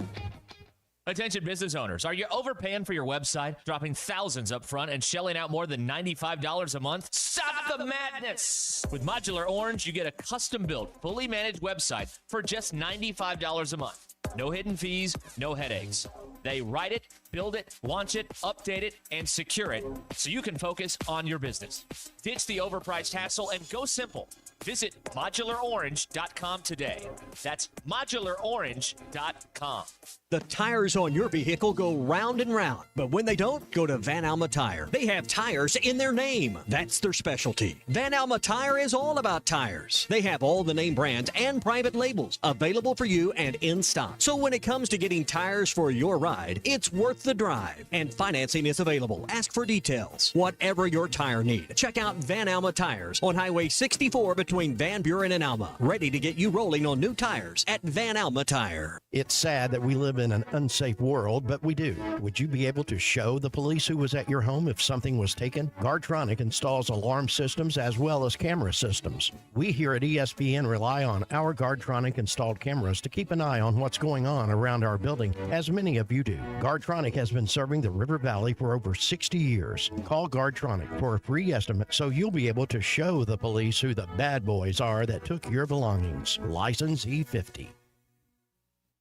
Attention business owners, are you overpaying for your website, dropping thousands up front and shelling out more than $95 a month? Stop the madness! With Modular Orange, you get a custom-built, fully managed website for just $95 a month. No hidden fees, no headaches. They write it, build it, launch it, update it, and secure it so you can focus on your business. Ditch the overpriced hassle and go simple. Visit modularorange.com today. That's modularorange.com. The tires on your vehicle go round and round, but when they don't, go to Van Alma Tire. They have tires in their name. That's their specialty. Van Alma Tire is all about tires. They have all the name brands and private labels available for you and in stock. So when it comes to getting tires for your ride, it's worth the drive. And financing is available. Ask for details. Whatever your tire need, check out Van Alma Tires on Highway 64 between Van Buren and Alma. Ready to get you rolling on new tires at Van Alma Tire. It's sad that we live in an unsafe world, but we do. Would you be able to show the police who was at your home if something was taken? Guardtronic installs alarm systems as well as camera systems. We here at ESPN rely on our Guardtronic installed cameras to keep an eye on what's going on around our building, as many of you do. Guardtronic has been serving the River Valley for over 60 years. Call Guardtronic for a free estimate so you'll be able to show the police who the bad boys are that took your belongings. License E50.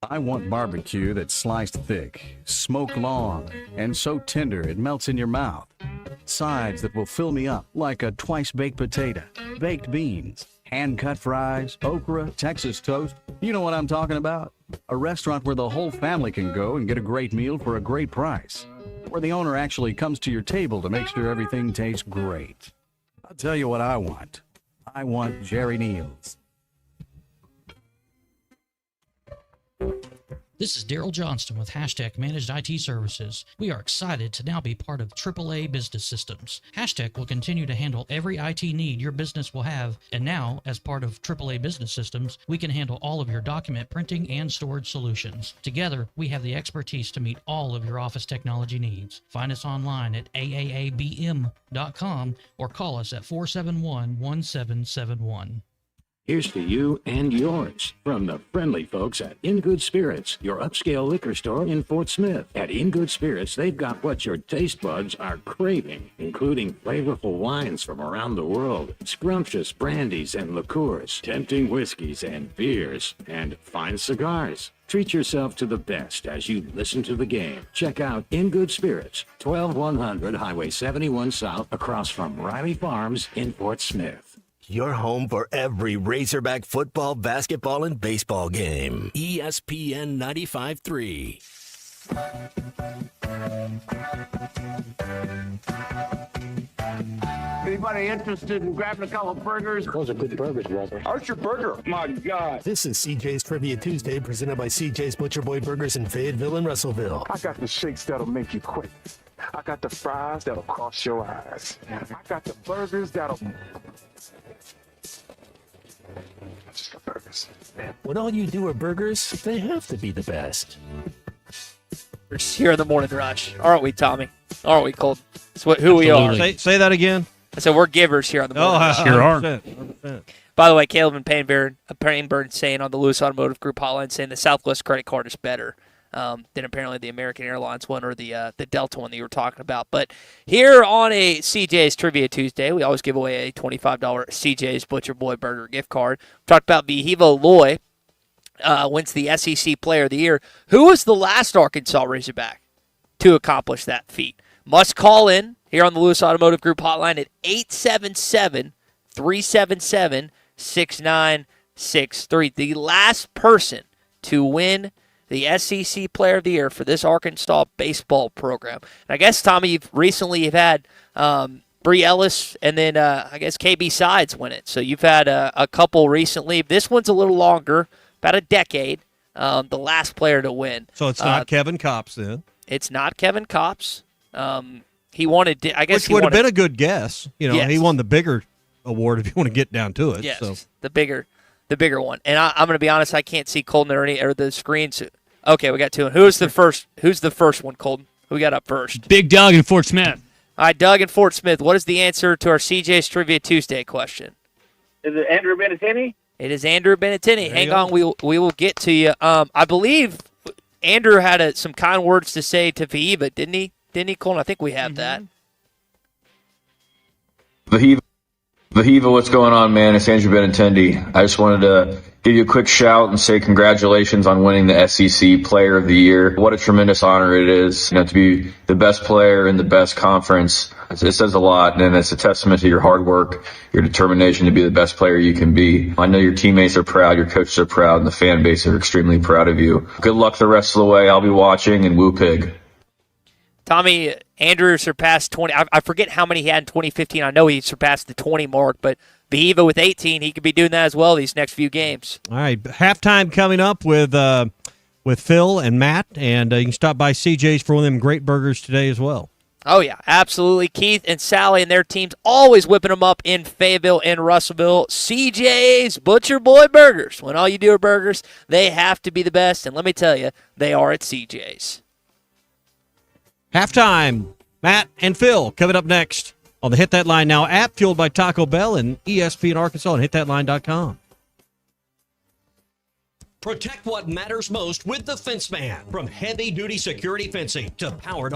I want barbecue that's sliced thick, smoked long, and so tender it melts in your mouth. Sides that will fill me up like a twice-baked potato, baked beans, hand-cut fries, okra, Texas toast. You know what I'm talking about? A restaurant where the whole family can go and get a great meal for a great price. Where the owner actually comes to your table to make sure everything tastes great. I'll tell you what I want. I want Jerry Neal's. This is Daryl Johnston with Hashtag Managed IT Services. We are excited to now be part of AAA Business Systems. Hashtag will continue to handle every IT need your business will have, and now, as part of AAA Business Systems, we can handle all of your document printing and storage solutions. Together, we have the expertise to meet all of your office technology needs. Find us online at aaabm.com or call us at 471-1771. Here's to you and yours from the friendly folks at In Good Spirits, your upscale liquor store in Fort Smith. At In Good Spirits, they've got what your taste buds are craving, including flavorful wines from around the world, scrumptious brandies and liqueurs, tempting whiskeys and beers, and fine cigars. Treat yourself to the best as you listen to the game. Check out In Good Spirits, 12100 Highway 71 South, across from Riley Farms in Fort Smith. Your home for every Razorback football, basketball, and baseball game. ESPN 95.3. Anybody interested in grabbing a couple of burgers? Those are good burgers, Walter. Archer Burger. My God. This is CJ's Trivia Tuesday, presented by CJ's Butcher Boy Burgers in Fayetteville and Russellville. I got the shakes that'll make you quit. I got the fries that'll cross your eyes. I got the burgers that'll... I just got burgers. Man. When all you do are burgers, they have to be the best. Here in the morning rush, aren't we, Tommy? Aren't we, Colton? That's who we are. Say that again. I said we're givers here on the morning rush. Sure are. 100%. By the way, Caleb and Painburn saying on the Lewis Automotive Group hotline, saying the Southwest credit card is better than apparently the American Airlines one or the Delta one that you were talking about. But here on a CJ's Trivia Tuesday, we always give away a $25 CJ's Butcher Boy Burger gift card. We talked about Vihiva Loy wins the SEC Player of the Year. Who was the last Arkansas Razorback to accomplish that feat? Must call in here on the Lewis Automotive Group hotline at 877-377-6963. The last person to win the SEC Player of the Year for this Arkansas baseball program. And I guess, Tommy, you've had Bree Ellis and then I guess KB Sides win it. So you've had a couple recently. This one's a little longer, about a decade, the last player to win. So it's not Kevin Kopps then? It's not Kevin Kopps. He wanted, I guess, which would have been a good guess. Yes. He won the bigger award if you want to get down to it. Yes, so. the bigger one. And I'm going to be honest, I can't see Colton or the screens. Okay, we got two. Who's the first one, Colton? Who we got up first? Big Doug in Fort Smith. All right, Doug in Fort Smith. What is the answer to our CJ's Trivia Tuesday question? Is it Andrew Benattini? It is Andrew Benattini. Hang on, we will get to you. I believe Andrew had some kind words to say to Vihiva, didn't he? Colton? I think we have that. Vihiva, what's going on, man? It's Andrew Benintendi. I just wanted to give you a quick shout and say congratulations on winning the SEC Player of the Year. What a tremendous honor it is, to be the best player in the best conference. It says a lot, and it's a testament to your hard work, your determination to be the best player you can be. I know your teammates are proud, your coaches are proud, and the fan base are extremely proud of you. Good luck the rest of the way. I'll be watching, and woo pig. Tommy, Andrew surpassed 20. I forget how many he had in 2015. I know he surpassed the 20 mark, but Vihiva with 18, he could be doing that as well these next few games. All right, halftime coming up with Phil and Matt, and you can stop by CJ's for one of them great burgers today as well. Oh, yeah, absolutely. Keith and Sally and their teams always whipping them up in Fayetteville and Russellville. CJ's Butcher Boy Burgers. When all you do are burgers, they have to be the best, and let me tell you, they are at CJ's. Halftime, Matt and Phil coming up next on the Hit That Line Now app, fueled by Taco Bell and ESPN Arkansas and hitthatline.com. Protect what matters most with the Fence Man. From heavy-duty security fencing to powered